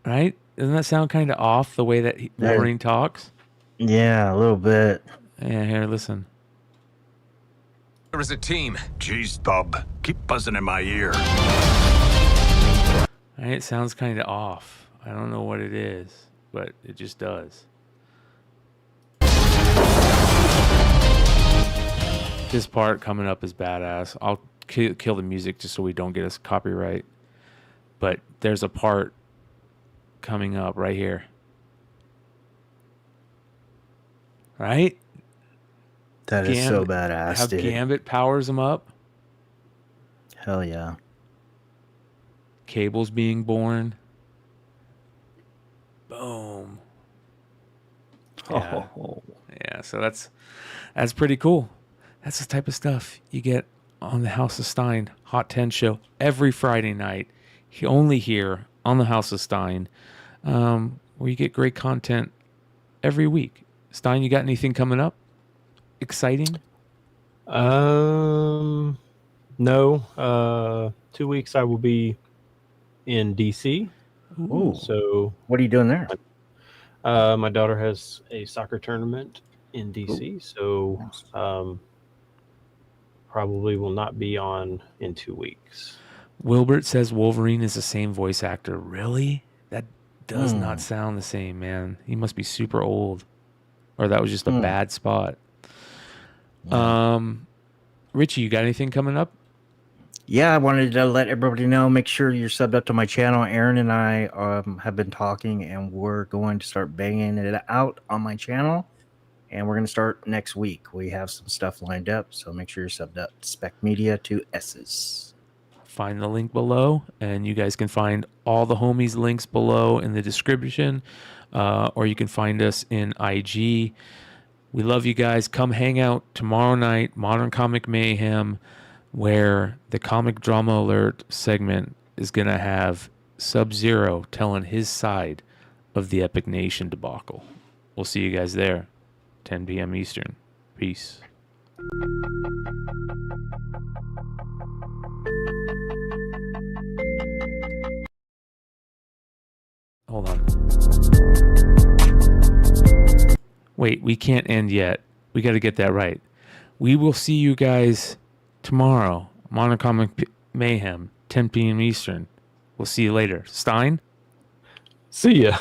Speaker 3: Right? Doesn't that sound kind of off the way that Wolverine talks?
Speaker 6: Yeah, a little bit.
Speaker 3: Yeah, here, listen.
Speaker 9: As a team.
Speaker 2: Jeez, Thub, keep buzzing in my ear.
Speaker 3: Right? It sounds kind of off. I don't know what it is, but it just does. This part coming up is badass. I'll kill the music just so we don't get us copyright. But there's a part coming up right here. Right?
Speaker 6: That is so badass,
Speaker 3: how
Speaker 6: dude.
Speaker 3: Gambit powers him up.
Speaker 6: Hell yeah.
Speaker 3: Cable's being born. Boom.
Speaker 6: Oh,
Speaker 3: Yeah. Yeah, so that's pretty cool. That's the type of stuff you get on the House of Stein Hot 10 show every Friday night. Only here on the House of Stein, where you get great content every week. Stein, you got anything coming up? Exciting?
Speaker 5: No. 2 weeks I will be in DC.
Speaker 6: Ooh.
Speaker 5: So
Speaker 6: What are you doing there?
Speaker 5: my daughter has a soccer tournament in DC, so probably will not be on in 2 weeks.
Speaker 3: Wilbert says Wolverine is the same voice actor. Really? That does not sound the same, man. He must be super old. Or that was just a bad spot. Richie, you got anything coming up?
Speaker 6: Yeah, I wanted to let everybody know. Make sure you're subbed up to my channel. Aaron and I have been talking, and we're going to start banging it out on my channel. And we're going to start next week. We have some stuff lined up, so make sure you're subbed up. Spec Media 2S's.
Speaker 3: Find the link below, and you guys can find all the homies' links below in the description, or you can find us in IG. We love you guys. Come hang out tomorrow night, Modern Comic Mayhem, where the Comic Drama Alert segment is going to have Sub-Zero telling his side of the Epic Nation debacle. We'll see you guys there, 10 p.m. Eastern. Peace. Hold on. Wait, we can't end yet. We got to get that right. We will see you guys tomorrow. Modern Comic Mayhem, 10 p.m. Eastern. We'll see you later. Stein?
Speaker 5: See ya.